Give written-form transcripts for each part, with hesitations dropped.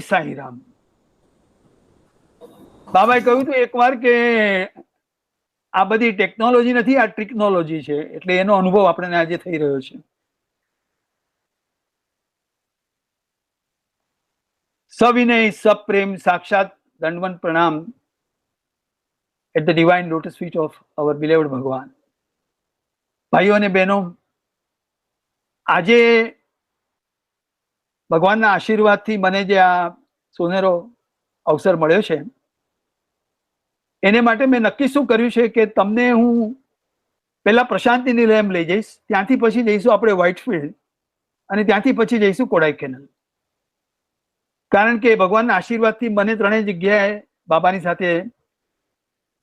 સાંઈરામ. બાબાએ કહ્યું હતું એકવાર કે આ બધી ટેકનોલોજી નથી, આ ટ્રિકનોલોજી છે, એટલે એનો અનુભવ આપણને આજે થઈ રહ્યો છે. સવિનય સપ્રેમ સાક્ષાત દંડવન પ્રણામ at the divine lotus feet of our beloved ભગવાન. ભાઈઓ અને બહેનો, આજે ભગવાનના આશીર્વાદથી મને જે આ સોનેરો અવસર મળ્યો છે એને માટે મેં નક્કી શું કર્યું છે કે તમને હું પહેલા પ્રશાંતિ નિલયમ લઈ જઈશ, ત્યાંથી પછી જઈશું આપણે વ્હાઇટફિલ્ડ અને ત્યાંથી પછી જઈશું કોડાઈકેનાલ. કારણ કે ભગવાનના આશીર્વાદથી મને ત્રણેય જગ્યાએ બાબાની સાથે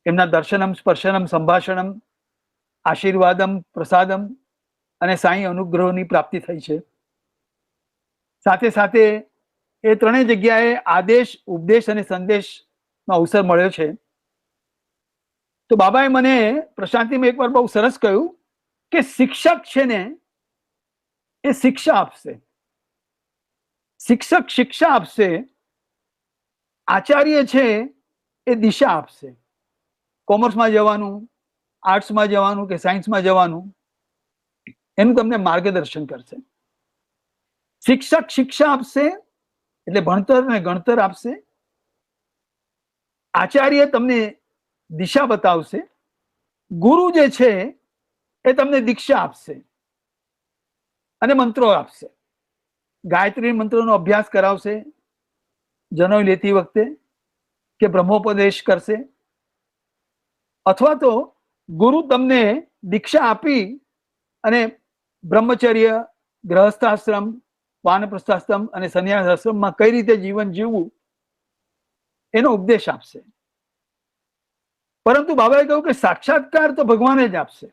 એમના દર્શનમ, સ્પર્શનમ, સંભાષણમ, આશીર્વાદમ, પ્રસાદમ અને સાંઈ અનુગ્રહોની પ્રાપ્તિ થઈ છે. સાથે સાથે એ ત્રણેય જગ્યાએ આદેશ, ઉપદેશ અને સંદેશનો અવસર મળ્યો છે. તો બાબાએ મને પ્રશાંતિમાં એકવાર બહુ સરસ કહ્યું કે શિક્ષક છે ને એ શિક્ષા આપશે, શિક્ષક શિક્ષા આપશે, આચાર્ય છે એ દિશા આપશે. કોમર્સમાં જવાનું, આર્ટ્સમાં જવાનું કે સાયન્સમાં જવાનું એનું તમને માર્ગદર્શન કરશે. શિક્ષક શિક્ષા આપશે એટલે ભણતર અને ગણતર આપશે. આચાર્ય તમને દિશા બતાવશે. ગુરુ જે છે એ તમને દીક્ષા આપશે અને મંત્રો આપશે. ગાયત્રી મંત્રોનો અભ્યાસ કરાવશે જનોઈ લેતી વખતે, કે બ્રહ્મોપદેશ કરશે, અથવા તો ગુરુ તમને દીક્ષા આપી અને બ્રહ્મચર્ય, ગ્રહસ્થાશ્રમ, વાનપ્રસ્થાશ્રમ અને સંન્યાસ આશ્રમમાં કઈ રીતે જીવન જીવવું એનો ઉપદેશ આપશે. પરંતુ બાબાએ કહ્યું કે સાક્ષાત્કાર તો ભગવાન જ આપશે.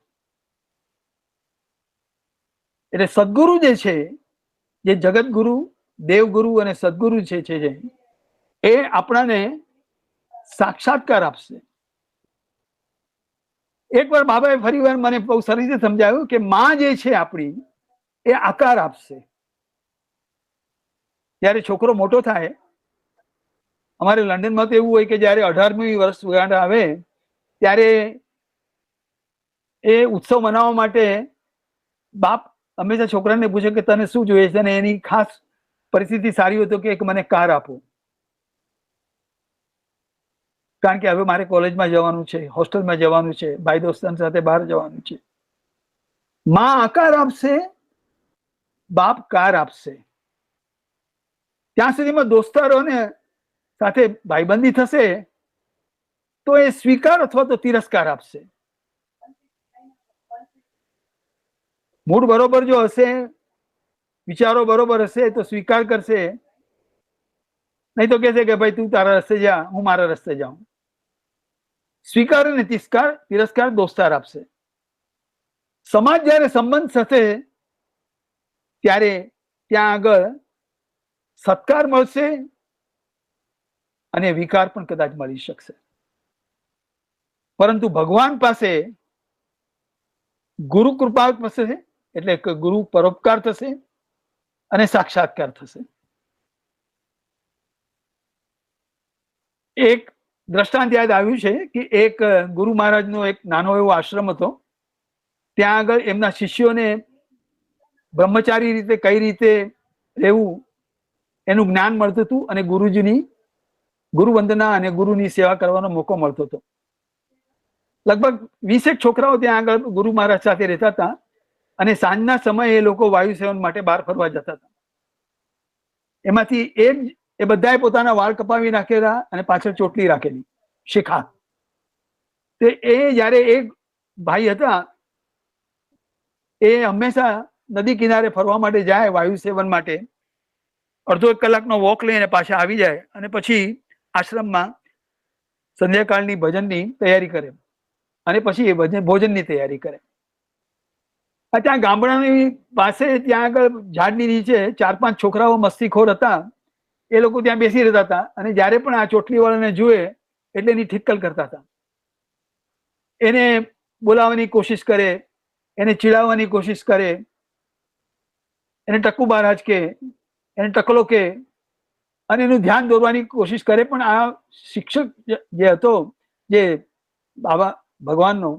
એટલે સદગુરુ જે છે, જે જગતગુરુ, દેવગુરુ અને સદગુરુ છે એ આપણાને સાક્ષાત્કાર આપશે. એકવાર બાબાએ ફરીવાર મને બહુ સરસ રીતે સમજાવ્યું કે માં જે છે આપણી એ આકાર આપશે. જ્યારે છોકરો મોટો થાય, અમારે લંડનમાં તો એવું હોય કે જ્યારે 18મી વર્ષગાંઠ આવે ત્યારે એ ઉત્સવ મનાવવા માટે બાપ હંમેશા છોકરાને પૂછે કે તને શું જોઈએ છે, અને એની ખાસ પરિસ્થિતિ સારી હોય તો કે મને કાર આપો, કારણ કે હવે મારે કોલેજમાં જવાનું છે, હોસ્ટેલમાં જવાનું છે, ભાઈ દોસ્તાન સાથે બહાર જવાનું છે. માં આકાર આપશે, બાપ કાર આપશે. ત્યાં સુધીમાં દોસ્તારોને સાથે ભાઈબંધી થશે તો એ સ્વીકાર અથવા તો તિરસ્કાર આપશે. મૂડ બરોબર જો હશે, વિચારો બરોબર હશે તો સ્વીકાર કરશે, નહીં તો કહેશે કે ભાઈ તું તારા રસ્તે જા, હું મારા રસ્તે જાઉં. સ્વીકાર અને તિરસ્કાર દોસ્તાર આપશે. સમાજ જ્યારે સંબંધ થશે ત્યારે ત્યાં આગળ સત્કાર મળશે અને વિકાર પણ કદાચ મળી શકશે. પરંતુ ભગવાન પાસે ગુરુ કૃપા થશે, એટલે કે ગુરુ પરોપકાર થશે અને સાક્ષાત્કાર થશે. એક દ્રષ્ટાંત યાદ આવ્યું છે કે એક ગુરુ મહારાજનો એક નાનો એવો આશ્રમ હતો. ત્યાં આગળ એમના શિષ્યોને બ્રહ્મચારી રીતે કઈ રીતે રહેવું એનું જ્ઞાન મળતું હતું અને ગુરુજીની ગુરુ વંદના અને ગુરુની સેવા કરવાનો મોકો મળતો હતો. લગભગ 20 છોકરાઓ ત્યાં આગળ ગુરુ મહારાજ સાથે રહેતા હતા અને સાંજના સમયે એ લોકો વાયુ સેવન માટે બહાર ફરવા જતા હતા. એમાંથી એ બધાએ પોતાના વાળ કપાવી નાખેલા અને પાછળ ચોટલી રાખેલી, શિખા. તે એ જ્યારે એક ભાઈ હતા એ હંમેશા નદી કિનારે ફરવા માટે જાય વાયુ સેવન માટે, અડધો 1 કલાકનો વોક લઈને પાછા આવી જાય અને પછી આશ્રમમાં સંધ્યાકાળની ભજનની તૈયારી કરે અને પછી એ ભોજનની તૈયારી કરે. ત્યાં ગામડાની પાસે ત્યાં આગળ ઝાડની નીચે 4-5 છોકરાઓ મસ્તીખોર હતા. એ લોકો ત્યાં બેસી રહેતા હતા અને જ્યારે પણ આ ચોટલીવાળાને જુએ એટલે એની ઠિક્કલ કરતા હતા. એને બોલાવવાની કોશિશ કરે, એને ચીડાવવાની કોશિશ કરે, એને ટકુ મહારાજ કે, એને ટકલો કે, અને એનું ધ્યાન દોરવાની કોશિશ કરે. પણ આ શિક્ષક જે હતો, જે બાબા ભગવાનનો,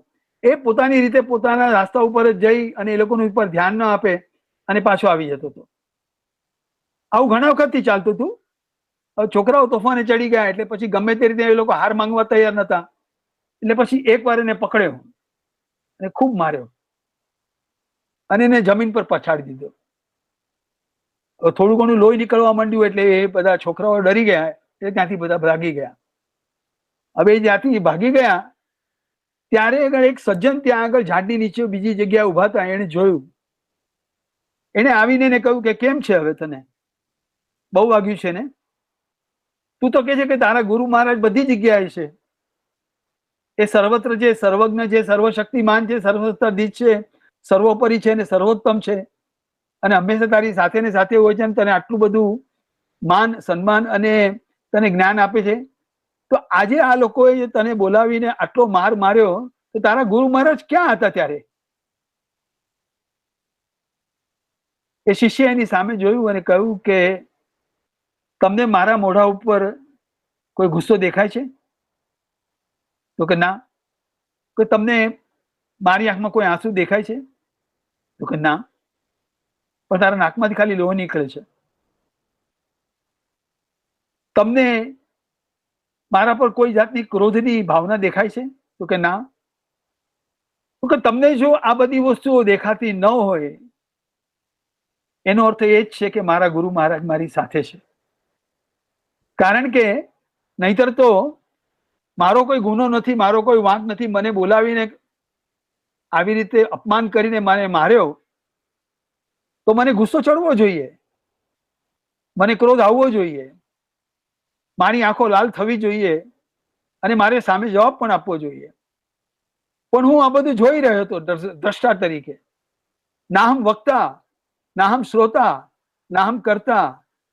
એ પોતાની રીતે પોતાના રાસ્તા ઉપર જ જઈ અને એ લોકોનું ઉપર ધ્યાન ન આપે અને પાછો આવી જતો હતો. આવું ઘણા વખતથી ચાલતું હતું. છોકરાઓ તોફાને ચડી ગયા એટલે પછી ગમે તે રીતે એ લોકો હાર માંગવા તૈયાર નતા. એટલે પછી એકવાર એને પકડ્યો અને ખૂબ માર્યો અને એને જમીન પર પછાડી દીધો. થોડું ઘણું લોહી નીકળવા માંડ્યું એટલે એ બધા છોકરાઓ ડરી ગયા એટલે ત્યાંથી બધા ભાગી ગયા. હવે જ્યાંથી ભાગી ગયા ત્યારે આગળ એક સજ્જન ત્યાં આગળ ઝાડની નીચે બીજી જગ્યાએ ઉભા હતા. એને જોયું. એને આવીને એને કહ્યું કે કેમ છે, હવે તને બહુ વાગ્યું છે ને? તું તો કે છે કે તારા ગુરુ મહારાજ બધી જગ્યાએ છે, એ સર્વત્ર છે, સર્વજ્ઞ છે, સર્વશક્તિમાન છે, સર્વસત્તાધીશ છે, સર્વોપરી છે અને સર્વોત્તમ છે અને હંમેશા તારી સાથે ને સાથે હોય છે અને તને આટલું બધું માન સન્માન અને તને જ્ઞાન આપે છે. તો આજે આ લોકોએ તને બોલાવીને આટલો માર માર્યો તો તારા ગુરુ મહારાજ ક્યાં હતા ત્યારે? એ શિષ્ય એની સામે જોયું અને કહ્યું કે તમને મારા મોઢા ઉપર કોઈ ગુસ્સો દેખાય છે? તો કે ના. કે તમને મારી આંખમાં કોઈ આંસુ દેખાય છે? તો કે ના. પણ તારા નાકમાંથી ખાલી લોહી નીકળે છે. તમને મારા પર કોઈ જાતની ક્રોધની ભાવના દેખાય છે? તો કે ના. તો કે તમને જો આ બધી વસ્તુઓ દેખાતી ન હોય એનો અર્થ એ જ છે કે મારા ગુરુ મહારાજ મારી સાથે છે. કારણ કે નહીતર તો મારો કોઈ ગુનો નથી, મારો કોઈ વાંક નથી. મને બોલાવીને આવી રીતે અપમાન કરીને મને માર્યો તો મને ગુસ્સો ચડવો જોઈએ, મને ક્રોધ આવવો જોઈએ, મારી આંખો લાલ થવી જોઈએ અને મારે સામે જવાબ પણ આપવો જોઈએ. પણ હું આ બધું જોઈ રહ્યો હતો દ્રષ્ટા તરીકે. નાહમ વક્તા, નાહમ શ્રોતા, નાહમ કરતા,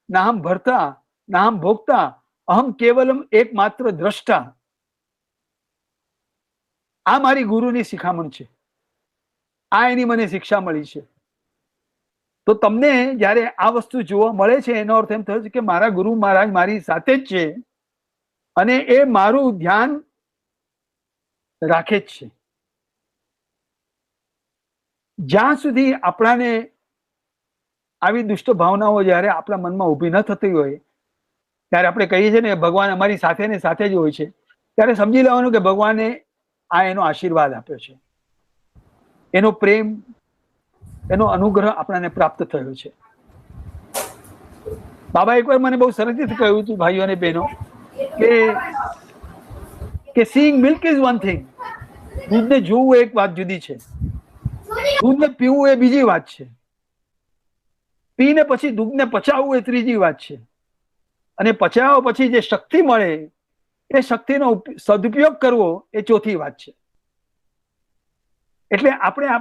નાહમ ભરતા, નાહમ ભોગતા, અહમ કેવલમ એકમાત્ર દ્રષ્ટા. આ મારી ગુરુની શિખામણ છે, આ એની મને શિક્ષા મળી છે. તો તમને જ્યારે આ વસ્તુ જોવા મળે છે એનો અર્થ એમ થયો છે કે મારા ગુરુ મહારાજ મારી સાથે જ છે અને એ મારું ધ્યાન રાખે જ છે. જ્યાં સુધી આપણાને આવી દુષ્ટ ભાવનાઓ જ્યારે આપણા મનમાં ઊભી ન થતી હોય ત્યારે આપણે કહીએ છીએ ને ભગવાન અમારી સાથે ને સાથે જ હોય છે, ત્યારે સમજી લેવાનું કે ભગવાને આ એનો આશીર્વાદ આપ્યો છે, એનો પ્રેમ, એનો અનુગ્રહ આપણાને પ્રાપ્ત થયો છે. બાબા એકવાર મને બહુ સરસ રીતે કહ્યું હતું ભાઈઓ અને બહેનો કે seeing milk is one thing. દૂધને જોવું એક વાત જુદી છે, દૂધને પીવું એ બીજી વાત છે, પીને પછી દૂધને પચાવવું એ ત્રીજી વાત છે અને પચાવ્યા પછી જે શક્તિ મળે એ શક્તિનો સદુપયોગ કરવો એ ચોથી વાત છે. એટલે આપણે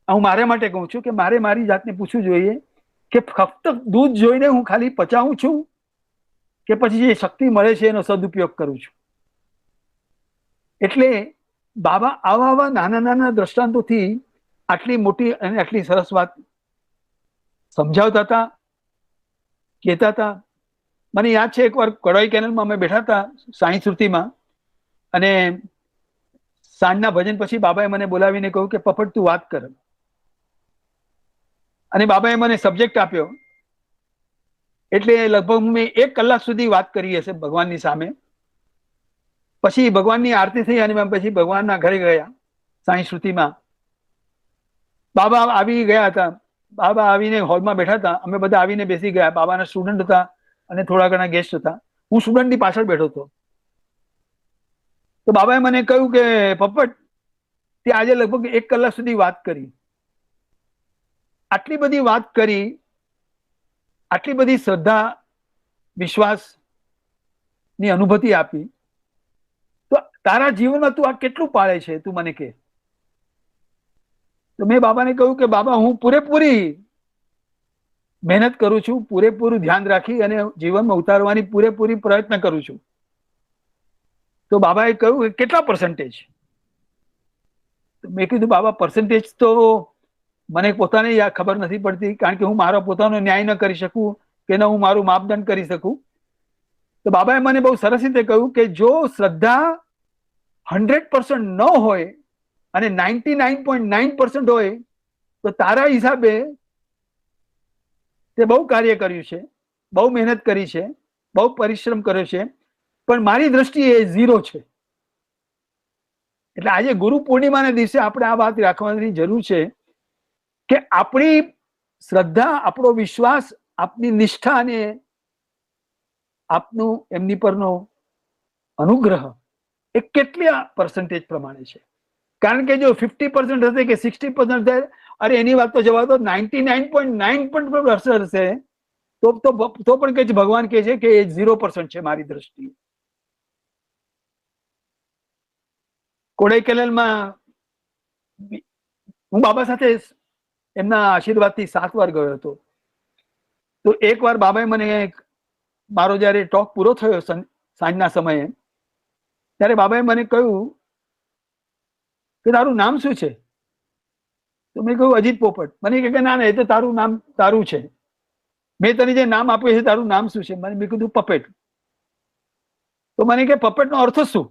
હું મારા માટે કહું છું કે મારે મારી જાતને પૂછવું જોઈએ કે ફક્ત દૂધ જોઈને હું ખાલી પચાવું છું કે પછી જે શક્તિ મળે છે એનો સદુપયોગ કરું છું. એટલે બાબા આવા નાના નાના દ્રષ્ટાંતોથી આટલી મોટી અને આટલી સરસ વાત સમજાવતા હતા, કહેતા હતા. મને યાદ છે એકવાર કડવાઈ કેનલમાં અમે બેઠા હતા સાંઈ શ્રુતિમાં અને સાંજના ભજન પછી બાબાએ મને બોલાવીને કહ્યું કે પપટ તું વાત કર. અને બાબાએ મને સબ્જેક્ટ આપ્યો એટલે લગભગ મેં 1 કલાક સુધી વાત કરી હશે ભગવાનની સામે. પછી ભગવાનની આરતી થઈ અને પછી ભગવાનના ઘરે ગયા સાંઈ શ્રુતિમાં. બાબા આવી ગયા હતા. બાબા આવીને હોલમાં બેઠા હતા. અમે બધા આવીને બેસી ગયા. બાબાના સ્ટુડન્ટ હતા અને થોડા ઘણા ગેસ્ટ હતા. હું સ્ટુડન્ટની પાછળ બેઠો હતો. તો બાબાએ મને કહ્યું કે પપ્પટ તે આજે લગભગ 1 કલાક સુધી વાત કરી, આટલી બધી વાત કરી, આટલી બધી શ્રદ્ધા વિશ્વાસ ની અનુભૂતિ આપી, તારા જીવનમાં તું આ કેટલું પાળે છે, તું મને કે. તો મેં બાબાને કહ્યું કે બાબા, હું પૂરેપૂરી મહેનત કરું છું, પૂરેપૂરું ધ્યાન રાખી અને જીવનમાં ઉતારવાની પૂરેપૂરી પ્રયત્ન કરું છું. તો બાબાએ કહ્યું કે કેટલા %? મેં કીધું બાબા, પર્સન્ટેજ તો મને પોતાને ખબર નથી પડતી, કારણ કે હું મારો પોતાનો ન્યાય ન કરી શકું કે ન હું મારું માપદંડ કરી શકું. તો બાબાએ મને બહુ સરસ રીતે કહ્યું કે જો શ્રદ્ધા 100% ન હોય અને 99.9% હોય તો તારા હિસાબે તે બહુ કાર્ય કર્યું છે, બહુ મહેનત કરી છે, બહુ પરિશ્રમ કર્યો છે, પણ મારી દ્રષ્ટિએ 0 છે. એટલે આજે ગુરુ પૂર્ણિમાના દિવસે આપણે આ વાત રાખવાની જરૂર છે કે આપણી શ્રદ્ધા, આપણો વિશ્વાસ, આપની નિષ્ઠા અને આપનું એમની પરનો અનુગ્રહ એ કેટલા % પ્રમાણે છે. કારણ કે જો 50% હશે કે 60% હશે, અરે એની વાત તો જવા દો, 99.9% હશે તો પણ કે ભગવાન કહે છે કે એ 0% છે મારી દ્રષ્ટિએ. કોડાઈકેનાલમાં હું બાબા સાથે એમના આશીર્વાદથી 7 વાર ગયો હતો. તો એક વાર બાબાએ મને, મારો જયારે ટોક પૂરો થયો સાંજના સમયે, ત્યારે બાબાએ મને કહ્યું કે તારું નામ શું છે? તો મેં કહ્યું અજીત પોપટ. મને કહે કે ના ના, એ તો તારું નામ તારું છે, મેં તને જે નામ આપ્યું છે તારું નામ શું છે? મેં કીધું પપેટ. તો મને કે પપેટનો અર્થ શું?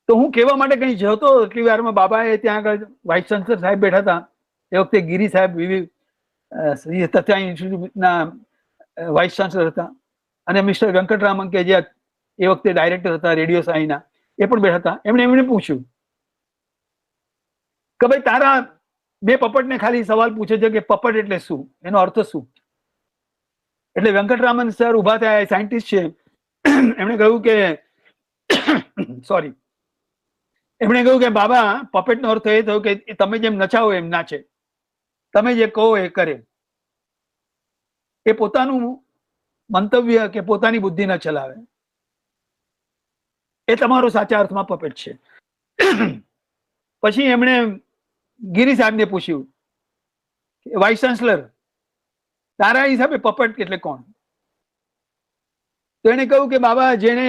તો હું કહેવા માટે કઈ જતો એટલી વારમાં બાબાએ ત્યાં આગળ વાઇસ ચાન્સલર સાહેબ બેઠા હતા. એ વખતે ગિરી સાહેબ તથ્યા ઇન્સ્ટિટ્યૂટના વાઇસ ચાન્સલર હતા, અને મિસ્ટર વેંકટરામન કે જે એ વખતે ડાયરેક્ટર હતા રેડિયો સાઈના, એ પણ બેઠા હતા. એમણે પૂછ્યું કે ભાઈ તારા, મેં પપટને ખાલી સવાલ પૂછે છે કે પપટ એટલે શું, એનો અર્થ શું? એટલે વેંકટરામન સર ઉભા થયા, સાયન્ટિસ્ટ છે. એમણે કહ્યું કે સોરી, એમણે કહ્યું કે બાબા, પપેટનો અર્થ એ થયો કે તમે જેમ નચાવો એમ નાચે, તમે જે કહો એ કરે, એ પોતાનું મંતવ્ય કે પોતાની બુદ્ધિ ન ચલાવે, એ તમારો સાચા અર્થમાં પપેટ છે. પછી એમણે ગિરી સાહેબને પૂછ્યું, વાઇસ ચાન્સલર, તારા હિસાબે પપેટ એટલે કોણ? તો એને કહ્યું કે બાબા, જેને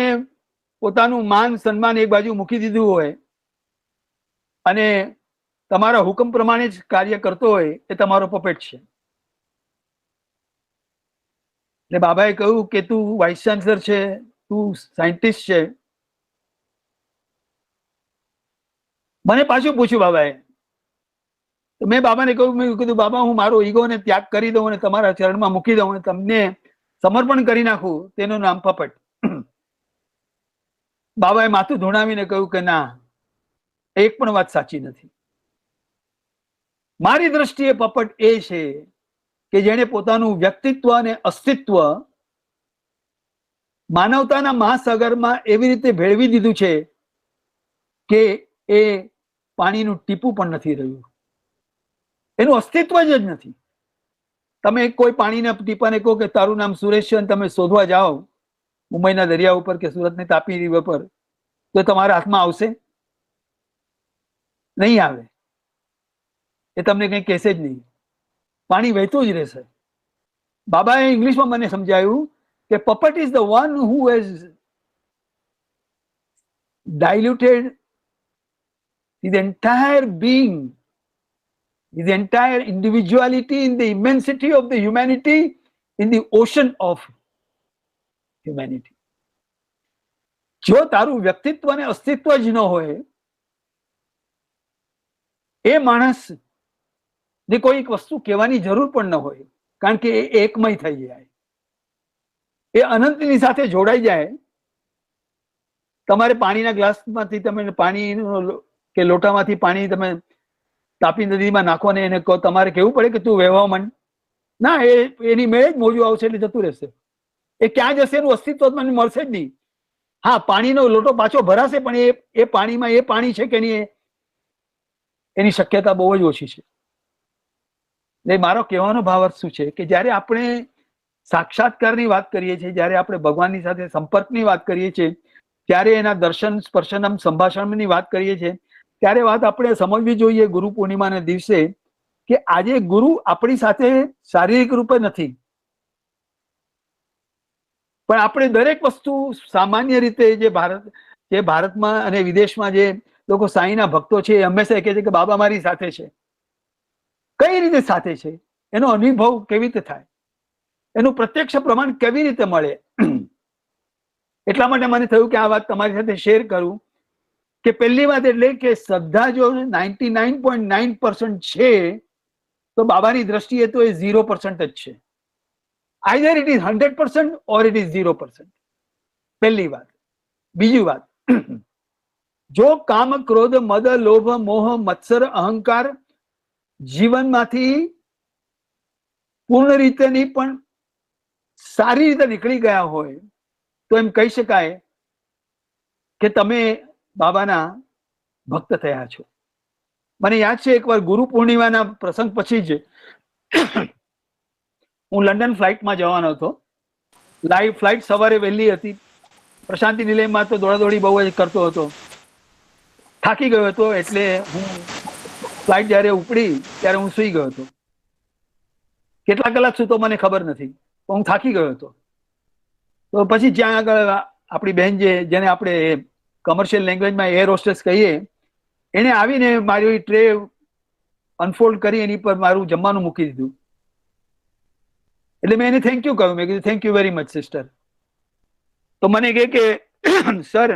પોતાનું માન સન્માન એક બાજુ મૂકી દીધું હોય અને તમારા હુકમ પ્રમાણે જ કાર્ય કરતો હોય, એ તમારો પપેટ છે. એટલે બાબાએ કહ્યું કે તું વાઇસ ચાન્સલર છે, તું સાયન્ટિસ્ટ છે. મને પાછું પૂછ્યું બાબાએ. તો મેં બાબાને કહ્યું, મેં કીધું બાબા, હું મારો ઈગોને ત્યાગ કરી દઉં અને તમારા ચરણમાં મૂકી દઉં અને તમને સમર્પણ કરી નાખું, તેનું નામ પપટ. બાબાએ માથું ધુણાવીને કહ્યું કે ના, એક પણ વાત સાચી નથી. મારી દ્રષ્ટિએ પપટ એ છે કે જેણે પોતાનું વ્યક્તિત્વ અને અસ્તિત્વ માનવતાના મહાસાગરમાં એવી રીતે ભેળવી દીધું છે કે એ પાણીનું ટીપું પણ નથી રહ્યું, એનું અસ્તિત્વ જ નથી. તમે કોઈ પાણીના ટીપાને કહો કે તારું નામ સુરેશ છે, અને તમે શોધવા જાઓ મુંબઈના દરિયા ઉપર કે સુરતની તાપી રિવર પર, તો તમારા હાથમાં આવશે નહીં? આવે. એ તમને કંઈ કહેશે જ નહીં, પાણી વહેતું જ રહેશે. બાબાએ ઇંગ્લિશમાં મને સમજાયું કે પપટ is the one who has diluted his entire being, his entire individuality in the immensity of the humanity, in the ocean of humanity. જો તારું વ્યક્તિત્વ અને અસ્તિત્વ જ ન હોય, એ માણસ ને કોઈ વસ્તુ કહેવાની જરૂર પણ ન હોય, કારણ કે એ એકમય થઈ જાય, એ અનંતની સાથે જોડાઈ જાય. તમારે પાણીના ગ્લાસમાંથી તમે પાણી કે લોટામાંથી પાણી તમે તાપી નદીમાં નાખો ને એને કહો, તમારે કેવું પડે કે તું વહેવા માંડ? ના, એની મેળે જ મોજું આવશે એટલે જતું રહેશે. એ ક્યાં જશે એનું અસ્તિત્વ મને મળશે જ નહીં. હા, પાણીનો લોટો પાછો ભરાશે, પણ એ પાણીમાં એ પાણી છે કે નહીં, એની શક્યતા બહુ જ ઓછી છે. એટલે મારો કહેવાનો ભાવાર્થ શું છે કે જ્યારે આપણે સાક્ષાત્કારની વાત કરીએ છીએ, જ્યારે આપણે ભગવાનની સાથે સંપર્કની વાત કરીએ છીએ, ત્યારે એના દર્શન સ્પર્શનમ સંભાષણની વાત કરીએ છીએ ત્યારે વાત આપણે સમજવી જોઈએ ગુરુ પૂર્ણિમાના દિવસે કે આજે ગુરુ આપણી સાથે શારીરિક રૂપે નથી, પણ આપણે દરેક વસ્તુ સામાન્ય રીતે જે ભારતમાં અને વિદેશમાં જે લોકો સાંઈના ભક્તો છે એ હંમેશા કહે છે કે બાબા મારી સાથે છે. કઈ રીતે સાથે છે, એનો અનુભવ કેવી રીતે થાય, એનું પ્રત્યક્ષ પ્રમાણ કેવી રીતે મળે? એટલા માટે મને થયું કે આ વાત તમારી સાથે શેર કરું કે પહેલી વાત એટલે કે શ્રદ્ધા જો 99.9% છે તો બાબાની દ્રષ્ટિએ તો એ 0% જ છે. Either it is 100% or it is 0%. પહેલી વાત. બીજી વાત, જો કામ ક્રોધ મદ લોભ મોહ મત્સર અહંકાર જીવનમાંથી પૂર્ણ રીતે નહીં પણ સારી રીતે નીકળી ગયા હોય તો એમ કહી શકાય કે તમે બાબાના ભક્ત થયા છો. મને યાદ છે એકવાર ગુરુ પૂર્ણિમાના પ્રસંગ પછી જ હું લંડન ફ્લાઇટમાં જવાનો હતો. ફ્લાઇટ સવારે વહેલી હતી. પ્રશાંતિ નિલયમાં તો દોડાદોડી બહુ જ કરતો હતો, થાકી ગયો હતો, એટલે હું ફ્લાઇટ જયારે ઉપડી ત્યારે હું સૂઈ ગયો હતો. કેટલા કલાક સૂતો મને ખબર નથી, પણ હું થાકી ગયો હતો. તો પછી જ્યાં આગળ આપણી બહેન જેને આપણે કમર્શિયલ લેંગ્વેજમાં એર હોસ્ટેસ કહીએ, એને આવીને મારી ટ્રે અનફોલ્ડ કરી એની પર મારું જમવાનું મૂકી દીધું. એટલે મેં એને થેન્ક યુ કહ્યું. મેં કીધું thank you very much sister. તો મને કહે કે સર,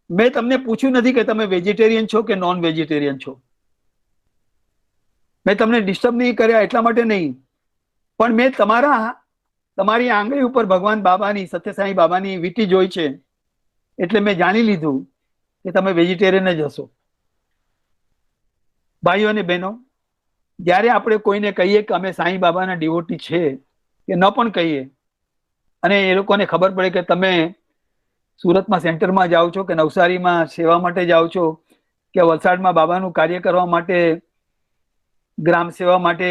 મેં તમને પૂછ્યું નથી કે તમે વેજીટેરિયન છો કે નોન વેજીટેરિયન છો. મેં તમને ડિસ્ટર્બ નહીં કર્યા એટલા માટે નહીં, પણ મેં તમારી આંગળી ઉપર ભગવાન બાબાની, સત્યસાઈ બાબાની વીંટી જોઈ છે, એટલે મેં જાણી લીધું કે તમે વેજીટેરિયન જ હશો. ભાઈઓ અને બહેનો, જ્યારે આપણે કોઈને કહીએ કે અમે સાંઈ બાબાના ડિવોટી છે કે ન પણ કહીએ, અને એ લોકોને ખબર પડે કે તમે સુરતમાં સેન્ટરમાં જાઓ છો કે નવસારીમાં સેવા માટે જાઓ છો કે વલસાડમાં બાબાનું કાર્ય કરવા માટે, ગ્રામ સેવા માટે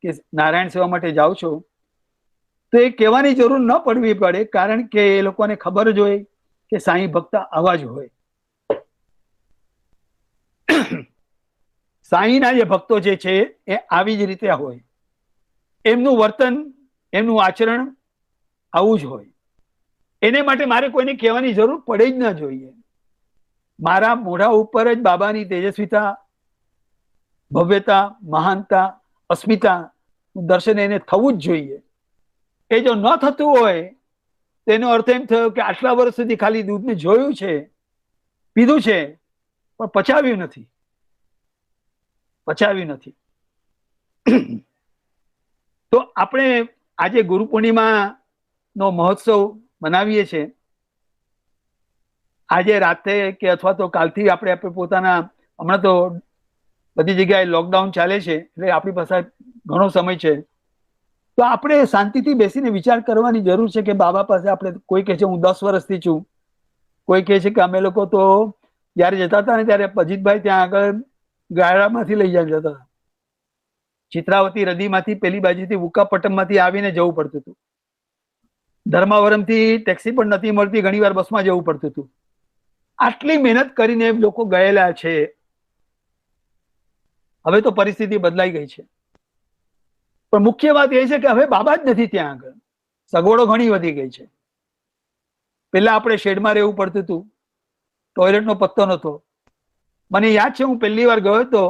કે નારાયણ સેવા માટે જાઓ છો, તો એ કહેવાની જરૂર ન પડવી પડે, કારણ કે એ લોકોને ખબર જ હોય કે સાંઈ ભક્ત આવા જ હોય. સાંઈના જે ભક્તો જે છે એ આવી જ રીતે હોય. એમનું વર્તન, એમનું આચરણ આવું જ હોય. એને માટે મારે કોઈને કહેવાની જરૂર પડે જ ન જોઈએ. મારા મોઢા ઉપર જ બાબાની તેજસ્વીતા, ભવ્યતા, મહાનતા, અસ્મિતા દર્શન એને થવું જ જોઈએ. એ જો ન થતું હોય તેનો અર્થ એમ થયો કે આટલા વર્ષ સુધી ખાલી દૂધને જોયું છે, પીધું છે, પણ પચાવ્યું નથી. તો આપણે આજે ગુરુ પૂર્ણિમા નો મહોત્સવ મનાવીએ છીએ. આજે રાતે કે અથવા તો કાલથી આપણે પોતાના, હમણાં તો બધી જગ્યાએ લોકડાઉન ચાલે છે એટલે આપણી પાસે ઘણો સમય છે, તો આપણે શાંતિથી બેસીને વિચાર કરવાની જરૂર છે કે બાબા પાસે આપણે, કોઈ કહે છે હું 10 વર્ષથી છું, કોઈ કહે છે કે અમે લોકો તો જયારે જતા હતા ને ત્યારે અજીતભાઈ ત્યાં આગળ ગાડામાંથી લઈ જતા હતા. ચિત્રાવતી નદીમાંથી પેલી બાજુથી ઉકાપટ્ટમમાંથી આવીને જવું પડતું હતું. ધર્માવરમથી ટેક્સી પણ નથી મળતી, ઘણીવાર બસમાં જવું પડતું હતું. આટલી મહેનત કરીને લોકો ગયેલા છે. હવે તો પરિસ્થિતિ બદલાઈ ગઈ છે, પણ મુખ્ય વાત એ છે કે હવે બાબા જ નથી ત્યાં આગળ. સગવડો ઘણી વધી ગઈ છે. પેલા આપણે શેડમાં રહેવું પડતું હતું, ટોયલેટનો પત્તો નહોતો. મને યાદ છે હું પહેલી વાર ગયો હતો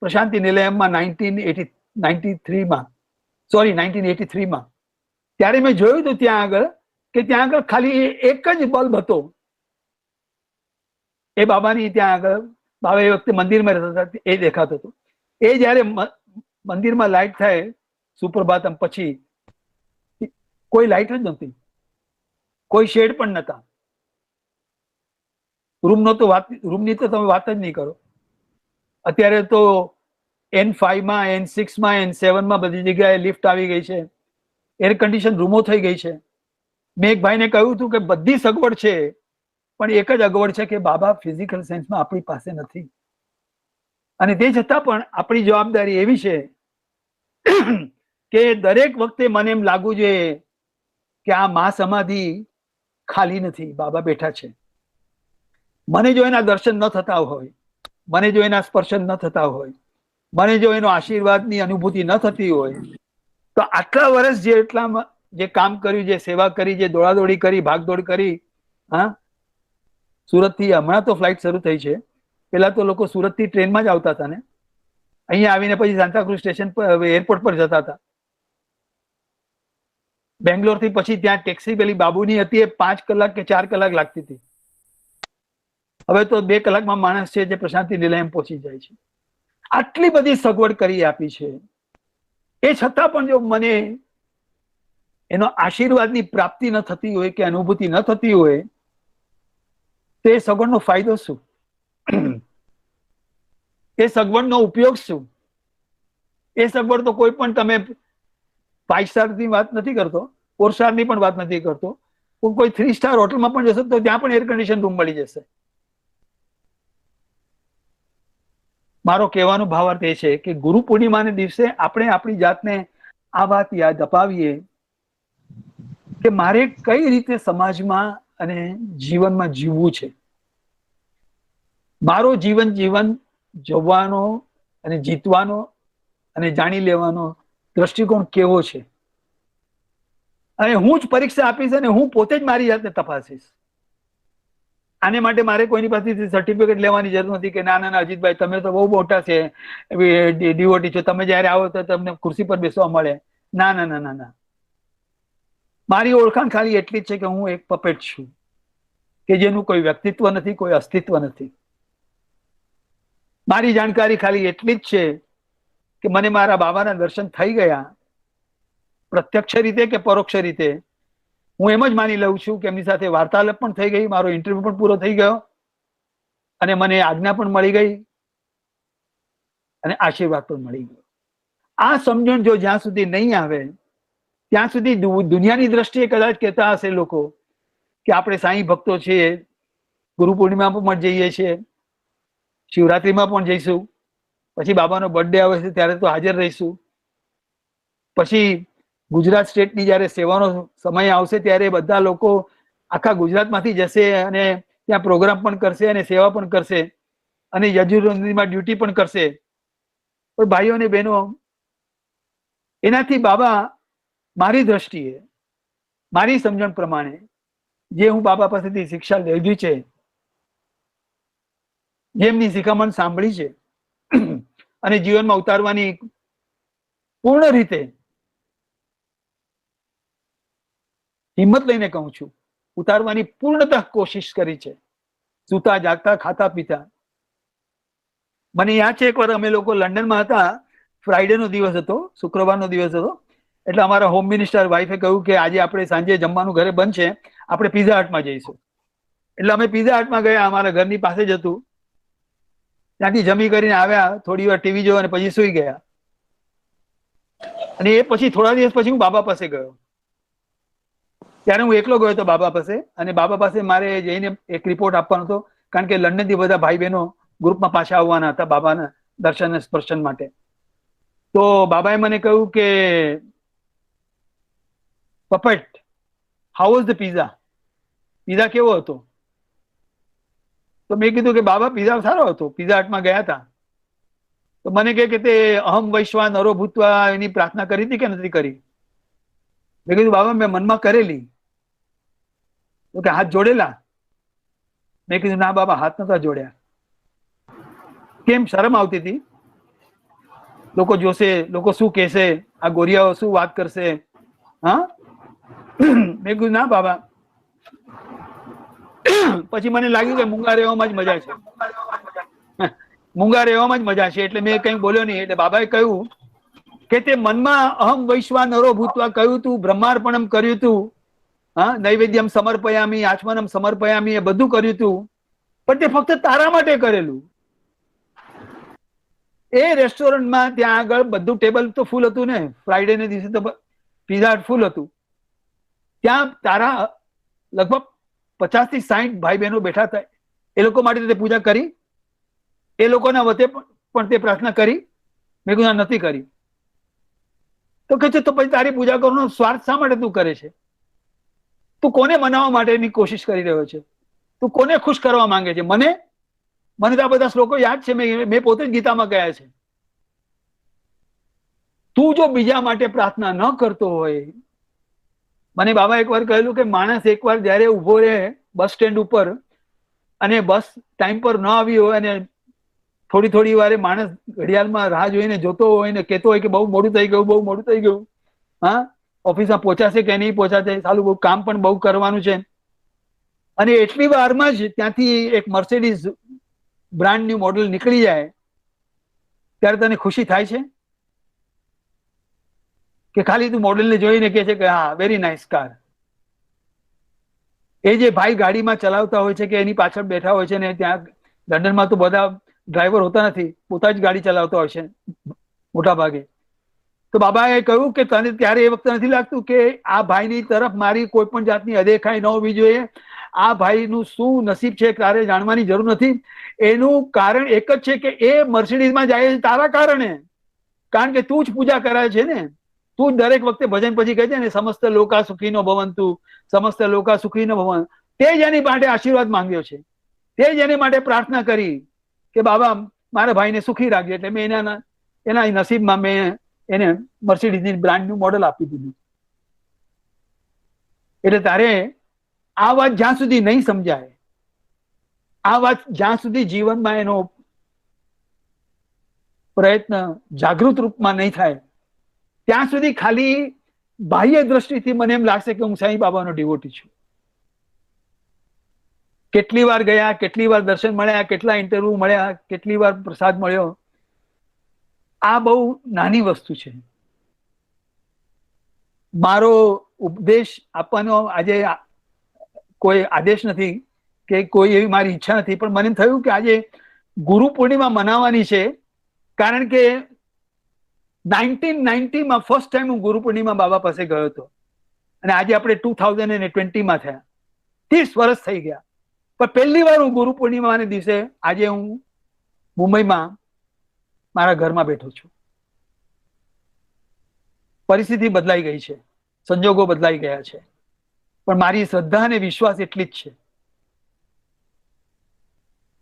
પ્રશાંતિ નિલયમમાં 1983માં. ત્યારે મેં જોયું હતું ત્યાં આગળ કે ત્યાં આગળ ખાલી એક જ બલ્બ હતો એ બાબાની. ત્યાં આગળ બાબા એ વખતે મંદિરમાં રહેતા હતા, એ દેખાતો હતો. એ જયારે મંદિરમાં લાઈટ થાય સુપ્રભાતમ પછી, કોઈ લાઈટ જ નહોતી, કોઈ શેડ પણ નતા. રૂમની તો તમે વાત જ નહીં કરો. અત્યારે તો N5માં, N6માં, N7માં બધી જગ્યાએ લિફ્ટ આવી ગઈ છે, એર કન્ડિશન રૂમો થઈ ગઈ છે. મેં એક ભાઈને કહ્યું હતું કે બધી સગવડ છે, પણ એક જ અગવડ છે કે બાબા ફિઝિકલ સેન્સમાં આપણી પાસે નથી. અને તે છતાં પણ આપણી જવાબદારી એવી છે કે દરેક વખતે મને એમ લાગવું જોઈએ કે આ મા સમાધિ ખાલી નથી, બાબા બેઠા છે. મને જો એના દર્શન ન થતા હોય, મને જો એના સ્પર્શન ન થતા હોય, મને જો એનો આશીર્વાદની અનુભૂતિ ન થતી હોય, તો આટલા વર્ષ જે કામ કર્યું, જે સેવા કરી, જે દોડાદોડી કરી, ભાગદોડ કરી, હા, સુરત થી હમણાં તો ફ્લાઇટ શરૂ થઈ છે, પેલા તો લોકો સુરત થી ટ્રેનમાં જ આવતા હતા ને, અહીંયા આવીને પછી સાંતાક્રુઝ સ્ટેશન પર, એરપોર્ટ પર જતા હતા. બેંગ્લોર થી પછી ત્યાં ટેક્સી પેલી બાબુની હતી, એ 5 કલાક કે 4 કલાક લાગતી હતી. હવે તો 2 કલાકમાં માણસ છે જે પ્રશાંતિ નિલયમ પહોંચી જાય છે. આટલી બધી સગવડ કરી આપી છે, એ છતાં પણ જો મને એનો આશીર્વાદની પ્રાપ્તિ ન થતી હોય કે અનુભૂતિ ન થતી હોય, તો એ સગવડનો ફાયદો શું? એ સગવડનો ઉપયોગ શું? એ સગવડ તો કોઈ પણ, તમે 5 સ્ટારની વાત નથી કરતો, 4 સ્ટારની પણ વાત નથી કરતો, કોઈ 3 સ્ટાર હોટલમાં પણ જશો તો ત્યાં પણ એર કન્ડિશન રૂમ મળી જશે. મારો કહેવાનો ભાવાર્થ એ છે કે ગુરુ પૂર્ણિમાના દિવસે આપણે આપણી જાતને આ વાત યાદ અપાવીએ કે મારે કઈ રીતે સમાજમાં અને જીવનમાં જીવવું છે. મારો જીવન જોવાનો અને જીતવાનો અને જાણી લેવાનો દ્રષ્ટિકોણ કેવો છે, અને હું જ પરીક્ષા આપીશ અને હું પોતે જ મારી જાતને તપાસીશ. આને માટે મારે કોઈની પાસેથી સર્ટિફિકેટ લેવાની જરૂર નથી કે ના ના અજીતભાઈ તમે તો બહુ મોટા છે, ડીઓટી છો, તમે જયારે આવો તો તમને ખુરશી પર બેસવા મળે. ના ના ના ના ના, મારી ઓળખાણ ખાલી એટલી જ છે કે હું એક પપેટ છું, કે જેનું કોઈ વ્યક્તિત્વ નથી, કોઈ અસ્તિત્વ નથી. મારી જાણકારી ખાલી એટલી જ છે કે મને મારા બાબાના દર્શન થઈ ગયા, પ્રત્યક્ષ રીતે કે પરોક્ષ રીતે. હું એમ જ માની લઉં છું કે એમની સાથે વાર્તાલાપ પણ થઈ ગઈ, મારો ઇન્ટરવ્યુ પણ પૂરો થઈ ગયો, અને મને આજ્ઞા પણ મળી ગઈ, અને આશીર્વાદ પણ મળી ગયો. આ સમજણ જો જ્યાં સુધી નહીં આવે ત્યાં સુધી દુનિયાની દ્રષ્ટિએ કદાચ કહેતા હશે લોકો કે આપણે સાંઈ ભક્તો છીએ, ગુરુ પૂર્ણિમા પણ જઈએ છીએ, શિવરાત્રીમાં પણ જઈશું, પછી બાબાનો બર્થડે આવે છે ત્યારે તો હાજર રહીશું, પછી ગુજરાત સ્ટેટની જયારે સેવાનો સમય આવશે ત્યારે બધા લોકો આખા ગુજરાતમાંથી જશે અને ત્યાં પ્રોગ્રામ પણ કરશે અને સેવા પણ કરશે અને યજુર્વેદમાં ડ્યુટી પણ કરશે. પણ ભાઈઓ અને બહેનો, એનાથી બાબા મારી દ્રષ્ટિએ, મારી સમજણ પ્રમાણે, જે હું બાબા પાસેથી શિક્ષા લીધી છે, જેમની શિખામણ સાંભળી છે અને જીવનમાં ઉતારવાની પૂર્ણ રીતે હિંમત લઈને કહું છું, ઉતારવાની પૂર્ણતઃ કોશિશ કરી છે, સૂતા જાગતા ખાતા પીતા. મને યાદ છે એકવાર અમે લોકો લંડનમાં હતા, ફ્રાઈડે નો દિવસ હતો, શુક્રવારનો દિવસ હતો, એટલે અમારા હોમ મિનિસ્ટર વાઈફે કહ્યું કે આજે આપણે સાંજે જમવાનું ઘરે બંધ છે, આપણે પીઝા હટમાં જઈશું. એટલે અમે પીઝા હટમાં ગયા, અમારા ઘરની પાસે જ હતું. ત્યાંથી જમી કરીને આવ્યા, થોડી વાર ટીવી જોવા અને પછી સુઈ ગયા. અને એ પછી થોડા દિવસ પછી હું બાબા પાસે ગયો. ત્યારે હું એકલો ગયો હતો બાબા પાસે, અને બાબા પાસે મારે જઈને એક રિપોર્ટ આપવાનો હતો, કારણ કે લંડનથી બધા ભાઈ બહેનો ગ્રુપમાં પાછા આવવાના હતા બાબાના દર્શન સ્પર્શન માટે. તો બાબાએ મને કહ્યું કે puppet, how was the pizza, pizza કેવો હતો? તો મેં કીધું કે બાબા પીઝા સારો હતો. પીઝા હટમાં ગયા હતા તો મને કહે કે તે અહમ વૈશ્વા નરો ભૂતવા એની પ્રાર્થના કરી હતી કે નથી કરી? મેં કીધું બાબા મેં મનમાં કરેલી. તો કે હાથ જોડેલા? મેં કીધું ના બાબા, હાથ નતા જોડ્યા. કેમ? શરમ આવતી હતી, લોકો જોશે, લોકો શું કહેશે, આ ગોરિયાઓ શું વાત કરશે, હા. મેં કીધું ના બાબા. પછી મને લાગ્યું કે મૂંગા રહેવામાં જ મજા છે, મૂંગા રહેવામાં જ મજા છે, એટલે મેં કઈ બોલ્યો નહીં. એટલે બાબાએ કહ્યું કે તે મનમાં અહમ વૈશ્વા નરો ભૂતવા કહ્યું તું, બ્રહ્માર્પણમ કર્યું તું, હા, નૈવેદ્યમ સમર્પયામી, આચમનમ સમર્પયામી, એ બધું કર્યું તું, પણ તે ફક્ત તારા માટે કરેલું. એ રેસ્ટોરન્ટમાં ત્યાં આગળ બધું ટેબલ તો ફૂલ હતું ને, ફ્રાઈડે ને દિવસે તો પીઝા ફૂલ હતું. ત્યાં તારા લગભગ 50 થી 60 ભાઈ બહેનો બેઠા હતા. એ લોકો માટે તે પૂજા કરી? એ લોકોના વતે પણ તે પ્રાર્થના કરી? મેં કીધું નથી કરી. તો કે છે તો પછી તારી પૂજા કરવાનો સ્વાર્થ શા માટે તું કરે છે? તું કોને મનાવવા માટેની કોશિશ કરી રહ્યો છે? તું કોને ખુશ કરવા માંગે છે? મને તો આ બધા શ્લોકો યાદ છે, મેં પોતે જ ગીતામાં ગયા છે. તું જો બીજા માટે પ્રાર્થના ન કરતો હોય, મને બાબા એકવાર કહેલું કે માણસ એકવાર જયારે ઉભો રહે બસ સ્ટેન્ડ ઉપર અને બસ ટાઈમ પર ન આવી હોય અને થોડી વારે માણસ ઘડિયાળમાં રાહ જોઈને જોતો હોય ને કહેતો હોય કે બહુ મોડું થઈ ગયું, બહુ મોડું થઈ ગયું, હા ઓફિસમાં પહોંચાશે કે નહીં પહોંચાશે, સાલું બહુ કામ પણ બહુ કરવાનું છે, અને એટલી વારમાં જ ત્યાંથી એક મર્સિડીઝ બ્રાન્ડ ન્યુ મોડલ નીકળી જાય, ત્યારે તને ખુશી થાય છે કે ખાલી તું મોડલને જોઈને કહે છે કે હા વેરી નાઇસ કાર? એ જે ભાઈ ગાડીમાં ચલાવતા હોય છે કે એની પાછળ બેઠા હોય છે ને, ત્યાં લંડનમાં તો બધા ડ્રાઈવર હોતા નથી, પોતા જ ગાડી ચલાવતા હોય છે મોટા ભાગે. તો બાબાએ કહ્યું કે તને ત્યારે એ વખતે નથી લાગતું કે આ ભાઈની તરફ મારી કોઈ પણ જાતની અદેખાઈ ન હોવી જોઈએ? આ ભાઈનું શું નસીબ છે તારે જાણવાની જરૂર નથી. એનું કારણ એક જ છે કે એ મર્સિડીઝમાં જાય છે તારા કારણે, કારણ કે તું જ પૂજા કરાય છે ને. તું જ દરેક વખતે ભજન પછી કહે છે ને સમસ્ત લોકા સુખીનો ભવંતુ, સમસ્ત લોકા સુખીનો ભવન. તે જ એની માટે આશીર્વાદ માંગ્યો છે, તે જ એની માટે પ્રાર્થના કરી કે બાબા મારા ભાઈને સુખી રાખજે. એટલે મેં એના નસીબમાં મેં એને મર્સિડીઝની બ્રાન્ડનું મોડલ આપી દીધું. એટલે તારે આ વાત જ્યાં સુધી નહીં સમજાય, આ વાત જ્યાં સુધી જીવનમાં એનો પ્રયત્ન જાગૃત રૂપમાં નહીં થાય, ત્યાં સુધી ખાલી બાહ્ય દ્રષ્ટિથી મને એમ લાગશે કે હું સાંઈ બાબાનો ડિવોટી છું. કેટલી વાર ગયા, કેટલી વાર દર્શન મળ્યા, કેટલા ઇન્ટરવ્યુ મળ્યા, કેટલી વાર પ્રસાદ મળ્યો, આ બહુ નાની વસ્તુ છે. મારો ઉપદેશ આપવાનો આજે કોઈ આદેશ નથી કે કોઈ એવી મારી ઈચ્છા નથી, પણ મને થયું કે આજે ગુરુ પૂર્ણિમા મનાવવાની છે, કારણ કે 1990માં ફર્સ્ટ ટાઈમ હું ગુરુ પૂર્ણિમા બાબા પાસે ગયો હતો, અને આજે આપણે 2020માં થયા, 30 વર્ષ થઈ ગયા. પણ પહેલી વાર હું ગુરુ પૂર્ણિમાના દિવસે આજે હું મુંબઈમાં મારા ઘરમાં બેઠો છું. પરિસ્થિતિ બદલાઈ ગઈ છે, સંજોગો બદલાઈ ગયા છે, પણ મારી શ્રદ્ધા અને વિશ્વાસ એટલી જ છે.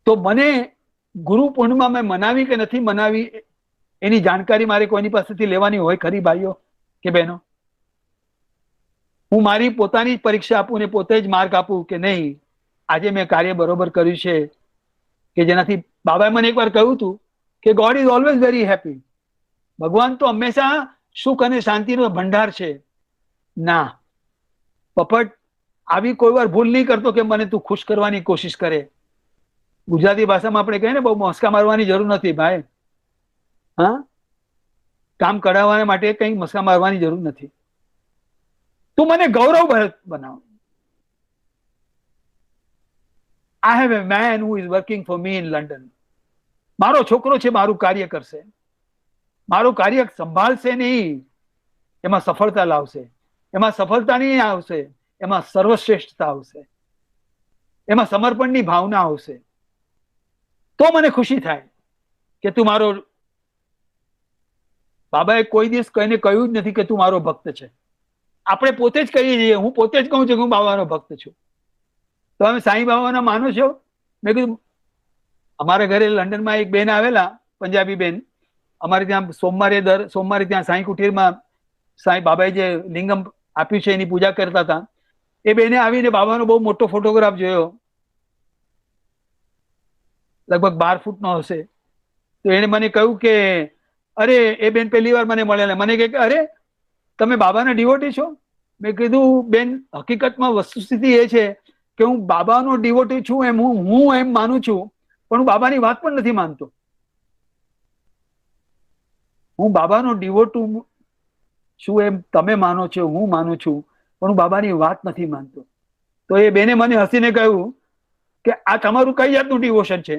તો મને ગુરુ પૂર્ણિમા મેં મનાવી કે નથી મનાવી એની જાણકારી મારે કોઈની પાસેથી લેવાની હોય ખરી ભાઈઓ કે બહેનો? હું મારી પોતાની જ પરીક્ષા આપું ને પોતે જ માર્ક આપું કે નહીં આજે મેં કાર્ય બરોબર કર્યું છે, કે જેનાથી બાબાએ મને એકવાર કહ્યું હતું કે God is always very happy. ભગવાન તો હંમેશા સુખ અને શાંતિનો ભંડાર છે. ના પપટ, આવી કોઈ વાર ભૂલ નહીં કરતો કે મને તું ખુશ કરવાની કોશિશ કરે. ગુજરાતી ભાષામાં આપણે કહીએ ને બહુ મસ્કા મારવાની જરૂર નથી ભાઈ. હા, કામ કઢાવવા માટે કઈ મસ્કા મારવાની જરૂર નથી. તું મને ગૌરવ બનાવ. I have a man who is working for me in London. મારો છોકરો છે, મારું કાર્ય કરશે, મારું કાર્ય સંભાળશે નહીં, એમાં સફળતા લાવશે. એમાં સફળતા નહીં આવશે, એમાં સર્વશ્રેષ્ઠતા આવશે, એમાં સમર્પણની ભાવના આવશે. તો મને ખુશી થાય કે તું મારો. બાબાએ કોઈ દિવસ કહીને કહ્યું જ નથી કે તું મારો ભક્ત છે. આપણે પોતે જ કહીએ છીએ, હું પોતે જ કહું છું કે હું બાબાનો ભક્ત છું. તો અમે સાંઈ બાબાના માનો છો? મેં કીધું અમારા ઘરે લંડનમાં એક બેન આવેલા, પંજાબી બેન, અમારે ત્યાં દર સોમવારે ત્યાં સાંઈ કુટીરમાં સાંઈ બાબાએ જે લિંગમ આપ્યું છે એની પૂજા કરતા હતા. એ બેને આવીને બાબાનો બહુ મોટો ફોટોગ્રાફ જોયો, લગભગ 12 ફૂટનો હશે. તો એને મને કહ્યું કે અરે, એ બેન પહેલી વાર મને મળેલા, મને કહે કે અરે તમે બાબાના ડિવોટી છો? મેં કીધું બેન હકીકતમાં વસ્તુસ્થિતિ એ છે કે હું બાબાનો ડિવોટી છું એમ હું એમ માનું છું, પણ હું બાબાની વાત પણ નથી માનતો. હું બાબાનો ડિવોટી છું એમ તમે માનો છો, હું માનું છું, પણ હું બાબાની વાત નથી માનતો. તો એ બેને મને હસીને કહ્યું કે આ તમારું કઈ જાતનું ડિવોશન છે?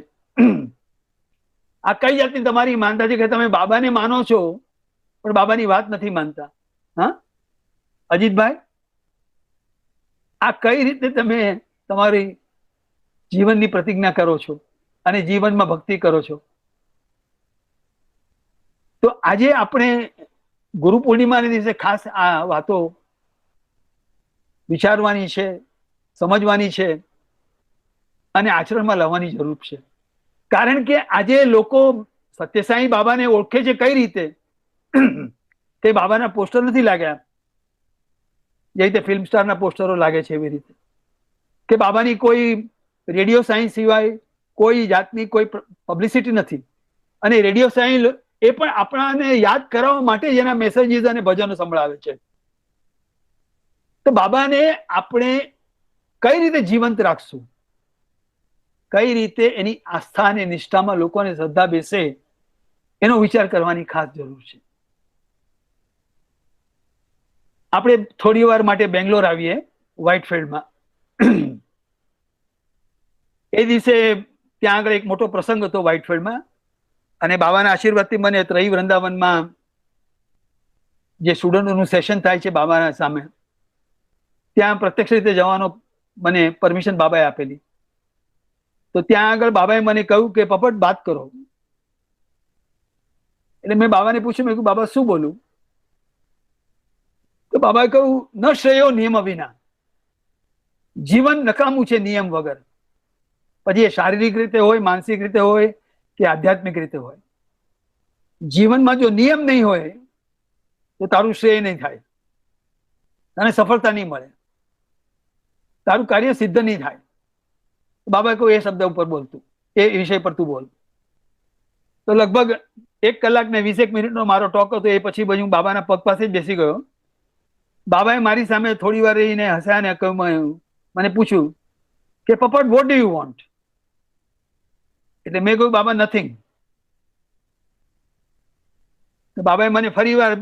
આ કઈ જાતની તમારી માનતા છે કે તમે બાબાને માનો છો પણ બાબાની વાત નથી માનતા? હા અજીતભાઈ, આ કઈ રીતે તમે તમારી જીવનની પ્રતિજ્ઞા કરો છો અને જીવનમાં ભક્તિ કરો છો? તો આજે આપણે ગુરુ પૂર્ણિમાના દિવસે ખાસ આ વાતો વિચારવાની છે, સમજવાની છે અને આચરણમાં લાવવાની જરૂર છે. કારણ કે આજે લોકો સત્યસાઈ બાબાને ઓળખે છે કઈ રીતે? તે બાબાના પોસ્ટર નથી લાગ્યા, જે રીતે ફિલ્મ સ્ટારના પોસ્ટરો લાગે છે એવી રીતે, કે બાબાની કોઈ રેડિયો સાયન્સ સિવાય કોઈ જાતની કોઈ પબ્લિસિટી નથી. અને રેડિયો સાયન્સ એ પણ આપણાને યાદ કરાવવા માટે જ એના મેસેજીસ અને ભજનો સંભળાવે છે. તો બાબાને આપણે કઈ રીતે જીવંત રાખશું, કઈ રીતે એની આસ્થા અને નિષ્ઠામાં લોકોને શ્રદ્ધા બેસે, એનો વિચાર કરવાની ખાસ જરૂર છે. આપણે થોડી વાર માટે બેંગ્લોર આવીએ, વ્હાઇટફિલ્ડમાં. એ દિવસે ત્યાં આગળ એક મોટો પ્રસંગ હતો વ્હાઇટફિલ્ડમાં, અને બાબાના આશીર્વાદથી મને ત્રયી વૃંદાવનમાં જે સ્ટુડન્ટોનું સેશન થાય છે બાબાના સામે, ત્યાં પ્રત્યક્ષ રીતે જવાનો મને પરમિશન બાબાએ આપેલી. તો ત્યાં આગળ બાબાએ મને કહ્યું કે પપટ બાત કરો. એટલે મેં બાબાને પૂછ્યું, મેં કહ્યું બાબા શું બોલું? તો બાબાએ કહ્યું, ન શ્રેયો નિયમ વિના. જીવન નકામું છે નિયમ વગર. પછી એ શારીરિક રીતે હોય, માનસિક રીતે હોય કે આધ્યાત્મિક રીતે હોય. જીવનમાં જો નિયમ નહીં હોય તો તારું શ્રેય નહીં થાય, તને સફળતા નહીં મળે, તારું કાર્ય સિદ્ધ નહીં થાય. બાબાએ કહ્યું એ શબ્દ ઉપર બોલતું, એ વિષય પર તું બોલ. તો લગભગ 1 કલાક ને 20 મિનિટનો મારો ટોક હતો. એ પછી હું બાબાના પગ પાસે જ બેસી ગયો. બાબાએ મારી સામે થોડી વાર રહીને હસ્યા ને કહ્યું, મને પૂછ્યું કે પપટ વોટ ડુ યુ વોન્ટ? એટલે મેં કહ્યું બાબા નથિંગ. બાબાએ મને ફરી વાર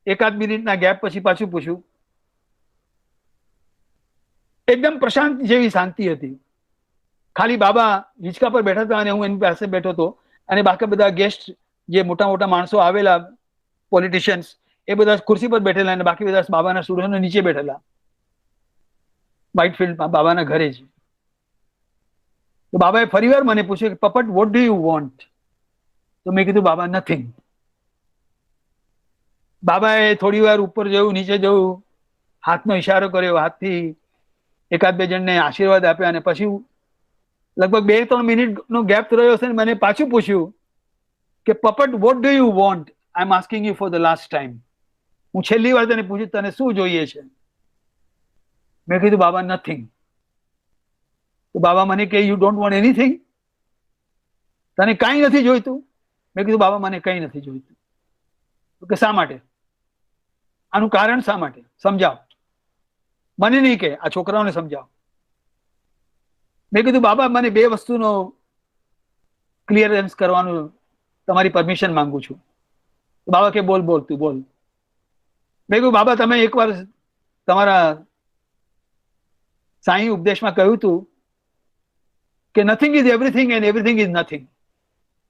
1-8 મિનિટના ગેપ પછી પાછું પૂછ્યું. એકદમ પ્રશાંત જેવી શાંતિ હતી. ખાલી બાબા હિંચકા પર બેઠા હતા અને હું એની પાસે બેઠો હતો, અને બાકી બધા ગેસ્ટ જે મોટા મોટા માણસો આવેલા, પોલિટિશિયન્સ, એ બધા ખુરશી પર બેઠેલા અને બાકી બધા બાબાના સ્ટુડન્ટો નીચે બેઠેલા, વ્હાઇટફિલ્ડમાં બાબાના ઘરે જ. તો બાબાએ ફરીવાર મને પૂછ્યું કે પપટ વોટ ડુ યુ વોન્ટ? તો મેં કીધું બાબા નથિંગ. બાબાએ થોડી વાર ઉપર જવું, નીચે જવું, હાથનો ઈશારો કર્યો, હાથથી 1-2 જણને આશીર્વાદ આપ્યા, અને પછી લગભગ 2-3 મિનિટનો ગેપ રહ્યો હશે. મને પાછું પૂછ્યું કે પપટ what do you want? I am asking you for the last time. હું છેલ્લી વાર તને પૂછ્યું, તને શું જોઈએ છે? મેં કીધું બાબા નથિંગ. તો બાબા મને કે યુ ડોન્ટ વોન્ટ એનીથિંગ? તને કાંઈ નથી જોઈતું? મેં કીધું બાબા મને કંઈ નથી જોઈતું. કે શા માટે? આનું કારણ શા માટે? સમજાવો. મને નહીં કે, આ છોકરાઓને સમજાવો. મેં કીધું બાબા મને 2 વસ્તુનો ક્લિયરન્સ કરવાનું તમારી પરમિશન માંગુ છું. બાબા કે બોલ બોલ તું બોલ. મેં કહ્યું બાબા તમે એકવાર તમારા સાંઈ ઉપદેશમાં કહ્યું હતું કે nothing is everything and everything is nothing.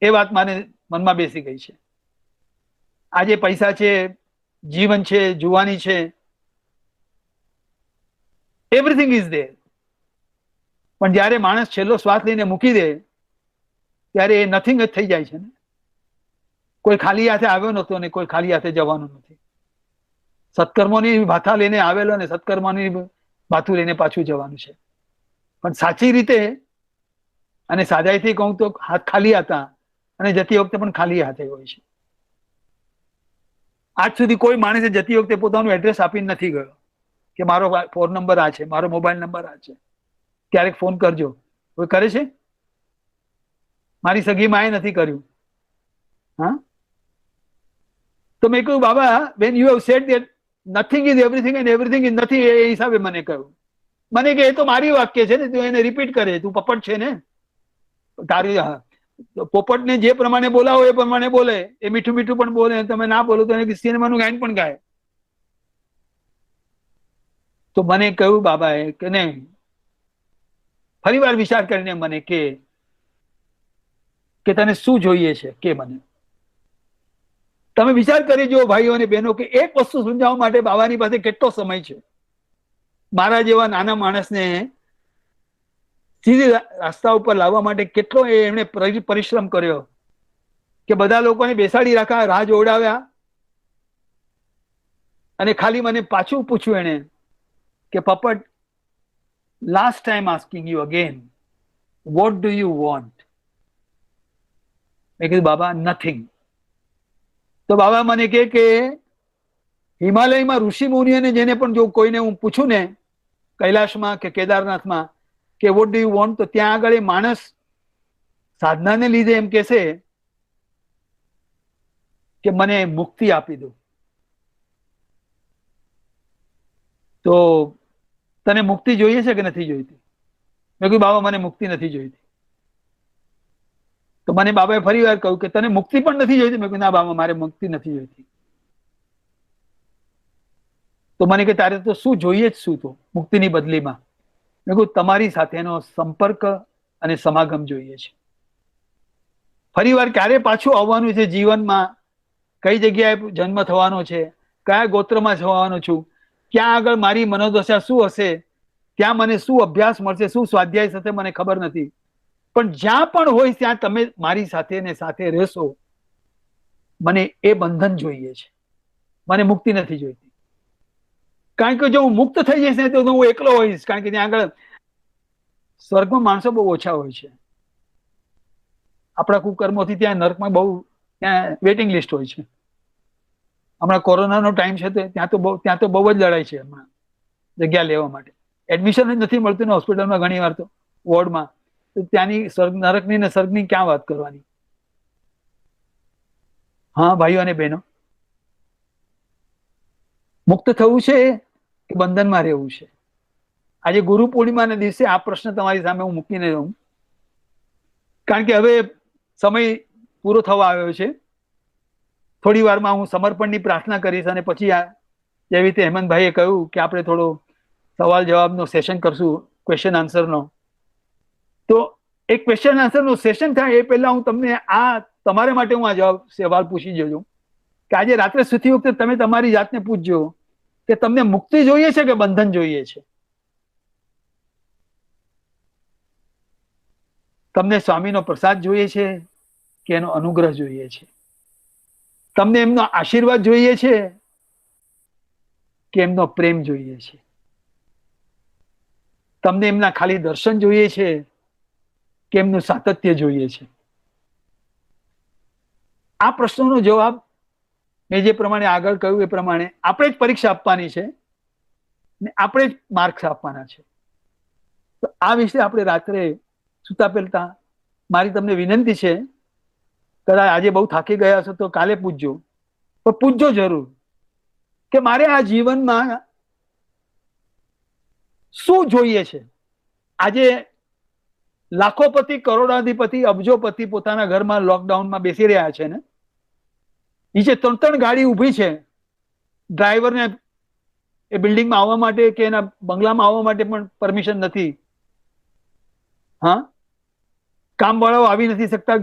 એ વાત મને મનમાં બેસી ગઈ છે. આજે પૈસા છે, જીવન છે, જુવાની છે, એવરીથિંગ ઇઝ ધેર. પણ જ્યારે માણસ છેલ્લો શ્વાસ લઈને મૂકી દે ત્યારે એ નથિંગ જ થઈ જાય છે ને. કોઈ ખાલી હાથે આવ્યો નતો અને કોઈ ખાલી હાથે જવાનો નથી. સત્કર્મોની ભાથા લઈને આવેલો અને સત્કર્મોની ભાથું લઈને પાછું જવાનું છે. પણ સાચી રીતે અને સાદાઈથી કહું તો હાથ ખાલી હતા અને જતી વખતે પણ ખાલી હાથે હોય છે. આજ સુધી કોઈ માણસે જતી વખતે પોતાનું એડ્રેસ આપીને નથી ગયો કે મારો ફોન નંબર આ છે, મારો મોબાઈલ નંબર આ છે, ક્યારેક ફોન કરજો. કોઈ કરે છે? મારી સગી માએ નથી કર્યું. હા, તો મેં કહ્યું બાબા when you have said that nothing is everything and everything is nothing, એ હિસાબે મને કહ્યું. મને કે એ તો મારી વાક્ય છે ને, તું એને રિપીટ કરે, તું પપટ છે ને, તારી પોપટને જે પ્રમાણે બોલાવો એ પ્રમાણે બોલે. એ મીઠું મીઠું પણ બોલે, તમે ના બોલો તો એને સિનેમાનું ગાયન પણ ગાય. તો મને કહ્યું બાબાએ કે નહીં, ફરી વાર વિચાર કરીને મને કે તને શું જોઈએ છે કે મને. તમે વિચાર કરી જુઓ ભાઈઓ અને બહેનો કે એક વસ્તુ સમજાવવા માટે બાબાની પાસે કેટલો સમય છે. મારા જેવા નાના માણસને સીધી રસ્તા ઉપર લાવવા માટે કેટલો એમણે પરિશ્રમ કર્યો કે બધા લોકોને બેસાડી રાખ્યા, રાહ જોડાવ્યા, અને ખાલી મને પાછું પૂછ્યું એને કે પપટ, last time asking you again, vote do you want? મેં કીધું બાબા નથિંગ. તો બાબા મને કે હિમાલયમાં ઋષિ મુનિઓને જેને પણ જો કોઈને હું પૂછું ને, કૈલાશમાં કે કેદારનાથમાં કે વોટ ડુ યુ વોન્ટ, તો ત્યાં આગળ એ માણસ સાધનાને લીધે એમ કહેશે કે મને મુક્તિ આપી દો. તો તને મુક્તિ જોઈએ છે કે નથી જોઈતી? મેં કહ્યું બાબા મને મુક્તિ નથી જોઈતી. તો મને બાબાએ ફરી વાર કહ્યું કે તને મુક્તિ પણ નથી જોઈતી? મેં કહ્યું ના બાબા મારે મુક્તિ નથી જોઈતી. તો મને કે તારે તો શું જોઈએ જ શું તો મુક્તિની બદલીમાં? મેં કહ્યું તમારી સાથેનો સંપર્ક અને સમાગમ જોઈએ છે. ફરી વાર ક્યારે પાછું આવવાનું છે જીવનમાં, કઈ જગ્યાએ જન્મ થવાનો છે, કયા ગોત્રમાં થવાનો છું, ક્યાં આગળ મારી મનોદશા શું હશે, ત્યાં મને શું અભ્યાસ મળશે, શું સ્વાધ્યાય થશે મને ખબર નથી, પણ જ્યાં પણ હોય ત્યાં તમે મારી સાથે ને સાથે રહેશો. મને એ બંધન જોઈએ છે, મને મુક્તિ નથી જોઈતી. કારણ કે જો હું મુક્ત થઈ જઈશ ને તો હું એકલો હોઈશ. કારણ કે ત્યાં આગળ સ્વર્ગમાં માણસો બહુ ઓછા હોય છે. આપણા કુકર્મોથી ત્યાં નર્કમાં બહુ ત્યાં વેઇટિંગ લિસ્ટ હોય છે. હમણાં કોરોનાનો ટાઈમ છે ત્યાં તો બહુ જ લડાઈ છે હમણાં જગ્યા લેવા માટે. એડમિશન જ નથી મળતું ને હોસ્પિટલમાં ઘણી વાર તો વોર્ડમાં. તો ત્યાંની નરકની ને સ્વર્ગની ક્યાં વાત કરવાની? હા ભાઈઓ અને બહેનો, મુક્ત થવું છે કે બંધનમાં રહેવું છે? આજે ગુરુ પૂર્ણિમાના દિવસે આ પ્રશ્ન તમારી સામે હું મૂકીને રહું. કારણ કે હવે સમય પૂરો થવા આવ્યો છે. થોડી વારમાં હું સમર્પણની પ્રાર્થના કરીશ અને પછી જેવી રીતે હેમંતભાઈએ કહ્યું કે આપણે થોડો સવાલ જવાબનો સેશન કરશું, ક્વેશ્ચન આન્સરનો. તો એક ક્વેશ્ચન આન્સરનો સેશન થાય એ પહેલા હું તમને તમારા માટે હું આ સવાલ પૂછી જોઉં કે આજે રાત્રે સૂતી વખતે તમે તમારી જાતને પૂછજો કે તમને મુક્તિ જોઈએ છે કે બંધન જોઈએ છે? તમને સ્વામીનો પ્રસાદ જોઈએ છે કે એનો અનુગ્રહ જોઈએ છે? તમને એમનો આશીર્વાદ જોઈએ છે કે એમનો પ્રેમ જોઈએ છે? તમને એમના ખાલી દર્શન જોઈએ છે કે એમનું સાતત્ય જોઈએ છે? આ પ્રશ્નોનો જવાબ મેં જે પ્રમાણે આગળ કહ્યું એ પ્રમાણે આપણે જ પરીક્ષા આપવાની છે ને આપણે જ માર્ક્સ આપવાના છે. તો આ વિશે આપણે રાત્રે સુતા પહેલા મારી તમને વિનંતી છે, કદાચ આજે બહુ થાકી ગયા છો તો કાલે પૂછજો, પણ પૂછજો જરૂર કે મારે આ જીવનમાં શું જોઈએ છે? આજે લાખોપતિ, કરોડાધિપતિ, અબજોપતિ પોતાના ઘરમાં લોકડાઉનમાં બેસી રહ્યા છે ને, નીચે 3 ગાડી ઊભી છે, ડ્રાઈવરને એ બિલ્ડિંગમાં આવવા માટે કે એના બંગલામાં આવવા માટે પણ પરમિશન નથી. હા, કામવાળાઓ આવી નથી શકતા.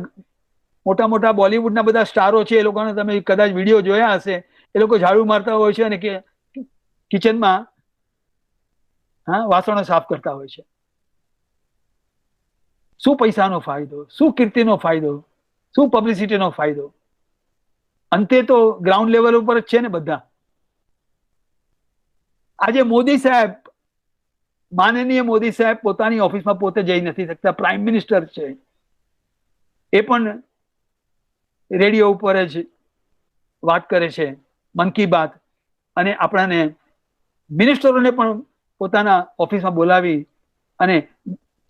મોટા મોટા બોલિવૂડના બધા સ્ટારો છે, એ લોકોને તમે કદાચ વિડીયો જોયા હશે, એ લોકો ઝાડુ મારતા હોય છે અને કિચનમાં વાસણો સાફ કરતા હોય છે. શું પૈસાનો ફાયદો, શું કીર્તિનો ફાયદો, શું પબ્લિસિટીનો ફાયદો? અંતે તો ગ્રાઉન્ડ લેવલ ઉપર જ છે ને બધા. આજે મોદી સાહેબ, માનનીય મોદી સાહેબ પોતાની ઓફિસમાં પોતે જઈ નથી શકતા. પ્રાઇમ મિનિસ્ટર છે, એ પણ રેડિયો ઉપર જ વાત કરે છે, મન કી બાત, અને આપણાને મિનિસ્ટરોને પણ પોતાના ઓફિસમાં બોલાવી અને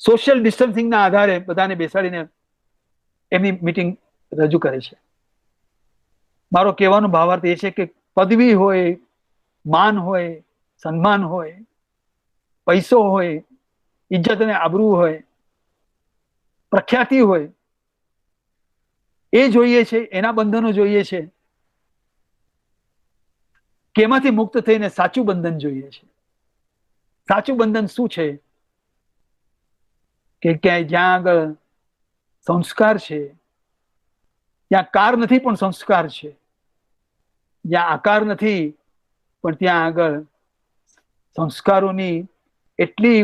સોશિયલ ડિસ્ટન્સિંગના આધારે બધાને બેસાડીને એમની મિટિંગ રજૂ કરે છે. મારો કહેવાનો ભાવાર્થ એ છે કે પદવી હોય, માન હોય, સન્માન હોય, પૈસો હોય, ઇજ્જત અને આબરૂ હોય, પ્રખ્યાતિ હોય, એ જોઈએ છે, એના બંધનો જોઈએ છે કે એમાંથી મુક્ત થઈને સાચું બંધન જોઈએ છે? સાચું બંધન શું છે? કે ક્યાંય જ્યાં આગળ સંસ્કાર છે, ત્યાં કાર નથી પણ સંસ્કાર છે, જ્યાં આકાર નથી પણ ત્યાં આગળ સંસ્કારોની એટલી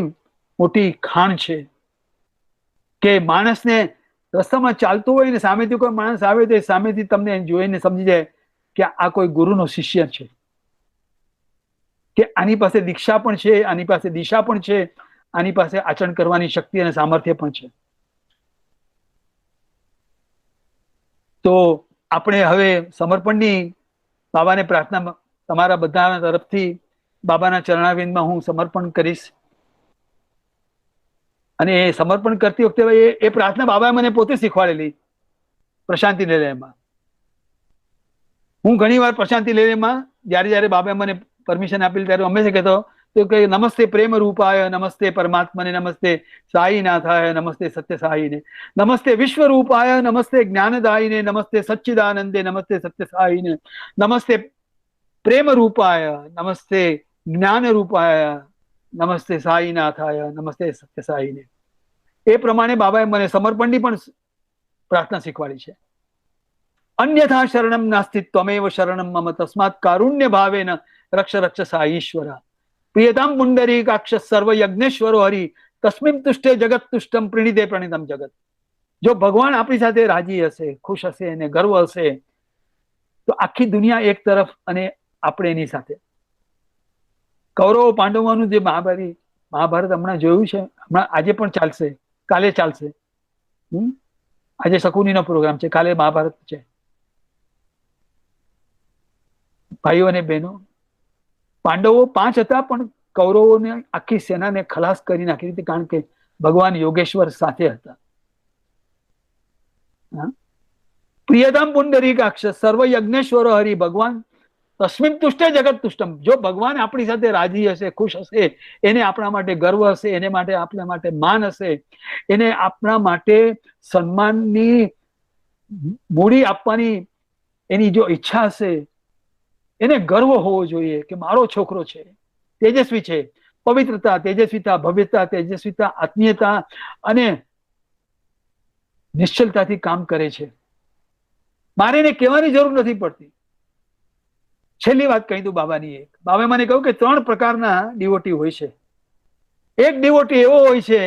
મોટી ખાણ છે કે માણસને રસ્તામાં ચાલતું હોય ને સામેથી કોઈ માણસ આવે તો સામેથી તમને જોઈને સમજી જાય કે આ કોઈ ગુરુનો શિષ્ય છે. કે આની પાસે દીક્ષા પણ છે, આની પાસે દિશા પણ છે, આની પાસે આચરણ કરવાની શક્તિ અને સામર્થ્ય પણ છે. તો આપણે હવે સમર્પણની બાબાને પ્રાર્થના તમારા બધા તરફથી બાબાના ચરણાવિંદમાં હું સમર્પણ કરીશ. અને એ સમર્પણ કરતી વખતે એ પ્રાર્થના બાબાએ મને પોતે શીખવાડેલી પ્રશાંતિ નિલયમાં. હું ઘણી વાર પ્રશાંતિ નિલયમાં જયારે બાબાએ મને પરમિશન આપેલી ત્યારે હંમેશા કહેતો તો કે નમસ્તે પ્રેમ રૂપાય, નમસ્તે પરમાત્માને, નમસ્તે સાઈનાથાય, નમસ્તે સત્ય સાઈને, નમસ્તે વિશ્વ રૂપાય, નમસ્તે જ્ઞાનદાયીને, નમસ્તે સચ્ચિદાનંદે, નમસ્તે સત્ય સાઈને, નમસ્તે પ્રેમ રૂપાય, નમસ્તે જ્ઞાન રૂપાય, નમસ્તે સાઈનાથાય, નમસ્તે સત્ય સાઈને. એ પ્રમાણે બાબાએ મને સમર્પણની પણ પ્રાર્થના શીખવાડી છે. અન્યથા શરણમ નાસ્તિ ત્વમેવ શરણમ મમ તસ્માત કારુણ્ય ભાવેન રક્ષ રક્ષ સાઈશ્વર. પ્રિયતામ પુંડરીકાક્ષ સર્વ યજ્ઞેશ્વરો હરિ તસ્મિન તુષ્ટે જગત તુષ્ટમ પ્रणिते प्रणितम જગત. જો ભગવાન આપણી સાથે રાજી હશે, ખુશ હશે અને ગર્વ હશે તો આખી દુનિયા એક તરફ અને આપણે એની સાથે. કૌરવો પાંડવોનું જે મહાભારત હમણાં જોયું છે, હમણાં આજે પણ ચાલશે, કાલે ચાલશે. આજે શકુનીનો પ્રોગ્રામ છે, કાલે મહાભારત છે. ભાઈઓ અને બહેનો, પાંડવો 5 હતા પણ કૌરવોને આખી સેનાને ખલાસ કરી નાખી હતી, કારણ કે ભગવાન યોગેશ્વર સાથે હતા. પ્રિયતમ પુંડરીકાક્ષ સર્વ યજ્ઞેશ્વરો હરિ ભગવાન તસ્મિન તુષ્ટે જગત તુષ્ટમ. જો ભગવાન આપણી સાથે રાજી હશે, ખુશ હશે, એને આપણા માટે ગર્વ હશે, એને માટે આપણા માટે માન હશે, એને આપણા માટે સન્માનની મૂડી આપવાની એની જો ઈચ્છા હશે, એને ગર્વ હોવો જોઈએ કે મારો છોકરો છે, તેજસ્વી છે, પવિત્રતા, તેજસ્વીતા, ભવ્યતા, તેજસ્વીતા, આત્મીયતા અને નિશ્ચલતાથી કામ કરે છે. મારે એને કહેવાની જરૂર નથી પડતી. છેલ્લી વાત કહી દઉં બાબાની. બાબાએ મને કહ્યું કે 3 પ્રકારના ડિવોટી હોય છે. એક ડિવોટી એવો હોય છે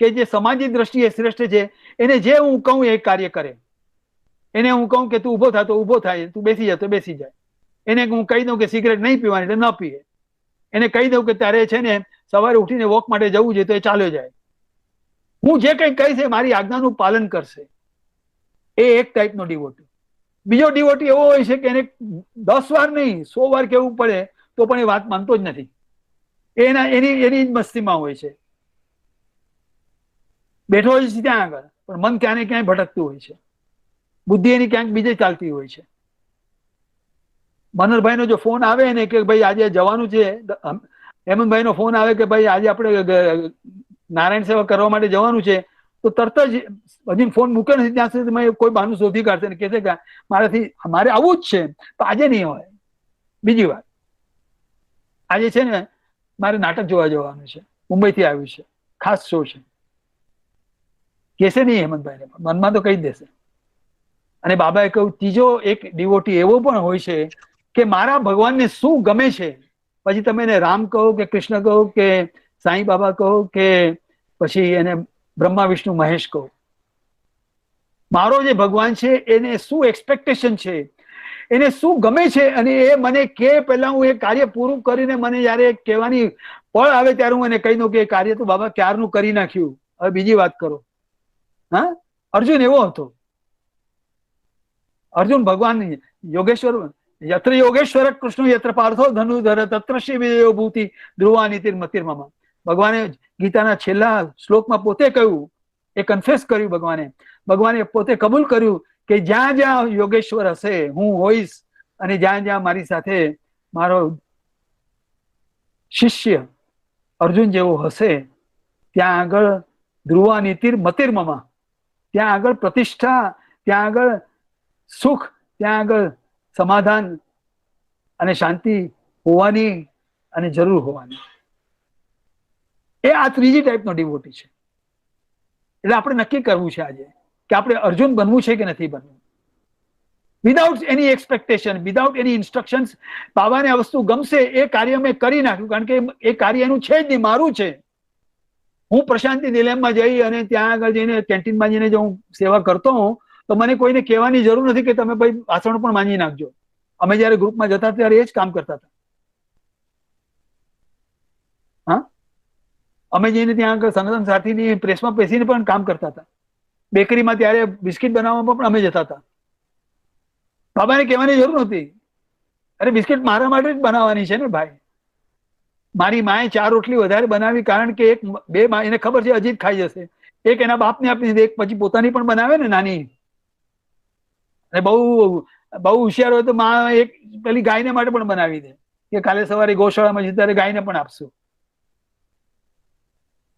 કે જે સમાજની દ્રષ્ટિએ શ્રેષ્ઠ છે, એને જે હું કહું એ કાર્ય કરે. એને હું કહું કે તું ઉભો થા તો ઉભો થાય, તું બેસી જા તો બેસી જાય. એને હું કહી દઉં કે સિગરેટ નહીં પીવાની એટલે ન પીએ. એને કહી દઉં કે તારે છે ને સવારે ઉઠીને વોક માટે જવું જોઈએ તો એ ચાલ્યો જાય. હું જે કંઈ કહીશ એ મારી આજ્ઞાનું પાલન કરશે. એ એક ટાઈપનો ડિવોટી. બીજો ડિવોટી એવો હોય છે કે એને 10 વાર નહીં 100 વાર કહેવું પડે તો પણ એ વાત માનતો જ નથી. એની જ મસ્તીમાં હોય છે, બેઠો હોય છે ત્યાં આગળ, પણ મન ક્યાં ને ક્યાંય ભટકતું હોય છે, બુદ્ધિ એની ક્યાંક બીજે ચાલતી હોય છે. મનોહરભાઈનો જો ફોન આવે ને કે ભાઈ આજે જવાનું છે, હેમંતભાઈનો ફોન આવે કે ભાઈ આજે આપણે નારાયણ સેવા કરવા માટે જવાનું છે, તો તરત જ હજી ફોન મૂક્યો નથી ત્યાં સુધી કોઈ બહાનું શોધી કાઢશે ને કહેશે કે મારે આવું જ છે, તો આજે નહીં હોય. બીજી વાત, આજે છે ને મારે નાટક જોવા જવાનું છે, મુંબઈથી આવ્યું છે, ખાસ શો છે. કહેશે નહીં હેમંતભાઈને, મનમાં તો કહી દેશે. અને બાબાએ કહ્યું ત્રીજો એક ડિવોટી એવો પણ હોય છે કે મારા ભગવાનને શું ગમે છે, પછી તમે એને રામ કહો કે કૃષ્ણ કહો કે સાંઈ બાબા કહો કે પછી એને બ્રહ્મા વિષ્ણુ મહેશ કહો, મારો જે ભગવાન છે એને શું એક્સપેક્ટેશન છે, એને શું ગમે છે, અને એ મને કે પહેલા હું એ કાર્ય પૂરું કરીને મને જયારે કહેવાની પળ આવે ત્યારે હું એને કહી દઉં કે એ કાર્ય તો બાબા ક્યારનું કરી નાખ્યું, હવે બીજી વાત કરો. હા, અર્જુન એવો હતો. અર્જુન ભગવાન યોગેશ્વર, યત્ર યોગેશ્વર કૃષ્ણ યત્ર પાર્થો ધનુધર તત્ર શ્રી વિજયો ભૂતિ ધ્રુવા નીતિર્મતિર્મમ. ભગવાને ગીતાના છેલ્લા શ્લોકમાં પોતે કહ્યું, એ કન્ફેસ કર્યું ભગવાને પોતે કબૂલ કર્યું કે જ્યાં જ્યાં યોગેશ્વર હશે હું હોઈશ, અને જ્યાં જ્યાં મારી સાથે મારો શિષ્ય અર્જુન જેવો હશે ત્યાં આગળ ધ્રુવા નીતિર્મતિર્મમ, ત્યાં આગળ પ્રતિષ્ઠા, ત્યાં આગળ સુખ, ત્યાં આગળ સમાધાન અને શાંતિ હોવાની અને જરૂર હોવાની. એ આ ત્રીજી ટાઈપનો ડિવોટી છે. એટલે આપણે નક્કી કરવું છે આજે કે આપણે અર્જુન બનવું છે કે નથી બનવું. Without any expectation, without any instructions. બાબાને આ વસ્તુ ગમશે એ કાર્ય મેં કરી નાખ્યું, કારણ કે એ કાર્ય એનું છે જ નહીં, મારું છે. હું પ્રશાંતિ નિલયમાં જઈ અને ત્યાં આગળ જઈને કેન્ટીનમાં જઈને જો હું સેવા કરતો હોઉં તો મને કોઈને કહેવાની જરૂર નથી કે તમે ભાઈ વાસણો પણ માંજી નાખજો. અમે જયારે ગ્રુપમાં જતા ત્યારે એ જ કામ કરતા હતા. હા, અમે જઈને ત્યાં આગળ સનાતન સાથીની પ્રેસમાં બેસીને પણ કામ કરતા હતા. બેકરીમાં ત્યારે બિસ્કિટ બનાવવામાં પણ અમે જતા હતા. બાબાને કહેવાની જરૂર નહોતી, અરે બિસ્કિટ મારા માટે જ બનાવવાની છે ને ભાઈ. મારી માએ 4 રોટલી વધારે બનાવી, કારણ કે એક બે એને ખબર છે અજીત ખાઈ જશે, એક એના બાપને આપી દીધી, એક પછી પોતાની પણ બનાવે ને નાની. અને બહુ બહુ હોશિયાર હોય તો માં એક પેલી ગાયને માટે પણ બનાવી દે કે કાલે સવારે ગૌશાળામાં જઈએ ત્યારે ગાયને પણ આપશું.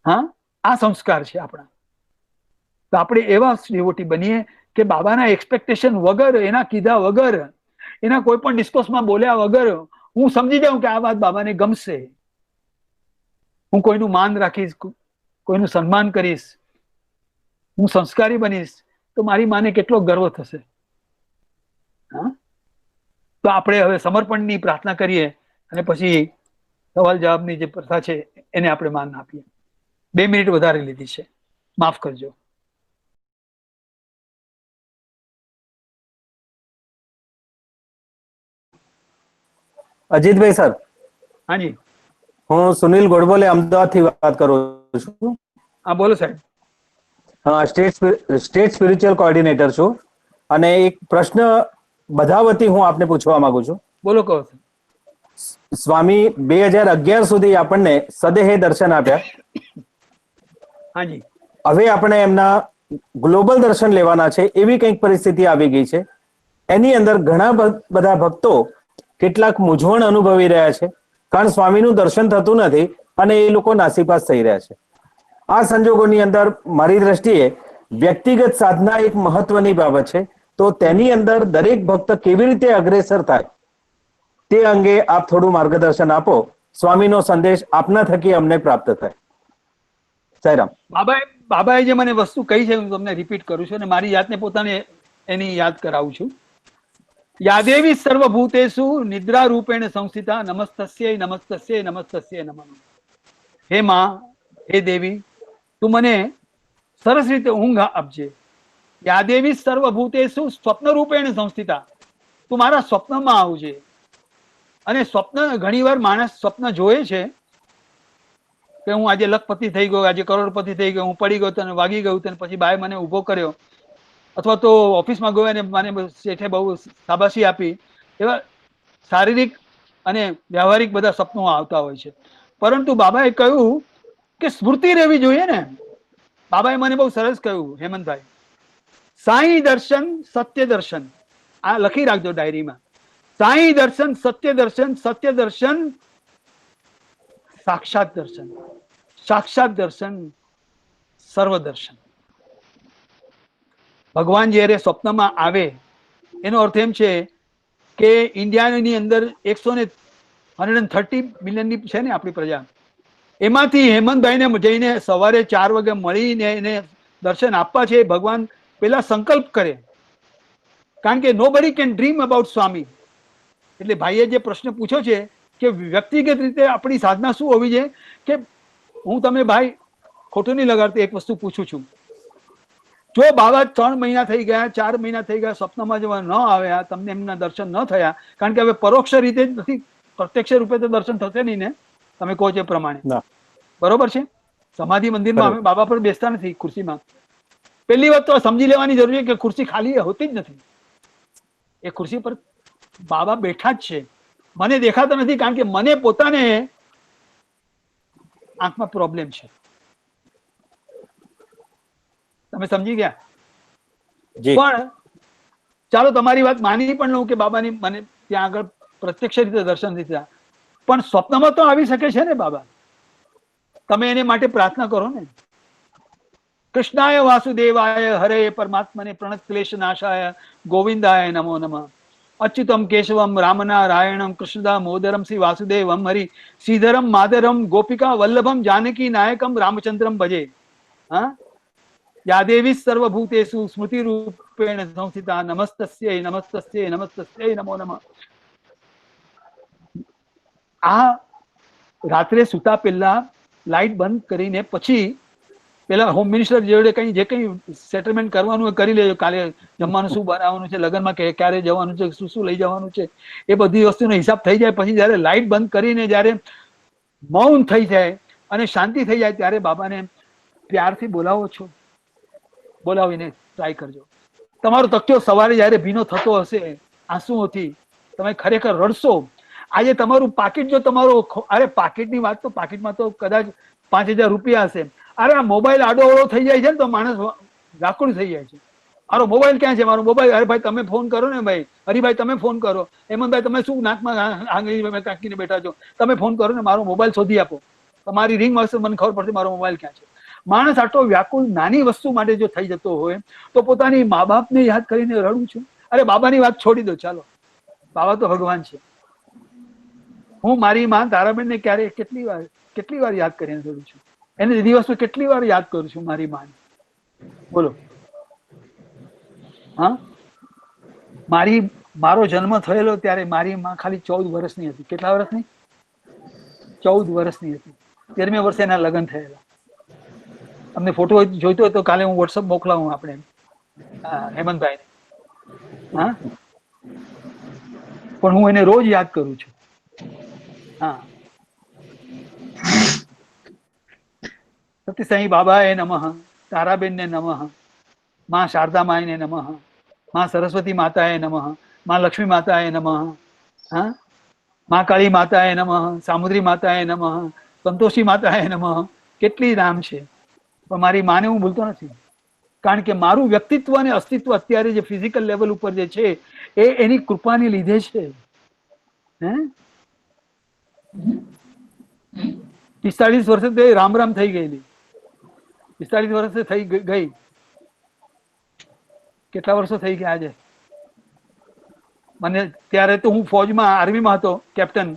હા, આ સંસ્કાર છે આપણા. તો આપણે એવા ડેવોટી બનીએ કે બાબાના એક્સપેક્ટેશન વગર, એના કીધા વગર, એના કોઈ પણ ડિસ્કોર્સમાં બોલ્યા વગર હું સમજી જાઉં કે આ વાત બાબાને ગમશે. હું કોઈનું માન રાખીશ, કોઈનું સન્માન કરીશ, હું સંસ્કારી બનીશ, તો મારી માને કેટલો ગર્વ થશે. હા, તો આપણે હવે સમર્પણની પ્રાર્થના કરીએ અને પછી સવાલ જવાબની જે પ્રથા છે એને આપણે માન આપીએ. 2 મિનિટ વધારે લીધી છે, માફ કરજો. અજીતભાઈ સર, હાજી, હું સુનિલ ગોડબોલે અમદાવાદથી વાત કરું છું. હા બોલો સાહેબ. હા, સ્ટેટ સ્પિરિચ્યુઅલ કોઓર્ડિનેટર છું. અને એક પ્રશ્ન બધા વતી હું આપને પૂછવા માંગુ છું. બોલો કહો. સ્વામી 2011 સુધી આપણને સદેહે દર્શન આપ્યા. હાજી. હવે આપણે એમના ગ્લોબલ દર્શન લેવાના છે એવી કંઈક પરિસ્થિતિ આવી ગઈ છે. એની અંદર ઘણા બધા ભક્તો કેટલાક મૂંઝવણ અનુભવી રહ્યા છે, કારણ સ્વામીનું દર્શન થતું નથી અને એ લોકો નાસીપાસ થઈ રહ્યા છે. આ સંજોગોની અંદર મારી દ્રષ્ટિએ વ્યક્તિગત સાધના એક મહત્વની બાબત છે. તો તેની અંદર દરેક ભક્ત કેવી રીતે અગ્રેસર થાય તે અંગે આપ થોડું માર્ગદર્શન આપો. સ્વામીનો સંદેશ આપના થકી અમને પ્રાપ્ત થાય. સાયરામ. બાબાએ જે મને વસ્તુ કહી છે હું તમને રિપીટ કરું છું અને મારી જાતને પોતાને એની યાદ કરાવું છું. યાદેવી સર્વભૂતેષુ નિદ્રા રૂપેણ સંસ્થિતા નમસ્તસ્યૈ નમસ્તસ્યૈ નમસ્તસ્યૈ નમઃ. હે માં, હે દેવી, તું મને સરસ રીતે ઊંઘ આપજે. યાદેવી સર્વભૂતેષુ સ્વપ્ન રૂપેણ સંસ્થિતા, તું મારા સ્વપ્નમાં આવજે. અને સ્વપ્ન, ઘણીવાર માણસ સ્વપ્ન જોવે છે કે હું આજે લખપતિ થઈ ગયો, આજે કરોડપતિ થઈ ગયો, હું પડી ગયો તને વાગી ગયું, તને પછી બાએ મને ઉભો કર્યો, અથવા તો ઓફિસમાં ગયો અને મને શેઠે બહુ શાબાશી આપી. એવા શારીરિક અને વ્યવહારિક બધા સપનો આવતા હોય છે. પરંતુ બાબાએ કહ્યું કે સ્મૃતિ રહેવી જોઈએ ને. બાબાએ મને બહુ સરસ કહ્યું, હેમંતભાઈ, સાઈ દર્શન સત્ય દર્શન, આ લખી રાખજો ડાયરીમાં. સાઈ દર્શન સત્ય દર્શન, સત્ય દર્શન સાક્ષાત દર્શન, સાક્ષાત દર્શન સર્વ દર્શન. ભગવાન જયારે સ્વપ્નમાં આવે એનો અર્થ એમ છે કે ઇન્ડિયાની અંદર 130 મિલિયનની છે ને આપણી પ્રજા, એમાંથી હેમંતભાઈને જઈને સવારે 4 વાગે મળીને એને દર્શન આપવા છે. ભગવાન પેલા સંકલ્પ કરે, કારણ કે નોબડી કેન ડ્રીમ અબાઉટ સ્વામી. એટલે ભાઈએ જે પ્રશ્ન પૂછ્યો છે કે વ્યક્તિગત રીતે આપણી સાધના શું હોવી જોઈએ, કે હું તમે ભાઈ ખોટું નહીં લગાડતો, એક વસ્તુ પૂછું છું. જો બાબા 3 મહિના થઈ ગયા, 4 મહિના થઈ ગયા, સ્વપ્નમાં જો ન આવ્યા, તમને એમના દર્શન ન થયા, કારણ કે હવે પરોક્ષ રીતે જ નથી, પ્રત્યક્ષ રૂપે તો દર્શન થશે નહીં ને, તમે કહો છો એ પ્રમાણે, બરોબર છે? સમાધિ મંદિરમાં અમે બાબા પર બેસતા નથી ખુરશીમાં. પહેલી વાત તો સમજી લેવાની જરૂર છે કે ખુરશી ખાલી હોતી જ નથી. એ ખુરશી પર બાબા બેઠા જ છે. મને દેખાતા નથી, કારણ કે મને પોતાને આંખમાં પ્રોબ્લેમ છે. તમે સમજી ગયા? પણ ચાલો તમારી વાત માની પણ લઉં કે બાબાની મને ત્યાં આગળ પ્રત્યક્ષ રીતે દર્શન દીધા, પણ સ્વપ્નમાં તો આવી શકે છે ને બાબા. તમે એને માટે પ્રાર્થના કરો ને. કૃષ્ણાય વાસુદેવાય હરે પરમાત્મને પ્રણત ક્લેશ નાશાય ગોવિંદાય નમો નમઃ. અચ્યુતમ કેશવમ રામનારાયણમ કૃષ્ણદા મોદરમ શ્રી વાસુદેવમ હરિ શ્રીધરમ માધરમ ગોપિકા વલ્લભમ જાનકી નાયકમ રામચંદ્રમ ભજે. હા, યાદેવી સર્વભૂતેષુ સ્મૃતિ રૂપેણ સંસ્થિતા નમસ્તસ્યૈ નમસ્તસ્યૈ નમસ્તસ્યૈ નમો નમઃ. આ રાત્રે સુતા પહેલા લાઈટ બંધ કરીને પછી પેલા હોમ મિનિસ્ટર જોડે જે કઈ સેટલમેન્ટ કરવાનું હોય કરી લેજો. કાલે જમવાનું શું બનાવવાનું છે, લગ્નમાં ક્યારે જવાનું છે, શું શું લઈ જવાનું છે, એ બધી વસ્તુનો હિસાબ થઈ જાય પછી જયારે લાઈટ બંધ કરીને જયારે મૌન થઈ જાય અને શાંતિ થઈ જાય ત્યારે બાબાને પ્યારથી બોલાવો છો, બોલાવીને ટ્રાય કરજો. તમારો તકિયો સવારે જયારે ભીનો થતો હશે આંસુઓથી, તમે ખરેખર રડશો. આજે તમારું પાકીટ જો તમારો, અરે પાકીટની વાત તો પાકીટમાં તો કદાચ 5,000 રૂપિયા હશે. અરે આ મોબાઈલ આડોઅવળો થઈ જાય છે ને તો માણસ રાકડું થઈ જાય છે. મારો મોબાઈલ ક્યાં છે, મારો મોબાઈલ, અરે ભાઈ તમે ફોન કરો ને ભાઈ, હરિભાઈ તમે ફોન કરો, હેમંતભાઈ તમે શું નાકમાં આંગળી તાકીને બેઠા છો, તમે ફોન કરો ને, મારો મોબાઈલ શોધી આપો, તમારી રિંગ મળશે, મને ખબર પડશે મારો મોબાઈલ ક્યાં છે. માણસ આટલો વ્યાકુળ નાની વસ્તુ માટે જો થઈ જતો હોય તો પોતાની મા બાપને યાદ કરીને રડું છું. અરે બાબાની વાત છોડી દો, ચાલો, બાબા તો ભગવાન છે. હું મારી માં તારાબેનને ક્યારે કેટલી વાર યાદ કરીને રડું છું. એને દિવસમાં કેટલી વાર યાદ કરું છું મારી માને, બોલો. હા, મારો જન્મ થયેલો ત્યારે મારી માં ખાલી 14 વર્ષની હતી. કેટલા વર્ષની? 14 વર્ષની હતી. 13મે વર્ષે એના લગ્ન થયેલા. તમને ફોટો જોઈતો હોય તો કાલે હું વોટ્સઅપ મોકલાવું આપણે હેમંતભાઈ. હા, પણ હું એને રોજ યાદ કરું છું. હા, સત્યસાઈ બાબાએ નમઃ, તારાબેનને નમઃ, માં શારદા માઈને નમઃ, માં સરસ્વતી માતાએ નમઃ, માં લક્ષ્મી માતાએ નમઃ, હા, માં કાળી માતાએ નમઃ, સામુદ્રી માતાએ નમઃ, સંતોષી માતાએ નમઃ. કેટલી નામ છે, પણ મારી માને હું ભૂલતો નથી. કારણ કે મારું વ્યક્તિત્વ અને અસ્તિત્વ અત્યારે જે ફિઝિકલ લેવલ ઉપર જે છે એ એની કૃપાને લીધે છે. હે 45 વર્ષે તો રામ રામ થઈ ગયેલી. 45 વર્ષે થઈ ગઈ. કેટલા વર્ષો થઈ ગયા આજે? મને ત્યારે તો હું ફૌજમાં, આર્મીમાં હતો, કેપ્ટન.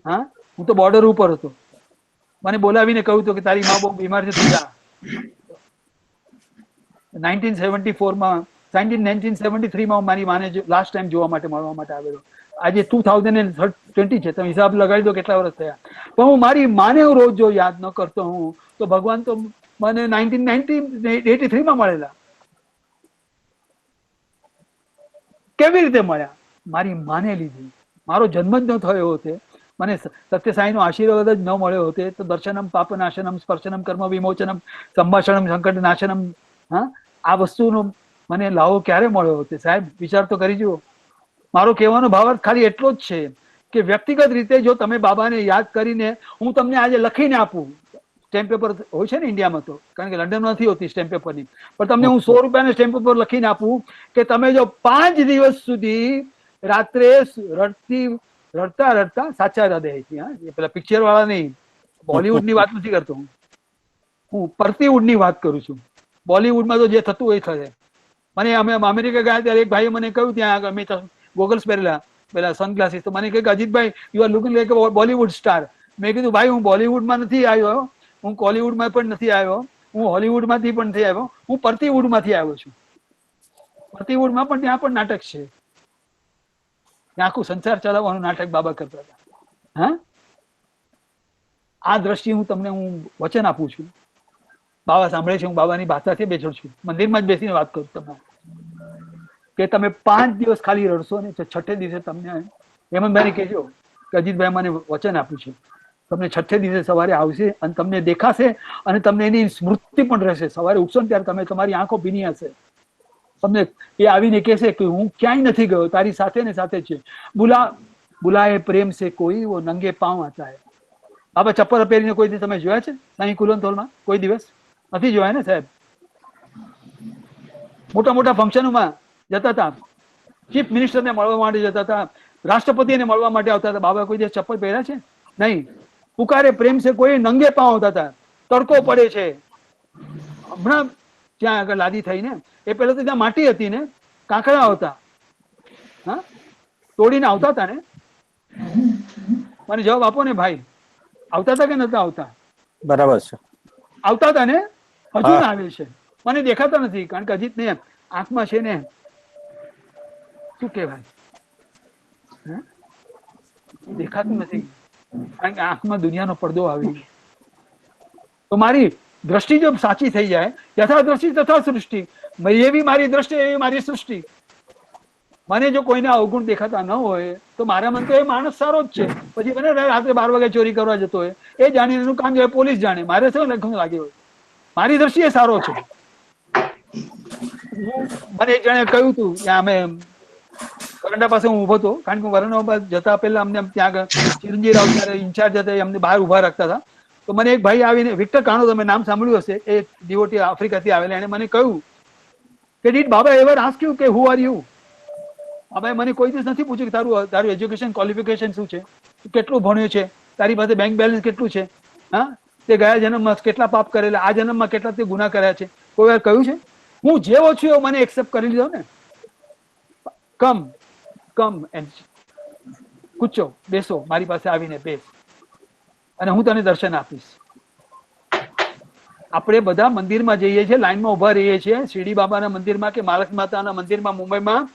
હા, હું તો બોર્ડર ઉપર હતો. મને બોલાવીને કહ્યું હતું કે તારી માં બહુ બીમાર છે, તું જા. 1973 માં મારી માને લાસ્ટ ટાઈમ જોવા માટે, મળવા માટે આવેલો. આજે 2020 છે, તમે હિસાબ લગાડી દો કેટલા વર્ષ થયા. પણ હું મારી માને હું રોજ જો યાદ ન કરતો હું તો ભગવાન તો મને 1983 માં મળેલા. કેવી રીતે મળ્યા? મારી માને લીધી. મારો જન્મ જ ન થયો હોતે, મને સત્યસાઈનો આશીર્વાદ જ ન મળ્યો હોતે તો દર્શનમ પાપનાશનમ સ્પર્શનમ કર્મ વિમોચનમ સંભાષણમ સંકટ નાશનમ, હા, આ વસ્તુનો મને લાવો ક્યારે મળ્યો હોતે? સાહેબ વિચાર તો કરી જુઓ. મારો કહેવાનો ભાવાર્થ ખાલી એટલો જ છે કે વ્યક્તિગત રીતે જો તમે બાબાને યાદ કરીને, હું તમને આજે લખીને આપું, સ્ટેમ્પ પેપર હોય છે ને ઇન્ડિયામાં તો, કારણ કે લંડનમાં નથી હોતી સ્ટેમ્પ પેપરની, પણ તમને હું 100 રૂપિયાના સ્ટેમ્પ પેપર લખીને આપું કે તમે જો 5 દિવસ સુધી રાત્રે રડતા રડતા, સાચા હૃદયથી, હા, પેલા પિક્ચર વાળા નહીં, બોલિવૂડ ની વાત નથી કરતો હું પરતીવુડ ની વાત કરું છું. બોલિવૂડમાં તો જે થતું એ થશે. મને અમે અમેરિકા ગયા ત્યારે એક ભાઈએ મને કહ્યું, ત્યાં આગળ મેં ગોગલ્સ પહેરેલા, પેલા સનગ્લાસીસ, તો મને કહે કે Ajitbhai you are looking like a Bollywood star. મેં કીધું ભાઈ હું બોલિવૂડમાં નથી આવ્યો, હું કોલિવૂડમાં પણ નથી આવ્યો, હું હોલિવૂડમાંથી પણ નથી આવ્યો, હું પરતીવુડમાંથી આવ્યો છું. પરતીવુડમાં પણ ત્યાં પણ નાટક છે. ત્યાં આખું સંસાર ચલાવવાનું નાટક બાબા કરતા હતા. હા, આ દ્રષ્ટિ હું તમને વચન આપું છું. બાબા સાંભળે છે, હું બાબાની ભાષાથી બેઠો છું, મંદિરમાં જ બેસીને વાત કરું તમને કે તમે 5 દિવસ ખાલી રડશો ને, 6થે દિવસે તમને હેમંતભાઈને કહેજો કે અજીતભાઈ મને વચન આપ્યું છે, તમને 6થે દિવસે સવારે આવશે અને તમને દેખાશે અને તમને એની સ્મૃતિ પણ રહેશે. સવારે ઉઠશો ને ત્યારે તમે, તમારી આંખો ભીની હશે, તમને એ આવીને કહેશે કે હું ક્યાંય નથી ગયો, તારી સાથે ને સાથે છે. બુલાએ પ્રેમ સે કોઈ વો નંગે પાંવ આતા હૈ. બાબા ચપ્પલ પહેરીને કોઈ દિવસ તમે જોયા છે સાંઈ કુલનતોલમાં? કોઈ દિવસ નથી જોયા ને સાહેબ. મોટા મોટા ફંક્શનોમાં જતા હતા, ચીફ મિનિસ્ટરને મળવા માટે જતા હતા, રાષ્ટ્રપતિને મળવા માટે આવતા હતા. બાબા કોઈ દિવસ ચપ્પલ પહેર્યા છે? નહીં. પુકારે પ્રેમ સે કોઈ નંગે પાંવ આવતા હતા. તડકો પડે છે, હમણાં ત્યાં આગળ લાદી થઈ ને, એ પહેલા તો ત્યાં માટી હતી ને, કાંકરા આવતા, હા, તોડીને આવતા હતા ને. મને જવાબ આપો ને ભાઈ, આવતા હતા કે નતા આવતા? બરાબર છે, આવતા હતા ને. હજુ ના આવે છે, મને દેખાતા નથી, કારણ કે અજીત ને આંખમાં છે ને, શું કહેવાય, દેખાતું નથી, કારણ કે આંખમાં દુનિયાનો પડદો આવી ગયો. તો મારી દ્રષ્ટિ જો સાચી થઈ જાય, યથા દ્રષ્ટિ તથા સૃષ્ટિ, એવી મારી દ્રષ્ટિ એવી મારી સૃષ્ટિ. મને જો કોઈના અવગુણ દેખાતા ન હોય તો મારા મન તો એ માણસ સારો જ છે. પછી મને રાત્રે 12 વાગે ચોરી કરવા જતો હોય, એ જાણીને એનું કામ જાય, પોલીસ જાણે, મારે શું લખવું લાગે હોય, મારી દ્રષ્ટિએ સારો છે. મને એક જણે કહ્યું હતું ત્યાં અમે વરંડા પાસે હું ઉભો હતો, કારણ કે વરંડા જતા પહેલા અમને ત્યાં આગળ ચિરંજીવ રાવ ત્યારે ઇન્ચાર્જ હતા, અમને બહાર ઉભા રાખતા હતા. તો મને એક ભાઈ આવીને, વિક્ટર કાણો, તમે નામ સાંભળ્યું હશે, એ ડિવોટી આફ્રિકાથી આવેલા, એને મને કહ્યું કે did Baba ever ask you કે હુ આર યુ? બાબાએ મને કોઈ દિવસ નથી પૂછ્યું કે તારું એજ્યુકેશન ક્વોલિફિકેશન શું છે, કેટલું ભણ્યું છે, તારી પાસે બેંક બેલેન્સ કેટલું છે, હા, તે ગયા જન્મમાં કેટલા પાપ કરેલા, આ જન્મમાં કેટલા તે ગુના કર્યા છે, કોઈ વાર કહ્યું છે? હું જેવો છું એવો મને એક્સેપ્ટ કરી લીધો ને. કમ એન્ડ કૂચો, બેસો મારી પાસે આવીને બેસ, અને હું તને દર્શન આપીશ. આપણે બધા મંદિરમાં જઈએ છીએ, લાઈનમાં ઉભા રહીએ છીએ, શિરડી બાબાના મંદિરમાં કે માલક માતાના મંદિરમાં મુંબઈમાં,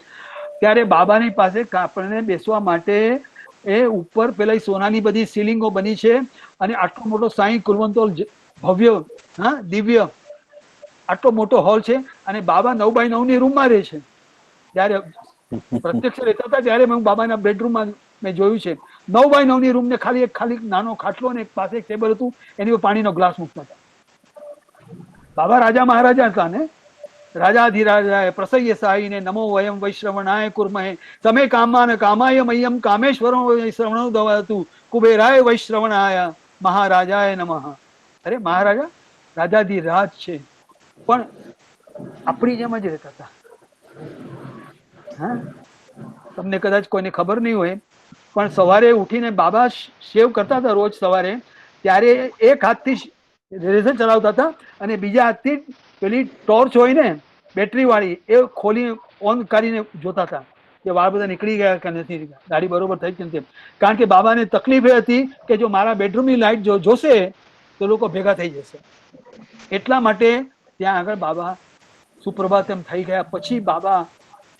ત્યારે બાબાની પાસે આપણને બેસવા માટે એ ઉપર પેલા સોનાની બધી સીલિંગો બની છે, અને આટલો મોટો સાઈ કુલવંતો ભવ્ય, હા, દિવ્ય આટલો મોટો હોલ છે, અને બાબા 9x9 ની રૂમમાં રહે છે. જયારે પ્રત્યક્ષ રહેતા હતા ત્યારે મેં બાબાના બેડરૂમમાં મેં જોયું છે, 9x9 ની રૂમ ને ખાલી નાનો ખાટલો ને પાસે એક ટેબલ હતું, એની ઉપર પાણીનો ગ્લાસ મૂકતા હતા. બાબા રાજા મહારાજા હતા ને, રાજાધિરાજાય પ્રસય્ય સાઈને નમો વયમ વૈશ્રવણાય કુર્મહે તમે કામાન કામાય મયમ કામેશ્વરો શ્રવણો દવાતું કુબેરાય વૈશ્રવણાય મહારાજાય નમઃ. અરે મહારાજા રાજાધિરાજ છે, પણ આપણી જેમ જ રહેતા હતા. હા, તમને કદાચ કોઈને ખબર નહીં હોય, પણ સવારે ઉઠીને બાબા શેવ કરતા હતા રોજ સવારે, ત્યારે એક હાથથી રેઝર ચલાવતા હતા, અને બીજા હાથથી પેલી ટોર્ચ હોય ને બેટરી વાળી, એ ખોલી ઓન કરીને જોતા હતા કે વાળ બધા નીકળી ગયા કે નથી, દાઢી બરોબર થઈ કે તેમ. કારણ કે બાબાને તકલીફ એ હતી કે જો મારા બેડરૂમની લાઈટ જોશે તો લોકો ભેગા થઈ જશે, એટલા માટે ત્યાં આગળ બાબા સુપ્રભાત એમ થઈ ગયા. પછી બાબા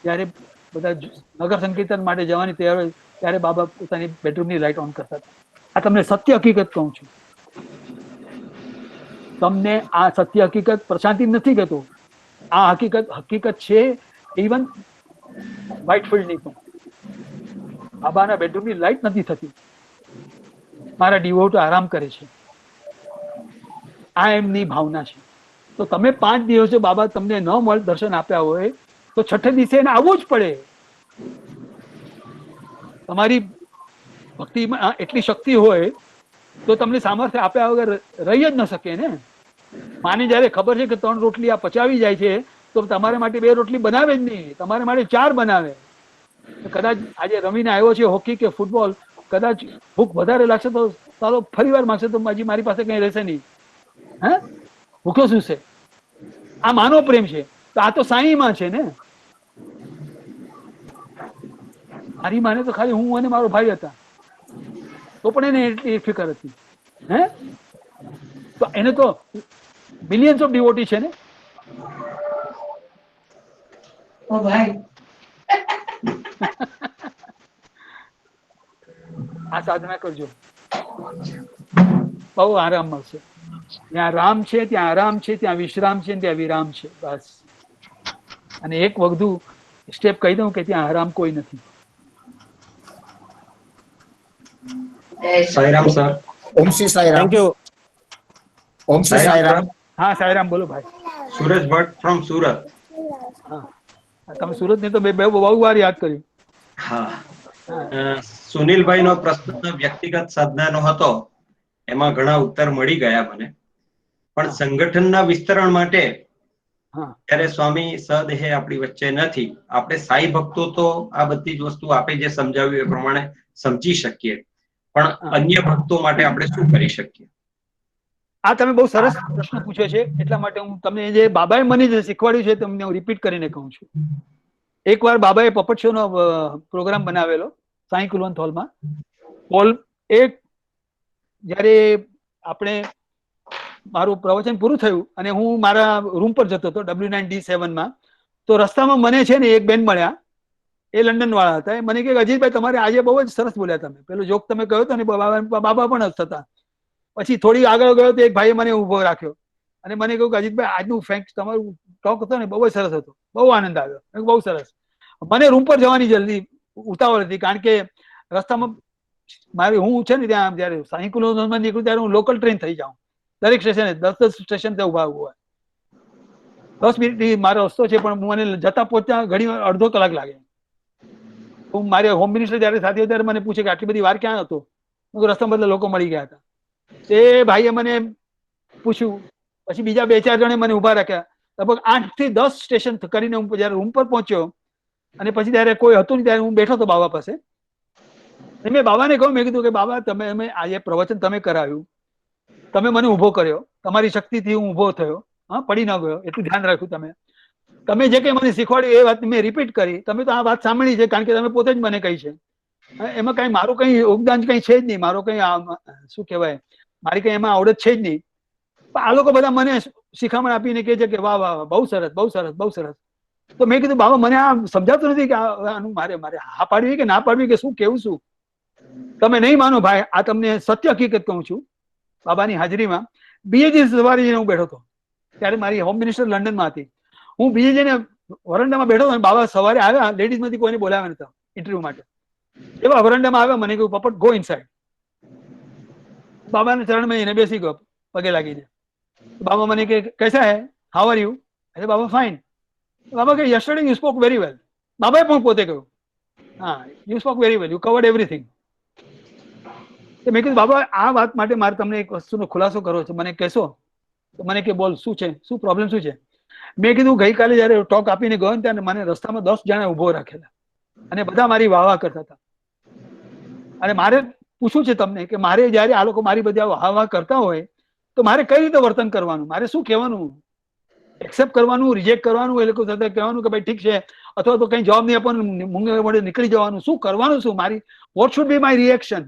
જયારે બધા નગર સંકીર્તન માટે જવાની તૈયાર હોય ત્યારે બાબા પોતાની બેડરૂમની લાઈટ ઓન કરતા હતા. આ તમને સત્ય હકીકત કહું છું, તમને આ સત્ય હકીકત પ્રશાંતિ નથી કહેતો, આ હકીકત છે. ઇવન વ્હાઇટફિલ્ડની પણ બાબાના બેડરૂમની લાઈટ નથી થતી, મારા ડિવોટો આરામ કરે છે, આ એમની ભાવના છે. તો તમે 5 દિવસે બાબા તમને ન મળે, દર્શન આપ્યા હોય તો છઠ્ઠે દિવસે એને આવવું જ પડે. તમારી ભક્તિમાં એટલી શક્તિ હોય તો તમને સામર્થ્ય આપ્યા વગર રહી જ ન શકે ને. માને જયારે ખબર છે કે 3 રોટલી આ પચાવી જાય છે, તો તમારા માટે 2 રોટલી બનાવે જ નહીં, તમારા માટે 4 બનાવે. કદાચ આજે રમીને આવ્યો છે હોકી કે ફૂટબોલ, કદાચ ભૂખ વધારે લાગશે તો ચાલો ફરી વાર માંગશે તો મારી પાસે કઈ રહેશે નહીં. હે, ભૂખ્યો શું છે? આ માનો પ્રેમ છે. તો આ તો સાઈમાં છે ને. મારી માને તો ખાલી હું અને મારો ભાઈ હતા, તો પણ એને એટલી ફિકર હતી. હે, તો એને તો મિલિયન્સ ઓફ ડિવોટી છે ને. ઓ ભાઈ, આ સાધના કરજો, બહુ આરામ મળશે. ત્યાં રામ છે, ત્યાં આરામ છે, ત્યાં વિશ્રામ છે, ત્યાં વિરામ છે, બસ. અને એક વધુ સ્ટેપ કહી દઉં કે ત્યાં આરામ કોઈ નથી. Sairam sir. Om Shri Sairam. Thank you. Om Shri Sairam. હા સાઈરામ, બોલો ભાઈ. સુરેશ ભટ્ટ ફ્રોમ સુરત. હા, તમે સુરત ની તો બહુ વાર યાદ કર્યું. હા, સુનિલભાઈ નો પ્રશ્ન વ્યક્તિગત સાધનાનો હતો, એમાં ઘણા ઉત્તર મળી ગયા મને. પણ સંગઠનના વિસ્તરણ માટે ત્યારે સ્વામી સદેહે આપણી વચ્ચે નથી. આપણે સાઈ ભક્તો તો આ બધી જ વસ્તુ આપે જે સમજાવ્યું એ પ્રમાણે સમજી શકીએ, પણ અન્ય ભક્તો માટે આપણે શું કરી શકીએ? આ તમે બહુ સરસ પ્રશ્ન પૂછ્યો છે, એટલા માટે હું તમને જે બાબાએ મને જે શીખવાડ્યું છે તમને હું રિપીટ કરીને કહું છું. એકવાર બાબાએ પપટ શો નો પ્રોગ્રામ બનાવેલો સાઈ કુલવંત હોલમાં. હોલ એક જયારે આપણે મારું પ્રવચન પૂરું થયું અને હું મારા રૂમ પર જતો હતો W9D7 માં, તો રસ્તામાં મને છે ને એક બેન મળ્યા, એ લંડન વાળા હતા. મને કહે અજીતભાઈ તમારે આજે બહુ જ સરસ બોલ્યા, તમે પેલો જોક તમે કહ્યો હતો ને બાબા પણ થતા. પછી થોડી આગળ ગયો તો એક ભાઈએ મને ઉભો રાખ્યો અને મને કહ્યું કે અજીતભાઈ આજનું ફ્રેન્ક તમારું ટોક હતો ને બહુ જ સરસ હતો, બહુ આનંદ આવ્યો, બહુ સરસ. મને રૂમ પર જવાની જલ્દી ઉતાવળ હતી, કારણ કે રસ્તામાં મારે હું છે ને ત્યાં જયારે સાઈ કિલોમીટરમાં નીકળું ત્યારે હું લોકલ ટ્રેન થઈ જાઉં, દરેક સ્ટેશને 10 સ્ટેશન ત્યાં ઉભા હોય, 10 મિનિટ મારો રસ્તો છે, પણ મને જતા પહોંચતા ઘણી વાર અડધો કલાક લાગે. હું મારે હોમ મિનિસ્ટર જયારે સાથે ત્યારે મને પૂછે કે આટલી બધી વાર ક્યાં હતો, રસ્તા બદલે લોકો મળી ગયા હતા. એ ભાઈએ મને પૂછ્યું, પછી બીજા 2-4 જણે મને ઉભા રાખ્યા. લગભગ 8 થી 10 સ્ટેશન કરીને હું જયારે રૂમ પર પહોંચ્યો અને પછી ત્યારે કોઈ હતું નહીં ત્યારે હું બેઠો હતો બાબા પાસે. મેં બાબાને કહ્યું, મેં કીધું કે બાબા તમે આજે પ્રવચન તમે કરાવ્યું, તમે મને ઉભો કર્યો, તમારી શક્તિથી હું ઉભો થયો, હા, પડી ન ગયો, એટલું ધ્યાન રાખ્યું. તમે જે કંઈ મને શીખવાડ્યું એ વાત મેં રિપીટ કરી. તમે તો આ વાત સાંભળી છે કારણ કે તમે પોતે જ મને કહી છે. એમાં કઈ મારું કઈ યોગદાન કઈ છે જ નહીં, મારો કઈ શું કહેવાય, મારી કઈ એમાં આવડત છે જ નહીં. આ લોકો બધા મને શિખામણ આપીને કહે છે કે વાહ વાહ વાહ, બહુ સરસ, બહુ સરસ, બહુ સરસ. તો મેં કીધું બાબા મને આ સમજાતું નથી કે આનું મારે હા પાડવી કે ના પાડવી કે શું કેવું શું. તમે નહીં માનો ભાઈ, આ તમને સત્ય હકીકત કહું છું. બાબાની હાજરીમાં બીજે દિવસ સવારે જઈને હું બેઠો હતો, ત્યારે મારી હોમ મિનિસ્ટર લંડનમાં હતી. હું બીજે જઈને વરંડામાં બેઠો હતો, બાબા સવારે આવ્યા, લેડીઝ માંથી કોઈને બોલાવ્યા નતા ઇન્ટરવ્યુ માટે. એવા વરંડામાં આવ્યા, મને કહ્યું પપટ ગો ઇનસાઇડ. બાબાના ચરણમાં એને બેસી ગયો પગે લાગીને. બાબા મને કે कैसा है, हाउ आर यू? એટલે બાબા ફાઇન. બાબા કે yesterday you spoke very well. બાબાએ પણ પોતે કહ્યું, હા, you spoke very well, you covered everything. મેં કીધું બાબા આ વાત માટે મારે તમને એક વસ્તુનો ખુલાસો કરવો છે, મને કહેશો? તો મને કે બોલ, શું છે, શું પ્રોબ્લેમ શું છે? મેં કીધું ગઈકાલે જયારે ટોક આપીને ગયો ને ત્યારે મને રસ્તામાં 10 જણા ઉભો રાખેલા અને બધા મારી વાહ કરતા હતા. અને મારે પૂછવું છે તમને કે મારે જયારે આ લોકો મારી બધી વાહ કરતા હોય તો મારે કઈ રીતે વર્તન કરવાનું, મારે શું કહેવાનું, એક્સેપ્ટ કરવાનું, રિજેક્ટ કરવાનું, એ લોકો સાથે કહેવાનું કે ભાઈ ઠીક છે, અથવા તો કઈ જવાબ નહીં આપવાનું, મૂંગે વડે નીકળી જવાનું, શું કરવાનું, શું મારી what should be my reaction?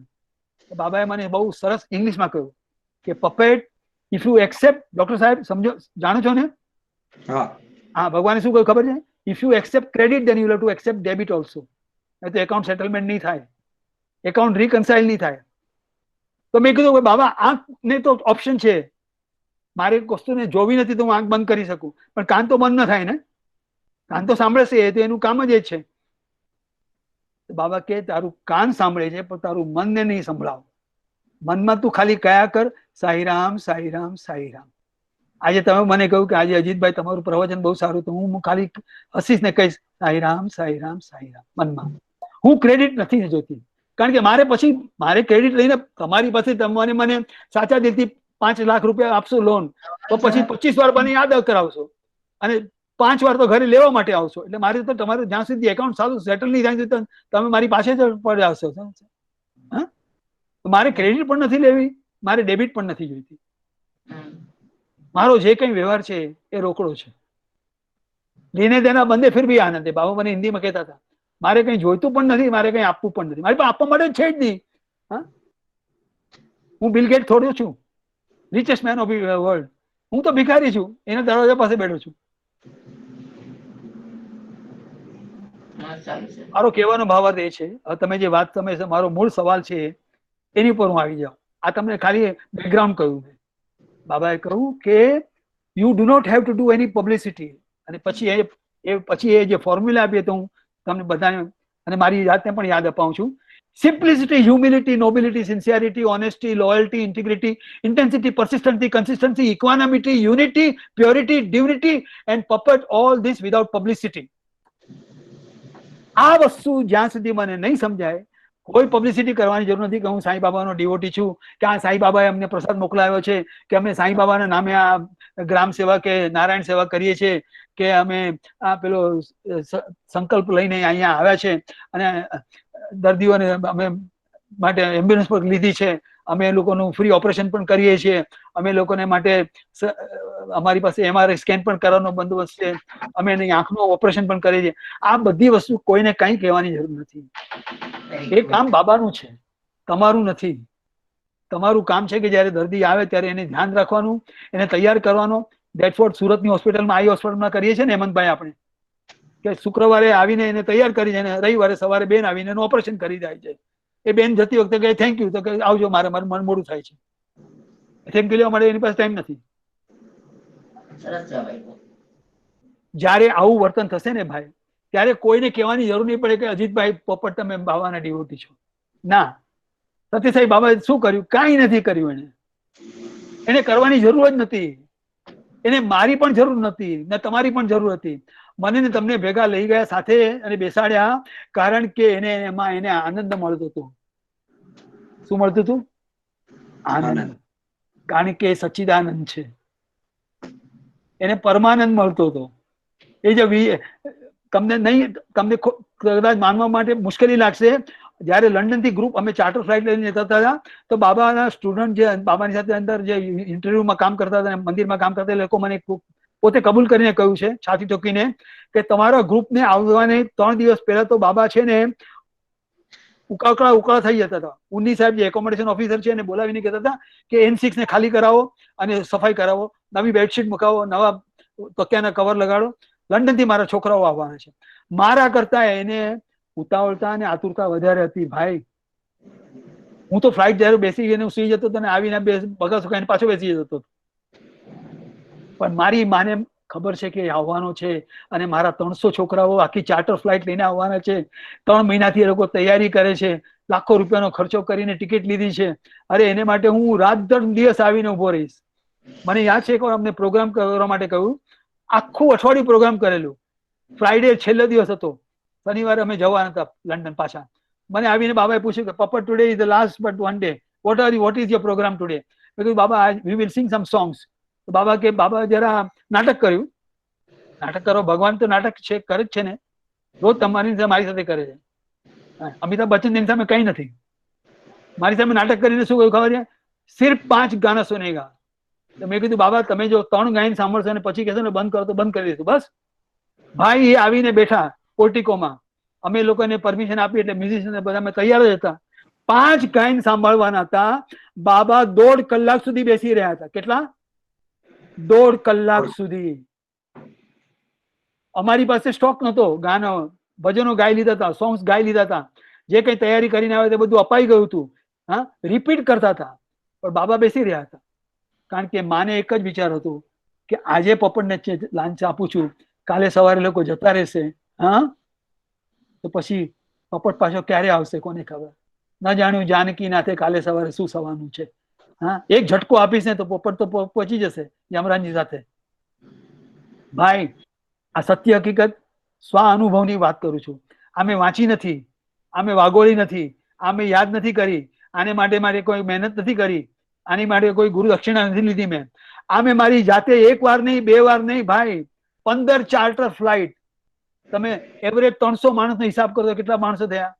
બાબાએ મને બહુ સરસ ઇંગ્લિશમાં કહ્યું કે puppet, if you accept, doctor સાહેબ સમજો, જાણો છો ને? હા, ભગવાને શું કહ્યું ખબર છે? If you accept credit then you have to accept debit also. નહીં તો એકાઉન્ટ સેટલમેન્ટ નહીં થાય, એકાઉન્ટ રિકન્સાઇલ નહીં થાય. તો મેં કીધું બાબા આંખ ને તો ઓપ્શન છે, મારે એક વસ્તુને જોવી નથી તો હું આંખ બંધ કરી શકું, પણ કાન તો બંધ ન થાય ને, કાન તો સાંભળે છે, તો એનું કામ જ એ છે. બાબા કે તારું કાન સાંભળે છે પણ તારું મનને નહીં સંભળાવ. મનમાં તું ખાલી કયા કર, સાઈરામ સાઈરામ સાઈરામ. આજે તમે મને કહ્યું કે આજે અજીતભાઈ તમારું પ્રવચન બહુ સારું, તો હું ખાલી હસીશ ને કહીશ સાઈરામ સાઈરામ સાઈરામ મનમાં. હું ક્રેડિટ નથી જોતી, કારણ કે મારે પછી મારે ક્રેડિટ લઈને તમારી પાસે તમને મને સાચા દિલથી 5 લાખ રૂપિયા આપશો લોન, તો પછી 25 વાર મને યાદ કરાવશો અને 5 વાર તો ઘરે લેવા માટે આવશો. એટલે મારે તો તમારું જ્યાં સુધી એકાઉન્ટ સારું સેટલ નહીં થાય તો તમે મારી પાસે જ પડી આવશો. હા, મારે ક્રેડિટ પણ નથી લેવી, મારે ડેબિટ પણ નથી જોઈતી. મારો જે કઈ વ્યવહાર છે એ રોકડો છે. લેને દેના બંદે ફિર ભી આનંદ. બાબા મને હિન્દીમાં કહેતા હતા, મારે કઈ જોઈતું પણ નથી, મારે કઈ આપવું પણ નથી, મારી પાસે આપવા માટે છે જ નહીં. હા, હું બિલ ગેટ થોડું છું, રિચેસ્ટ મેન ઓફ વર્લ્ડ. હું તો ભિખારી છું, એના દરવાજા પાસે બેઠો છું. મારો કહેવાનો ભાવાર્થ એ છે, તમે જે વાત તમે મારો મૂળ સવાલ છે એની ઉપર હું આવી જાઉં. આ તમને ખાલી બેકગ્રાઉન્ડ કહ્યું. બાબાએ કહ્યું કે you do not have to do any publicity. અને પછી એ જે ફોર્મ્યુલા આપીએ તો હું તમને બધાને અને મારી જાતને પણ યાદ અપાવું છું. Simplicity, humility, nobility, sincerity, honesty, loyalty, integrity, intensity, persistency, consistency, equanimity, unity, purity, divinity and puppet all this without publicity. આ વસ્તુ જ્યાં સુધી મને નહીં સમજાય, કોઈ પબ્લિસિટી કરવાની જરૂર નથી કે હું સાંઈ બાબાનો ડિવોટી છું, કે આ સાંઈ બાબાએ અમને પ્રસાદ મોકલાવ્યો છે, કે અમે સાંઈ બાબાના નામે આ ગ્રામ સેવા કે નારાયણ સેવા કરીએ છીએ, કે અમે આ પેલો સંકલ્પ લઈને અહીંયા આવ્યા છે અને દર્દીઓને અમે માટે એમ્બ્યુલન્સ પર લીધી છે, અમે એ લોકોનું ફ્રી ઓપરેશન પણ કરીએ છીએ, અમે લોકોને માટે અમારી પાસે MRI સ્કેન પણ કરવાનો બંદોબસ્ત છે, અમે એની આંખનું ઓપરેશન પણ કરીએ છીએ. આ બધી વસ્તુ કોઈને કંઈ કહેવાની જરૂર નથી. એ કામ બાબાનું છે, તમારું નથી. તમારું કામ છે કે જયારે દર્દી આવે ત્યારે એને ધ્યાન રાખવાનું, એને તૈયાર કરવાનો. દેટ્સ વોટ સુરતની હોસ્પિટલમાં, આઈ હોસ્પિટલમાં કરીએ છીએ ને હેમંતભાઈ આપણે, કે શુક્રવારે આવીને એને તૈયાર કરી છે અને રવિવારે સવારે બેન આવીને એનું ઓપરેશન કરી જાય છે. એ બેન જતી વખતે કહે થેન્ક યુ, તો કે આવજો, મારે મન મોડું થાય છે. થેન્ક યુ લેવા માટે એની પાસે ટાઈમ નથી. જયારે આવું વર્તન થશે ને ભાઈ, ત્યારે કોઈને કહેવાની જરૂર નહીં પડે કે અજીતભાઈ પોપટ તમે બાબાના ડિવોટી છો. ના, સત્યસાઈ બાબાએ શું કર્યું? કાંઈ નથી કર્યું. એને કરવાની જરૂર જ નથી. એને મારી પણ જરૂર નથી ને તમારી પણ જરૂર હતી. મને ને તમને ભેગા લઈ ગયા સાથે અને બેસાડ્યા, કારણ કે એમાં એને આનંદ મળતો હતો. શું મળતું હતું? આનંદ. કારણ કે એ સચ્ચિદાનંદ છે, એને પરમાનંદ મળતો હતો. એ જે તમને કદાચ માનવા માટે મુશ્કેલી લાગશે, જયારે લંડન થી ગ્રુપ અમે ચાર્ટર ફ્લાઇટ લઈને જતા હતા, તો બાબાના સ્ટુડન્ટ જે બાબાની સાથે અંદર જે ઇન્ટરવ્યુમાં કામ કરતા હતા, મંદિરમાં કામ કરતા, લોકો મને પોતે કબૂલ કરીને કહ્યું છે, છાતી ઠોકીને, કે તમારા ગ્રુપને આવવાને 3 દિવસ પહેલા તો બાબા છે ને ઉકાળા થઈ જતા હતા. ઉન્ની સાહેબ જે એકોમોડેશન ઓફિસર છે એને બોલાવીને કહેતા હતા કે N6 ને ખાલી કરાવો અને સફાઈ કરાવો, નવી બેડશીટ મુકાવો, નવા તકિયાના કવર લગાડો, લંડન થી મારા છોકરાઓ આવવાના છે. મારા કરતા એને ઉતાવળતા અને આતુરતા વધારે હતી. ભાઈ, હું તો ફ્લાઇટ જયારે બેસી ગઈને સુઈ જતો હતો ને આવીને બગા સુકાઈને પાછો બેસી જતો હતો. પણ મારી માને ખબર છે કે આવવાનો છે અને મારા 300 છોકરાઓ આખી ચાર્ટર ફ્લાઇટ લઈને આવવાના છે. 3 મહિનાથી એ લોકો તૈયારી કરે છે, લાખો રૂપિયાનો ખર્ચો કરીને ટિકિટ લીધી છે. અરે એને માટે હું રાત દિવસ આવીને ઉભો રહીશ. મને યાદ છે કે અમને પ્રોગ્રામ કરવા માટે કહ્યું, આખું અઠવાડિયું પ્રોગ્રામ કરેલું. ફ્રાઈડે છેલ્લો દિવસ હતો, શનિવારે અમે જવાના હતા લંડન પાછા. મને આવીને બાબાએ પૂછ્યું કે પપ્પા, today is the last but one day, what is your programme today? મેં કીધું બાબા, we will sing some songs. તો બાબા જરા નાટક કર્યું. નાટક કરો, ભગવાન તો નાટક છે, કરે જ છે ને, રોજ તમારી મારી સાથે કરે છે. અમિતાભ બચ્ચન એની સામે કઈ નથી. મારી સામે નાટક કરીને શું કહ્યું ખબર છે? સિર્ફ 5 ગાના સુનેગા. તો મેં કીધું બાબા, તમે જો 3 ગાયન સાંભળશો અને પછી કહેશો ને બંધ કરો તો બંધ કરી દઈશું. બસ. ભાઈ, એ આવીને બેઠા પોર્ટિકોમાં. અમે લોકોને પરમિશન આપી એટલે મ્યુઝિશિયન બધા અમે તૈયાર જ હતા. 5 ગાયન સાંભળવાના હતા. બાબા 1.5 કલાક સુધી બેસી રહ્યા હતા. કેટલા? 1.5 કલાક સુધી. અમારી પાસે સ્ટોક નતો. ગાનો ભજનો ગાઈ લીધા હતા, સોંગ્સ ગાઈ લીધા હતા, જે કઈ તૈયારી કરીને આવે તે બધું અપાઈ ગયું હતું. હા, રિપીટ કરતા હતા. પણ બાબા બેસી રહ્યા હતા, કારણ કે માને એક જ વિચાર હતો કે આજે પોપટને લાંચ આપું છું, કાલે સવારે લોકો જતા રહેશે. હા, તો પછી પોપટ પાછો ક્યારે આવશે કોને ખબર? ન જાણ્યું જાનકી નાથે કાલે સવારે શું થવાનું છે. હા, એક ઝટકો આપીશ ને તો પોપટ તો પહોંચી જશે યમરાજની સાથે. ભાઈ, આ સત્ય હકીકત સ્વ અનુભવની વાત કરું છું. આમે વાંચી નથી, આમે વાગોળી નથી, આમે યાદ નથી કરી, આને માટે મારે કોઈ મહેનત નથી કરી, આની માટે કોઈ ગુરુ દક્ષિણા નથી લીધી મેં. આમે મારી જાતે 1 વાર નહીં, 2 વાર નહીં ભાઈ, 15 ચાર્ટર ફ્લાઇટ. તમે એવરેજ 300 માણસનો હિસાબ કરો તો કેટલા માણસો થયા?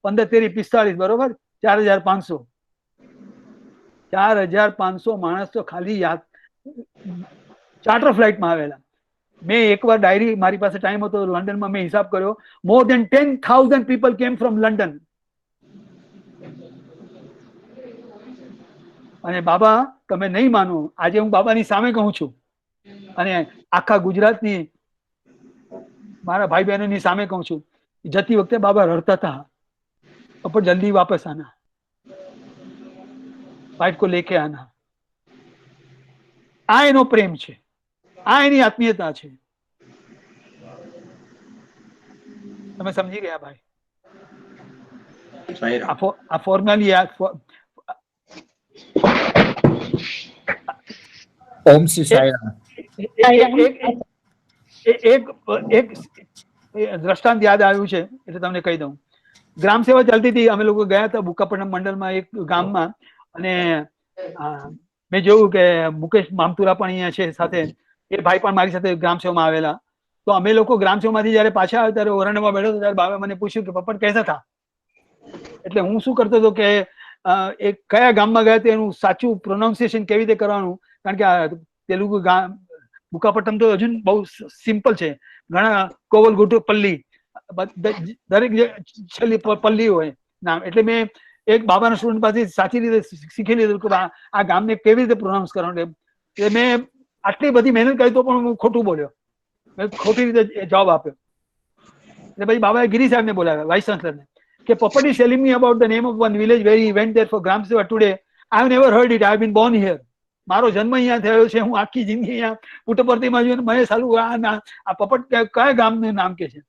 15 તેરી 45, બરોબર, 4500. 4500 માણસ તો ખાલી યાદ ચાર્ટર ફ્લાઇટમાં આવેલા. મેં એકવાર ડાયરી, મારી પાસે ટાઈમ હતો લંડનમાં, મેં હિસાબ કર્યો, મોર દેન 10,000 પીપલ કેમ ફ્રોમ લંડન. અને બાબા, તમે નહીં માનો, આજે હું બાબાની સામે કહું છું અને આખા ગુજરાતની મારા ભાઈ બહેનોની સામે કહું છું, જતી વખતે બાબા રડતા હતા, પણ જલ્દી વાપસ આના, ફ્લાઇટ કો લેકે આના. આ એનો પ્રેમ છે, આ એની આત્મીયતા છે. તમે સમજી ગયા ભાઈ? આ ફોર્મલી ઓમ શ્રી સાઈરામ. એક દ્રષ્ટાંત યાદ આવ્યું છે એટલે તમને કહી દઉં. ગ્રામ સેવા ચાલતી હતી, અમે લોકો ગયા હતા બુકાપટ્ટનમ મંડળમાં એક ગામમાં, અને મેં જોયું કે મુકેશ મામતુરા પણ અહીંયા છે સાથે, એ ભાઈ પણ મારી સાથે ગ્રામ સેવામાં આવેલા. તો અમે લોકો ગ્રામ સેવામાંથી જયારે પાછા આવ્યા ત્યારે ઓરંડામાં બેઠો હતો, ત્યારે બાબા મને પૂછ્યું કે પપ્પા કૈસા થા? એટલે હું શું કરતો હતો કે એ કયા ગામમાં ગયા તેનું સાચું પ્રોનાઉન્સિએશન કેવી રીતે કરવાનું, કારણ કે આ તેલુગુ ગામ બુકાપટ્ટનમ તો હજુ બહુ સિમ્પલ છે. ઘણા કોવલ ગુટુ પલ્લી, દરેક છેલ્લી પલ્લી હોય નામ. એટલે મેં એક બાબાના સ્ટુડન્ટ પાસે સાચી રીતે શીખી લીધું કે આ ગામને કેવી રીતે પ્રોનાઉન્સ કરવાનું. એટલે મેં આટલી બધી મહેનત કરી તો પણ હું ખોટું બોલ્યો, મેં ખોટી રીતે જવાબ આપ્યો. એટલે પછી બાબાએ ગિરી સાહેબને બોલાવ્યા, વાઇસ ચાન્સલરને, કે પપ્પા is telling me about the name of one village where he went there for ગ્રામ સેવા today. I have never heard it, I have been born here. મારો જન્મ અહીંયા થયો છે, હું આખી જિંદગી અહીંયા પુટ્ટપર્તીમાં જોઈને મને સાલું આ પપટ કયા ગામનું નામ કે છે.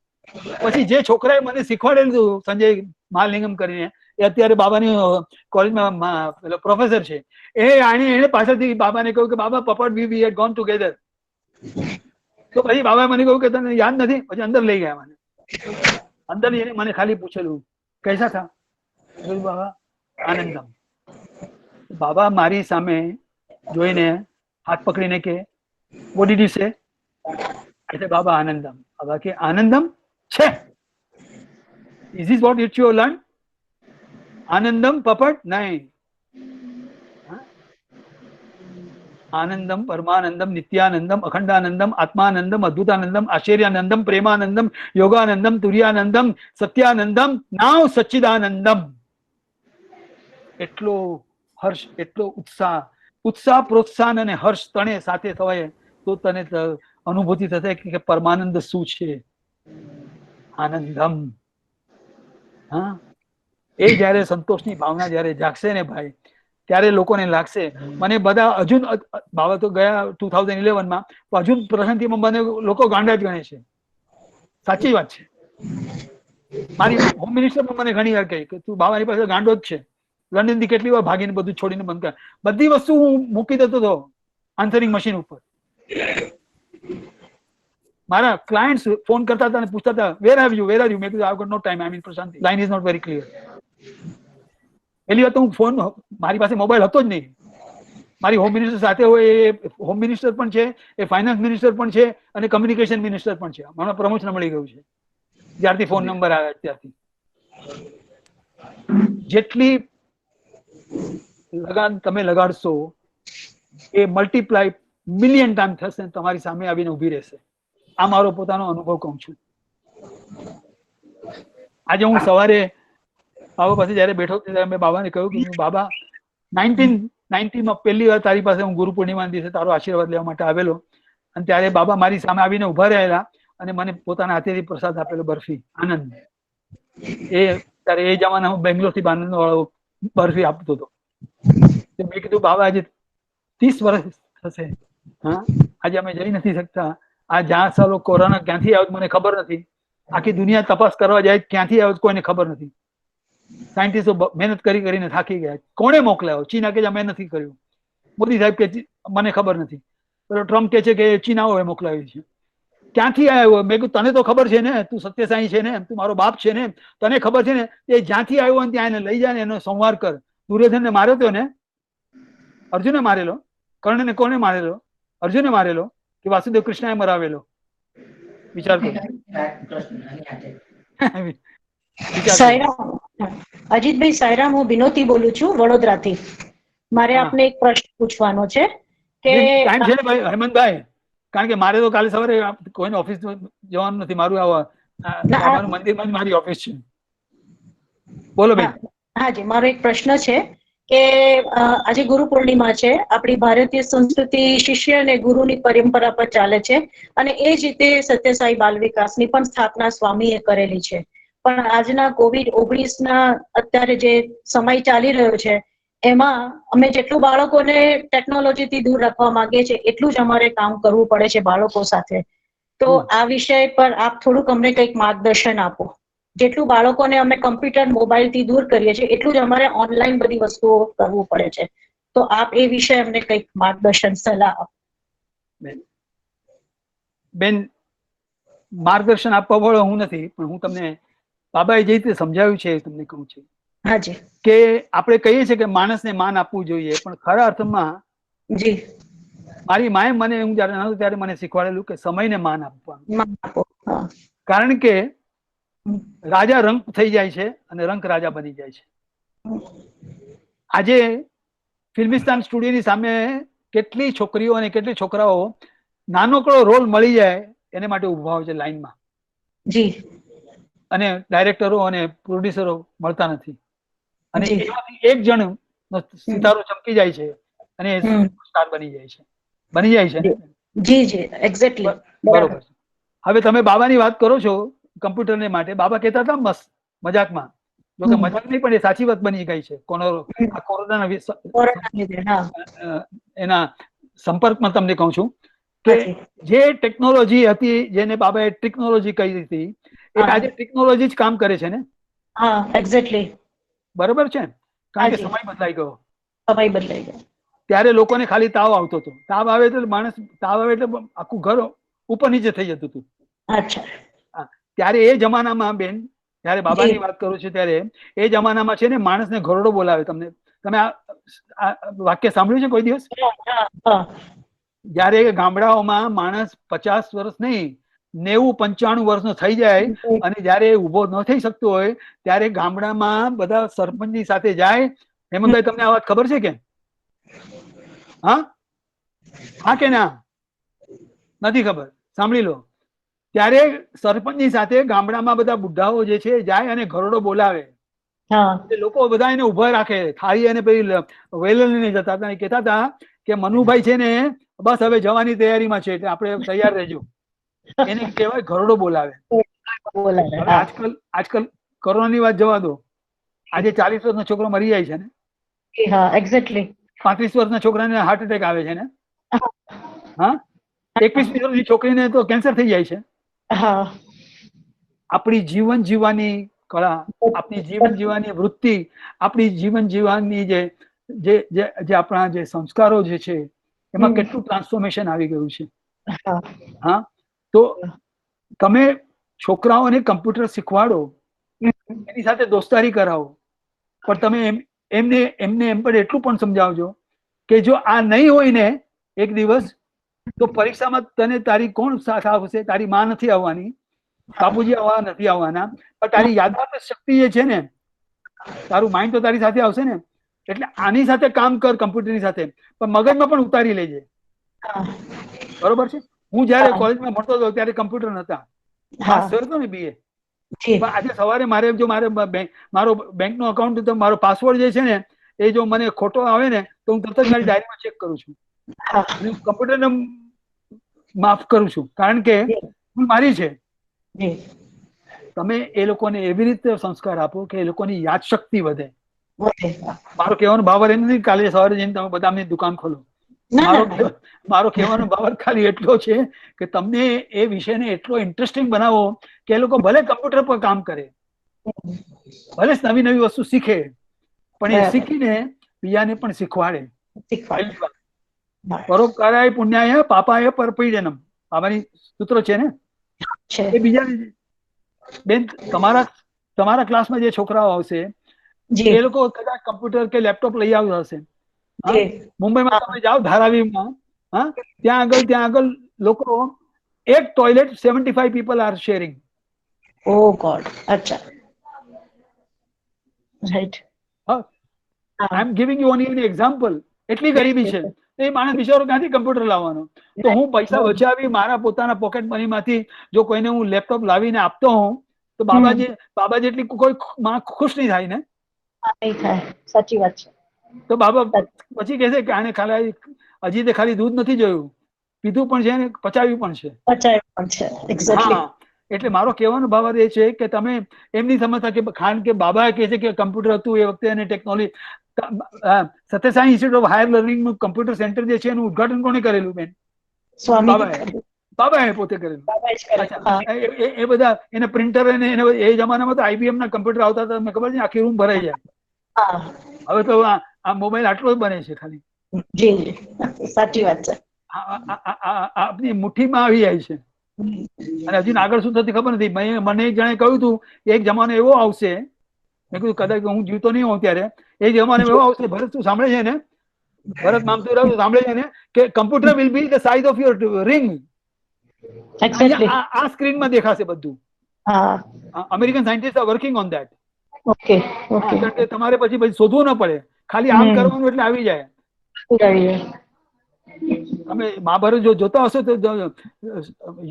પછી જે છોકરાએ મને શીખવાડેલું સંજય મહાલિંગમ કરીને, એ અત્યારે બાબાની કોલેજમાં પેલો પ્રોફેસર છે. એને પાછળથી બાબાને કહ્યું કે બાબા પપટ વી હેડ ગોન ટુગેધર. તો પછી બાબાએ મને કહ્યું કે તને યાદ નથી. પછી અંદર લઈ ગયા મને. અંદર એને મને ખાલી પૂછેલું કૈસા થા? બાબા આનંદમ. બાબા મારી સામે જોઈને હાથ પકડીને કે વોટ ડીડ યુ સે? એટલે બાબા આનંદમ. બાબા કે આનંદમ છે? Is this what it you learn? આનંદમ પપટ નહીં. આનંદમ પરમાનંદમ નિત્યાનંદમ અખંડાનંદમ આત્માનંદમ અદ્ભુતાનંદમ આશ્ચર્યાનંદમ પ્રેમાનંદમ યોગાનંદમ તુર્યાનંદમ સત્યાનંદમ નાવ સચ્ચિદાનંદમ. એટલો હર્ષ, એટલો ઉત્સાહ, પ્રોત્સાહન અને હર્ષ તણે સાથે થવાય તો તને અનુભૂતિ થશે કે પરમાનંદ શું છે. આનંદમ. હા, એ જયારે સંતોષની ભાવના જયારે જાગશે ને ભાઈ, ત્યારે લોકોને લાગશે. મને બધા હજુ બાબા તો ગયા 2011માં, હજુ પ્રશાંતિમાં મને લોકો ગાંડા જ ગણે છે. સાચી વાત છે. મારી હોમ મિનિસ્ટર પણ મને ઘણી વાર કહી કે તું બાબાની પાસે ગાંડો જ છે. લંડન થી કેટલી વાર ભાગીને બધું છોડીને બંધ કર. બધી વસ્તુ હું મૂકી દેતો હતો આન્સરિંગ મશીન ઉપર. મારા ક્લાયન્ટ્સ ફોન કરતા હતા અને પૂછતા હતા where have you, where are you? મેં કીધું I got no time, I mean Prashanti, line is not very clear. પેલી વાત હું ફોન, મારી પાસે મોબાઈલ હતો જ નહીં. મારી હોમ મિનિસ્ટર સાથે હોય, એ હોમ મિનિસ્ટર પણ છે, એ ફાઇનાન્સ મિનિસ્ટર પણ છે અને કમ્યુનિકેશન મિનિસ્ટર પણ છે. મને પ્રમોશન મળી ગયું છે જ્યારથી ફોન નંબર આવ્યા ત્યારથી. જેટલી લગાન તમે લગાડશો એ મલ્ટીપ્લાય મિલિયન ટાઈમ થશે, તમારી સામે આવીને ઉભી રહેશે. આ મારો પોતાનો અનુભવ કહું છું. આજે હું સવારે બાબા પાસે જયારે બેઠો ત્યારે મેં બાબાને કહ્યું કે બાબા 1990માં પહેલી વાર તારી પાસે હું ગુરુ પૂર્ણિમાના દિવસે તારો આશીર્વાદ લેવા માટે આવેલો, અને ત્યારે બાબા મારી સામે આવીને ઉભા રહેલા અને મને પોતાના હાથેથી પ્રસાદ આપેલો, બરફી. આનંદ. એ ત્યારે એ જમાનામાં બેંગ્લોરથી આનંદ વાળો બરફી આપતો હતો. મેં કીધું બાબા આજે 30 વર્ષ થશે, હા, આજે અમે જઈ નથી શકતા. આ જ્યાં સાલો કોરોના ક્યાંથી આવ્યો મને ખબર નથી. આખી દુનિયા તપાસ કરવા જાય ક્યાંથી આવ્યો કોઈને ખબર નથી. સાયન્ટિસ્ટો મહેનત કરીને થાકી ગયા. કોણે મોકલાયો? ચીના કે અમે નથી કર્યું. મોદી સાહેબ કે મને ખબર નથી. પેલો ટ્રમ્પ કે છે કે ચીનાઓએ મોકલાવ્યું છે. ક્યાંથી આવ્યો? મેં કીધું તને તો ખબર છે ને, તું સત્યસાઈ છે ને, તું મારો બાપ છે ને, તને ખબર છે ને. એ જ્યાંથી આવ્યો ને ત્યાં એને લઈ જાય ને એનો સંહાર કર. દુર્યોધનને માર્યો હતો ને, અર્જુને મારેલો. કર્ણને કોને મારેલો? અર્જુને મારેલો કે વાસુદેવ કૃષ્ણએ મરાવેલો? વિચાર કરો. સાયરામ, અજીતભાઈ સાયરામ, હું બિનોતી બોલું છું વડોદરાથી. મારે આપને એક પ્રશ્ન પૂછવાનો છે કે ટાઈમ છે ને ભાઈ હેમંતભાઈ? કારણ કે મારે તો કાલે સવારે કોઈને ઓફિસ જવાનું નથી. મારું બાબાનું મંદિરમાં જ મારી ઓફિસ છે. બોલો બેન. હાજી, મારો એક પ્રશ્ન છે કે આજે ગુરુ પૂર્ણિમા છે. આપણી ભારતીય સંસ્કૃતિ શિષ્ય અને ગુરુની પરંપરા પર ચાલે છે, અને એ જ રીતે સત્યસાઈ બાલ વિકાસની પણ સ્થાપના સ્વામીએ કરેલી છે. પણ આજના COVID-19 અત્યારે જે સમય ચાલી રહ્યો છે એમાં અમે જેટલું બાળકોને ટેકનોલોજીથી દૂર રાખવા માંગીએ છીએ એટલું જ અમારે કામ કરવું પડે છે બાળકો સાથે. તો આ વિષય પર આપ થોડુંક અમને કંઈક માર્ગદર્શન આપો. જેટલું બાળકોને અમે કમ્પ્યુટર મોબાઈલથી દૂર કરીએ છીએ એટલું જ અમારે ઓનલાઈન બધી વસ્તુઓ કરવું પડે છે. તો આપ એ વિષય અમને કંઈક માર્ગદર્શન સલાહ આપો. બેન, માર્ગદર્શન આપવા વાળો હું નથી, પણ હું તમને બાબાએ જે રીતે સમજાવ્યું છે તમને કહું છું. હાજી. કે આપણે કહીએ છીએ કે માણસને માન આપવું જોઈએ, પણ ખરા અર્થમાં જી, મારી માએ મને, હું જયારે નાનો ત્યારે મને શીખવાડેલું કે સમયને માન આપવાનું. આપો. કારણ કે રાજા રંક થઈ જાય છે અને રંક રાજા બની જાય છે. આજે ફિલ્મિસ્તાન સ્ટુડિયોની સામે કેટલી છોકરીઓ અને કેટલી છોકરાઓ નાનકડો રોલ મળી જાય એને માટે ઉભા હોય છે લાઈનમાં. જી. અને ડાયરેક્ટરો અને પ્રોડ્યુસરો મળતા નથી. અને એમાંથી એક જણ સિતારો ચમકી જાય છે અને સ્ટાર બની જાય છે. બની જાય છે. જી જી, એક્ઝેક્ટલી બરોબર. હવે તમે બાબાની વાત કરો છો કમ્પ્યુટરને માટે. બાબા કહેતા હતા મસ્ત મજાકમાં, જોકે મજાક નહીં પણ એ સાચી વાત બની ગઈ છે. કોરોના એના સંપર્કમાં તમને કહું છું કે જે ટેકનોલોજી હતી, જેને બાબાએ ટેકનોલોજી કહી હતી, એ આજે ટેકનોલોજી જ કામ કરે છે ને. હા, એક્ઝેક્ટલી. બરોબર છે? કારણ કે હાજી. સમય બદલાઈ ગયો. સમય બદલાઈ ગયો. ત્યારે લોકોને ખાલી તાવ આવતો હતો. તાવ આવે એટલે માણસ તાવ આવે એટલે આખું ઘર ઉપર નીચે થઈ જતું હતું. અચ્છા. ત્યારે એ જમાનામાં બેન, જયારે બાબાની વાત કરું છું ત્યારે એ જમાનામાં છે ને માણસને ઘરોડો બોલાવે. તમે આ વાક્ય સાંભળ્યું છે કોઈ દિવસ? જયારે ગામડાઓમાં માણસ 50 વર્ષ નહીં 90-95 વર્ષનો થઈ જાય અને જયારે ઉભો ન થઈ શકતો હોય ત્યારે ગામડામાં બધા સરપંચની સાથે જાય. હેમંતભાઈ, તમને આ વાત ખબર છે કે? હા કે ના? નથી ખબર? સાંભળી લો. ત્યારે સરપંચની સાથે ગામડામાં બધા બુઢાઓ જે છે જાય અને ઘરોડો બોલાવે. લોકો બધા એને ઉભા રાખે, થાળી અને પેલી વેલણ લઈને જતા હતા. કહેતા હતા કે મનુભાઈ છે ને બસ હવે જવાની તૈયારીમાં છે એટલે આપણે તૈયાર રહેજો. એને કહેવાય ઘરોડો બોલાવે. હવે આજકાલ કોરોનાની વાત જવા દો. આજે 40 વર્ષનો છોકરો મરી જાય છે ને. હા, એક્ઝેક્ટલી. 35 વર્ષના છોકરાને હાર્ટ એટેક આવે છે ને. 21 વર્ષની છોકરીને તો કેન્સર થઈ જાય છે. આપણી જીવન જીવવાની કળા, આપણી જીવન જીવવાની વૃત્તિ, આપણી જીવન જીવવાની જે આપણા જે સંસ્કારો જે છે એમાં કેટલું ટ્રાન્સફોર્મેશન આવી ગયું છે. તો તમે છોકરાઓને કમ્પ્યુટર શીખવાડો, એની સાથે દોસ્તારી કરાવો, પણ તમે એમને એમ પણ એટલું પણ સમજાવજો કે જો આ નહીં હોય ને એક દિવસ તો પરીક્ષામાં તને તારી કોણ સાથ આવશે? તારી માં નથી આવવાની, બાપુજી નથી આવવાના, પણ તારી યાદદાસ્ત શક્તિ જે છે ને, તારું માઇન્ડ તો તારી સાથે આવશે ને. એટલે આની સાથે કામ કર, કમ્પ્યુટરની સાથે, પણ મગજમાં પણ ઉતારી લેજે. બરોબર છે? હું જયારે કોલેજમાં ભણતો હતો ત્યારે કમ્પ્યુટર નતા. સર હતો ને BA. પણ આજે સવારે મારો બેંકનો અકાઉન્ટ તો મારો પાસવર્ડ જે છે ને એ જો મને ખોટો આવે ને તો હું તરત જ મારી ડાયરીમાં ચેક કરું છું. કમ્પ્યુટરને માફ કરું છું કારણ કે ભૂલ મારી છે. તમે એ લોકોને એવી રીતે સંસ્કાર આપો કે એ લોકોની યાદ શક્તિ વધે. મારો કહેવાનો ભાવ એમ નથી કાલે સવારે જઈને તમે બદામની દુકાન ખોલો. મારો કહેવાનો ભાવ ખાલી એટલો છે કે તમને એ વિષયને એટલો ઇન્ટરેસ્ટિંગ બનાવો કે એ લોકો ભલે કમ્પ્યુટર પર કામ કરે, ભલે નવી નવી વસ્તુ શીખે, પણ એ શીખીને બીજાને પણ શીખવાડે. પરોપકારાય પુણ્યાય પાપાય પરપીડનમ, બાબાની સૂત્ર છે ને એ. બીજા બેન, તમારા ક્લાસમાં જે છોકરાઓ આવશે એ લોકો કદાચ કમ્પ્યુટર કે લેપટોપ લઈ આવ્યા હશે. મુંબઈમાં તમે જાઓ ધારાવીમાં, ત્યાં આગળ લોકો એક toilet 75 people are sharing. Oh god. અચ્છા, right. I am giving you only an example. એટલી ગરીબી છે. એ માણસ બિચારો ક્યાંથી કમ્પ્યુટર લાવવાનો? તો હું પૈસા બચાવી મારા પોતાના પોકેટ મનીમાંથી જો કોઈને હું લેપટોપ લાવીને આપતો હોઉં તો બાબા જેટલી કોઈ માં ખુશ નહીં થાય ને. સાચી વાત છે. તો બાબા પછી કહેશે કે આને હજી તે ખાલી દૂધ નથી જોયું, પીધું પણ છે ને પચાવ્યું પણ છે. એટલે મારો કહેવાનો ભાવ એ છે કે તમે એમની સમજતા કે ખાન કે બાબા કહે છે કે કમ્પ્યુટર હતું એ વખતે અને technology. Sathya Sai institute of higher learning નું કમ્પ્યુટર સેન્ટર જે છે એનું ઉદઘાટન કોને કરેલું બેન? બાબાએ પોતે કરેલું. એ બધા એને પ્રિન્ટર એ જમાનામાં તો IBM ના કમ્પ્યુટર આવતા હતા, તમને ખબર છે? આખી રૂમ ભરાઈ જાય. હવે તો આ મોબાઈલ આટલો જ બને છે ખાલી. સાચી વાત છે. આપની મુઠ્ઠીમાં આવી જાય છે. અને હજી આગળ શું થતી ખબર નથી. મને એક જણે કહ્યું હતું એક જમાનો એવો આવશે, મેં કીધું કદાચ હું જીવતો નહીં હોઉં ત્યારે, એ જમાનો એવો આવશે. ભરત, તું સાંભળે છે ને? ભરત મામતુરાવ સાંભળે છે ને કે computer will be the size of your ring. આ સ્ક્રીનમાં દેખાશે બધું. American scientist are working on that. કારણ કે તમારે પછી શોધવું ન પડે, ખાલી આમ કરવાનું એટલે આવી જાય. તમે મહાભારત જો જોતા હશો તો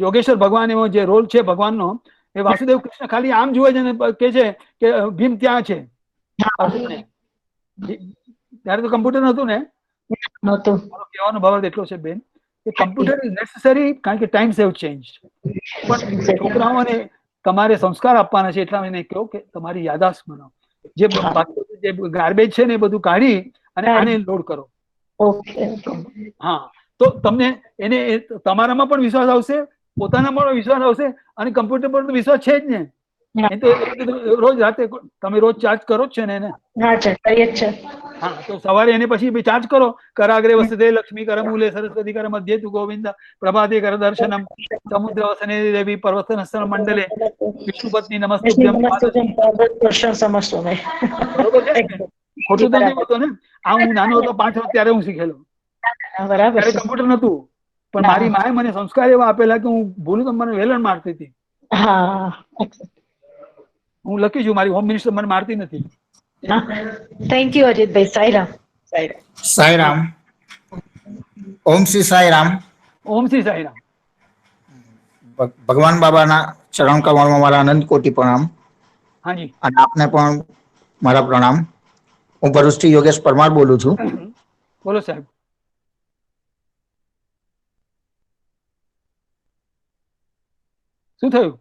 યોગેશ્વર ભગવાન એવો જે રોલ છે ભગવાનનો, એ વાસુદેવ કૃષ્ણ ખાલી આમ જુએ છે ને કે છે કે ભીમ ત્યાં છે. ત્યારે તો કમ્પ્યુટર નતું ને. મારો કહેવાનો ભાવ એટલો છે બેન કે કમ્પ્યુટર ઇઝ નેસેસરી કારણ કે ટાઈમ્સ હેવ ચેન્જ. પણ છોકરાઓને તમારે સંસ્કાર આપવાના છે એટલા એને કહો કે તમારી યાદાશ્ત બનાવો. જે ગાર્બેજ છે ને એ બધું કાઢી અને આને લોડ કરો. તો તમને તમારામાં પણ વિશ્વાસ આવશે, પોતાનામાં પણ વિશ્વાસ આવશે અને કમ્પ્યુટર પર તો વિશ્વાસ છે જ ને. હા. એ તો રોજ રાતે તમે રોજ ચાર્જ કરો જ છે ને એને? હા છે, કરીએ જ છે. હા, તો સવારે એને પછી ચાર્જ કરો. કરાગ્રે વસતે લક્ષ્મી કરમૂલે સરસ્વતી કર મધ્ય તુ ગોવિંદ પ્રભાતે કર દર્શનમ સમુદ્ર વસને દેવી પર્વતન સ્થળ મંડલે વિષ્ણુ પત્ની નમસ્તુભ્યમ. સમજતો ભાઈ. બરોબર છે ને? ખોટું તો નથી બરાબર. બોલતો ને? આ હું નાનો હતો 5 વર્ષ ત્યારે હું શીખેલો. બરાબર ત્યારે છે. કમ્પ્યુટર નતું, પણ ના. મારી માએ મને સંસ્કાર એવા આપેલા કે હું ભૂલું તો મને વેલણ મારતી હતી. હા. હું લખી છું, મારી હોમ મિનિસ્ટર મને મારતી નથી. Thank you Ajitbhai. સાઈરામ. સાઈરામ. હા, સાંઈરામ. ઓમ શ્રી સાંઈરામ. ઓમ શ્રી સાઈરામ. ભગવાન બાબાના ચરણ કમળમાં મારા અનંત કોટી પ્રણામ. હાજી. અને આપને પણ મારા પ્રણામ. હું ભરૂચથી યોગેશ પરમાર બોલું છું. બોલો સાહેબ. શું થયું?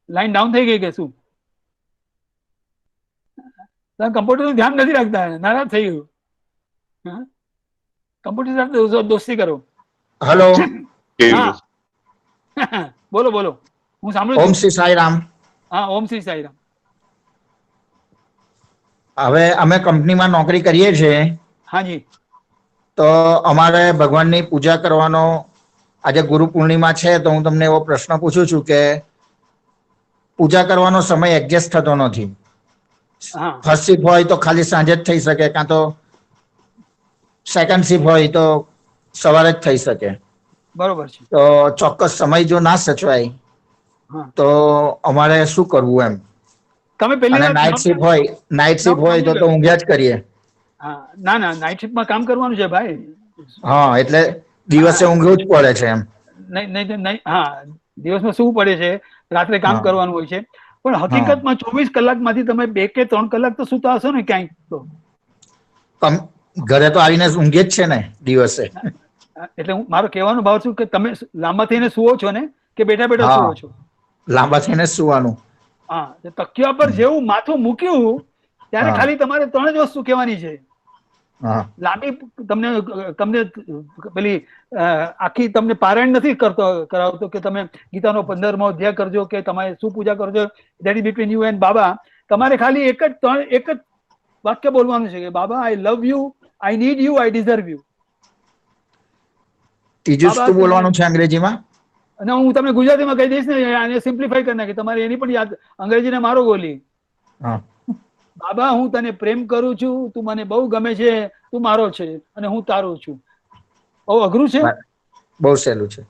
લાઈન ડાઉન થઈ ગઈ કે શું? તમે કમ્પ્યુટર નું ધ્યાન નથી રાખતા, નારાજ થઈ ગયું. કમ્પ્યુટર સાથે દોસ્તી કરો. હલો. હા. બોલો બોલો, હું સાંભળું ઓમ છું. શ્રી સાંઈરામ. હા, ઓમ શ્રી સાઈરામ. હવે અમે કંપનીમાં નોકરી કરીએ છીએ, હાજી. તો અમારે ભગવાનની પૂજા કરવાનો આજે ગુરુ પૂર્ણિમા છે, તો હું તમને એવો પ્રશ્ન પૂછું છું કે પૂજા કરવાનો સમય એડજસ્ટ થતો નથી. હા. ફર્સ્ટ શિફ્ટ હોય તો ખાલી સાંજે જ થઈ શકે, કાં તો સેકન્ડ શિફ્ટ હોય તો સવારે જ થઈ શકે. બરોબર છે. તો ચોક્કસ સમય જો ના સચવાય હા. તો અમારે શું કરવું એમ? તમે પહેલી અને વાત નાઇટ શિફ્ટ હોય સમજી તો ગયો. ઊંઘ્યા જ કરીએ. હા, ના ના, નાઇટ શિફ્ટમાં કામ કરવાનું છે ભાઈ. હા, એટલે દિવસે ઊંઘવું જ પડે છે એમ. નહીં, હા, દિવસમાં શું પડે છે, રાત્રે કામ હા કરવાનું હોય છે. પણ હા હકીકતમાં 24 કલાકમાંથી તમે 2 કે 3 કલાક તો સુતા હશો ને ક્યાંક તો? ઘરે તો આવીને ઊંઘે જ છે ને દિવસે. એટલે હું મારો કહેવાનો ભાવ છું કે તમે લાંબા થઈને સુવો છો ને કે બેઠા બેઠા હા, સુવો છો? લાંબા થઈને જ સુવાનું. હા, તકિયા પર જેવું માથું મૂક્યું ત્યારે હા ખાલી તમારે 3 જ વસ્તુ કહેવાની છે. હા. લાંબી તમને તમને પેલી આખી તમને પારાયણ નથી કરાવતો કે તમે ગીતાનો 15મો અધ્યાય કરજો કે તમારે શું પૂજા કરજો, that is between you and Baba. તમારે ખાલી એક જ વાક્ય બોલવાનું છે કે Baba, I love you, I need you, I deserve you. ત્રીજું બાબા શું તમે, બોલવાનું છે અંગ્રેજીમાં? અને હું તમને ગુજરાતીમાં કહી દઈશ ને, આને સિમ્પ્લિફાઈ કરી નાખી, તમારે એની પણ યાદ, અંગ્રેજીને મારો ગોલી. હા. બાબા, હું તને પ્રેમ કરું છું, તું મને બહુ ગમે છે, તું મારો છે અને હું તારો છું. બહુ અઘરું છે? બહુ સહેલું છે.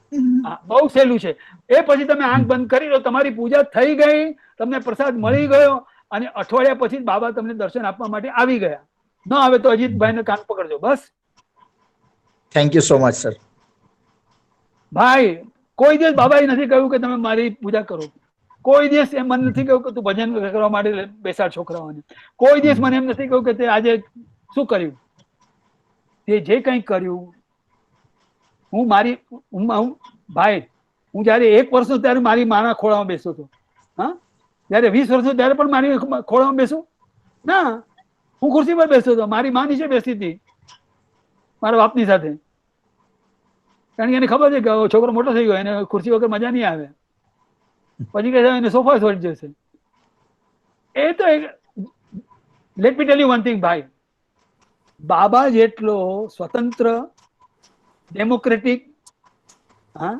હા, બહુ સહેલું છે. એ પછી તમે આંખ બંધ કરી લો, તમારી પૂજા થઈ ગઈ, તમને પ્રસાદ મળી ગયો, અને અઠવાડિયા પછી બાબા તમને દર્શન આપવા માટે આવી ગયા. ન આવે તો અજીતભાઈને કાન પકડજો, બસ. Thank you so much sir. ભાઈ, કોઈ દિવસ બાબાએ નથી કહ્યું કે તમે મારી પૂજા કરો. કોઈ દિવસ એમ મને નથી કહ્યું કે તું ભજન કરવા માટે બેસાડ છોકરાઓને. કોઈ દિવસ મને એમ નથી કહ્યું કે તે આજે શું કર્યું. તે જે કંઈ કર્યું, ભાઈ, હું જયારે 1 વર્ષનો ત્યારે મારી માના ખોળામાં બેસતો હતો. હા, જયારે 20 વર્ષનો ત્યારે પણ મારી ખોળામાં બેસું ના, હું ખુરશી પર બેસતો હતો, મારી માં નીચે બેસતી હતી મારા બાપની સાથે. કારણ કે એને ખબર છે કે છોકરો મોટો થઈ ગયો, એને ખુરશી વગર મજા નહીં આવે. પછી કે એને સોફા છોડી જશે. એ તો let me tell you one thing ભાઈ, બાબા જેટલો સ્વતંત્ર, ડેમોક્રેટિક, હા,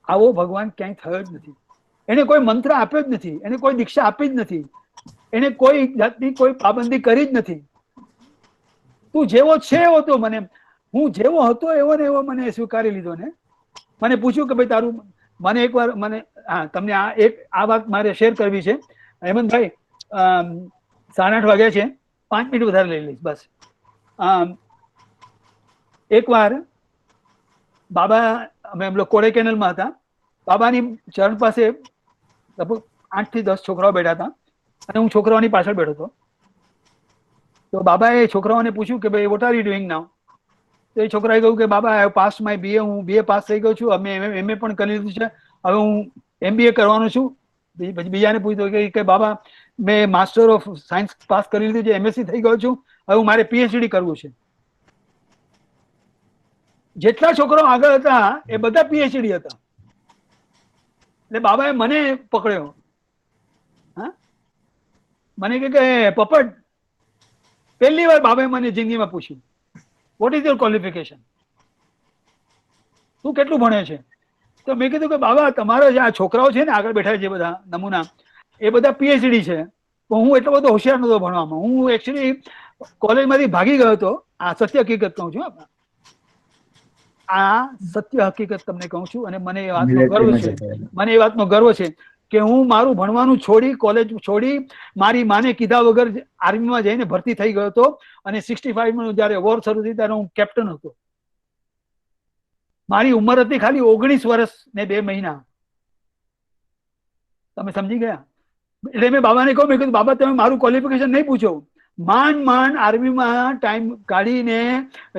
આવો ભગવાન ક્યાંય થયો જ નથી. એને કોઈ મંત્ર આપ્યો જ નથી, એને કોઈ દીક્ષા આપી જ નથી, એને કોઈ જાતની કોઈ પાબંદી કરી જ નથી. તું જેવો છે એવો તો મને, હું જેવો હતો એવો ને એવો મને સ્વીકારી લીધો ને. મને પૂછ્યું કે ભાઈ તારું, મને એકવાર મને, હા, તમને આ વાત મારે શેર કરવી છે હેમંતભાઈ. 8:30 વાગ્યા છે, 5 મિનિટ વધારે લઈ લઈશ બસ. એકવાર બાબા, અમે એમ લોકો કોડેકેનલમાં હતા, બાબાની ચરણ પાસે લગભગ 8 થી 10 છોકરાઓ બેઠા હતા, અને હું છોકરાઓની પાછળ બેઠો હતો. તો બાબાએ છોકરાઓને પૂછ્યું કે ભાઈ, what are you doing now? તો એ છોકરાએ કહ્યું કે Baba, I have pass my BA, હું BA પાસ થઈ ગયો છું, અમે MA પણ કરી લીધું છે, હવે હું MBA કરવાનો છું. પછી બીજાને પૂછ્યું કે બાબા, મેં માસ્ટર ઓફ સાયન્સ પાસ કરી લીધું છે, MSc થઈ ગયો છું, હવે મારે PhD કરવું છે. જેટલા છોકરાઓ આગળ હતા એ બધા PhD હતા. એટલે બાબાએ મને પકડ્યો મને કે પપટ, પહેલી વાર બાબાએ મને જિંદગીમાં પૂછ્યું, વોટ ઇઝ યોર ક્વોલિફિકેશન, તું કેટલું ભણે છે? તો મેં કીધું કે બાબા તમારા જે આ છોકરાઓ છે ને આગળ બેઠા છે બધા નમૂના, એ બધા પીએચડી છે, તો હું એટલો બધો હોશિયાર નતો ભણવામાં. હું એકચ્યુઅલી કોલેજમાંથી ભાગી ગયો હતો. આ સત્ય હકીકત કહું છું, આ સત્ય હકીકત તમને કહું છું. અને મને એ વાતનો ગર્વ છે, મને એ વાતનો ગર્વ છે કે હું મારું ભણવાનું છોડી, કોલેજ છોડી, મારી માને કીધા વગર આર્મીમાં જઈને ભરતી થઈ ગયો હતો. અને 65 જયારે વોર શરૂ થઈ ત્યારે હું કેપ્ટન હતો. મારી ઉંમર હતી ખાલી 19 વર્ષ ને 2 મહિના. તમે સમજી ગયા? એટલે મેં બાબાને કહું, મેં કીધું બાબા તમે મારું ક્વોલિફિકેશન નહીં પૂછો. માંડ આર્મીમાં ટાઈમ કાઢીને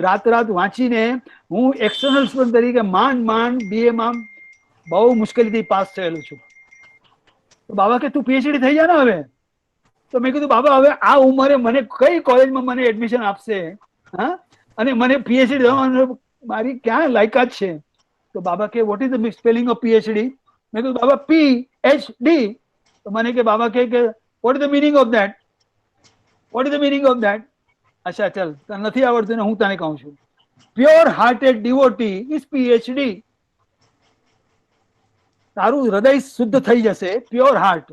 રાત વાંચીને હું એક્સટર્નલ સ્ટુડન્ટ તરીકે માંડ BA માં બહુ મુશ્કેલીથી પાસ થયેલો છું. તો બાબા કે તું પીએચડી થઈ જા ને હવે. તો મેં કીધું બાબા હવે આ ઉંમરે મને કઈ કોલેજમાં મને એડમિશન આપશે? હા, અને મને પીએચડી થવાનું મારી ક્યાં લાયકાત છે? તો બાબા કે what is the spelling of PhD? મેં કીધું બાબા PhD. તો મને કે બાબા કે what is the meaning of that? What is the meaning of that? અચ્છા ચાલ, તને નથી આવડતું ને હું તને કહું છું. Pure hearted devotee is PhD. તારું હૃદય શુદ્ધ થઈ જશે, પ્યોર હાર્ટ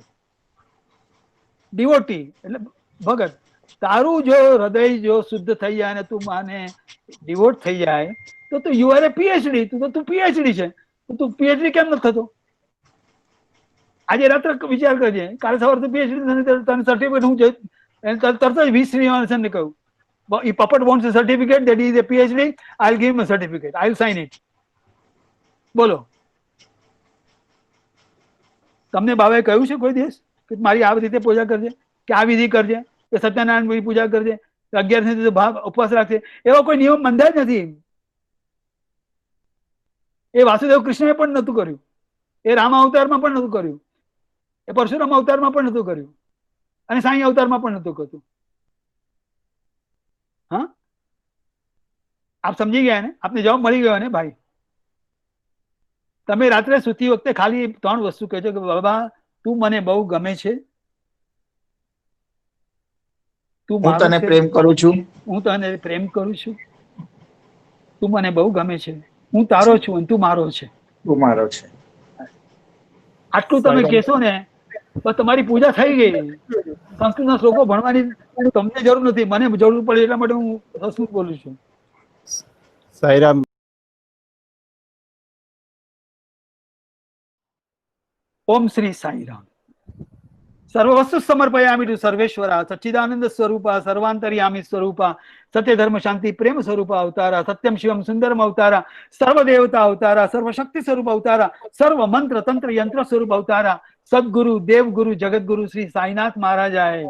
ડિવોટી એટલે ભગત. તારું જો હૃદય જો શુદ્ધ થઈ જાય ને તું માને ડિવોટ થઈ જાય તો તું યુ આર એ PhD. તું PhD છે, તો તું PhD કેમ નથી થતો? આજે રાત્રે વિચાર કરજે, કાલે સવારે તું PhD તને સર્ટિફિકેટ હું તરત જ V. શ્રીનિવાસન ને કહ્યું, if Papat wants a certificate that he is a PhD, I'll give him a certificate, I'll sign it. બોલો, તમને બાબાએ કહ્યું છે કોઈ દિવસ કે મારી આ રીતે પૂજા કરજે, કે આ વિધિ કરજે, કે સત્યનારાયણ પૂજા કરજે, 11 ભાવ ઉપવાસ રાખજે? એવો કોઈ નિયમ બંધાય જ નથી. એ વાસુદેવ કૃષ્ણએ પણ નહોતું કર્યું, એ રામ અવતારમાં પણ નહોતું કર્યું, એ પરશુરામ અવતારમાં પણ નહોતું કર્યું, અને સાંઈ અવતારમાં પણ નહોતું કરતું. હા, આપ સમજી ગયા ને? આપને જવાબ મળી ગયો ને ભાઈ? તમે રાત્રે સૂતી વખતે ખાલી 3 વસ્તુ કહેજો કે બાબા તું મને બહુ ગમે છે, હું તને પ્રેમ કરું છું, હું તને પ્રેમ કરું છું, તું મને બહુ ગમે છે, હું તારો છું અને તું મારો છે, તું મારો છે. આટલું તમે કહેશો ને બસ તમારી પૂજા થઈ ગઈ. સંસ્કૃતના શ્લોકો ભણવાની તમને જરૂર નથી, મને જરૂર પડે એટલા માટે હું સંસ્કૃત બોલું છું. સાઈરામ. ઓમ શ્રી સાઈરામ. સર્વવસ્તુ સમર્પયામિ ટુ સર્વેશ્વરા સચ્ચિદાનંદ સ્વરૂપા સર્વાંતર્યામી સ્વરૂપા સત્ય ધર્મ શાંતિ પ્રેમ સ્વરૂપા અવતારા સત્યમ શિવમ સુંદરમ અવતારા સર્વ દેવતા અવતારા સર્વશક્તિ સ્વરૂપ અવતારા સર્વ મંત્ર તંત્ર યંત્ર સ્વરૂપ અવતારા સદગુરુ દેવગુરુ જગતગુરુ શ્રી સાઈનાથ મહારાજાએ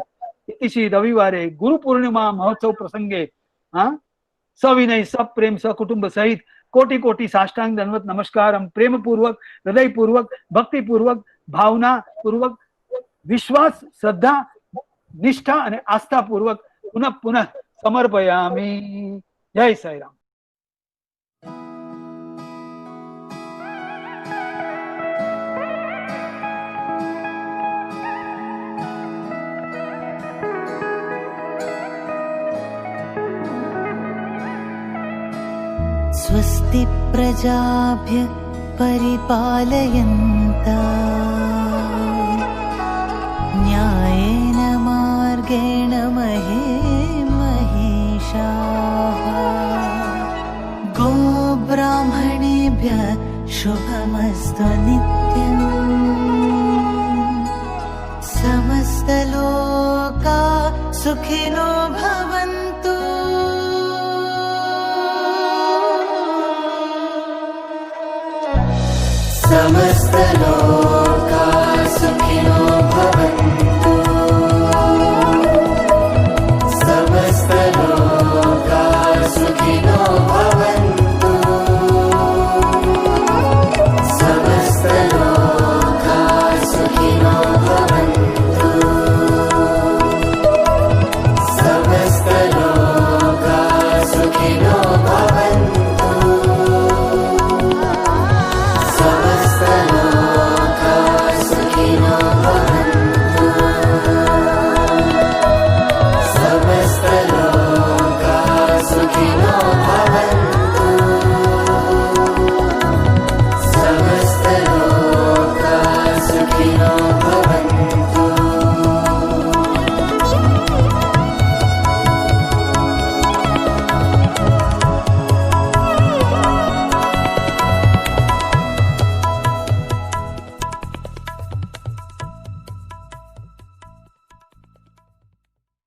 ઇતિશ્રી રવિવારે ગુરુ પૂર્ણિમા મહોત્સવ પ્રસંગે સવિનય સપ્રેમ સકુટુંબ સહિત કોટી કોટી સાષ્ટાંગ દંડવત નમસ્કારમ પ્રેમપૂર્વક હૃદયપૂર્વક ભક્તિપૂર્વક ભાવના પૂર્વક વિશ્વાસ શ્રદ્ધા નિષ્ઠા અને આસ્થા પૂર્વક પુનઃ સમર્પયામી. જય સાઈરામ. स्वस्ति प्रजाभ्य परिपालयन्ता न्यायेन मार्गेण महिषाः गोब्राह्मणेभ्यः शुभमस्तु नित्यम् समस्तलोका सुखिनो भवन्तु समस्तलोका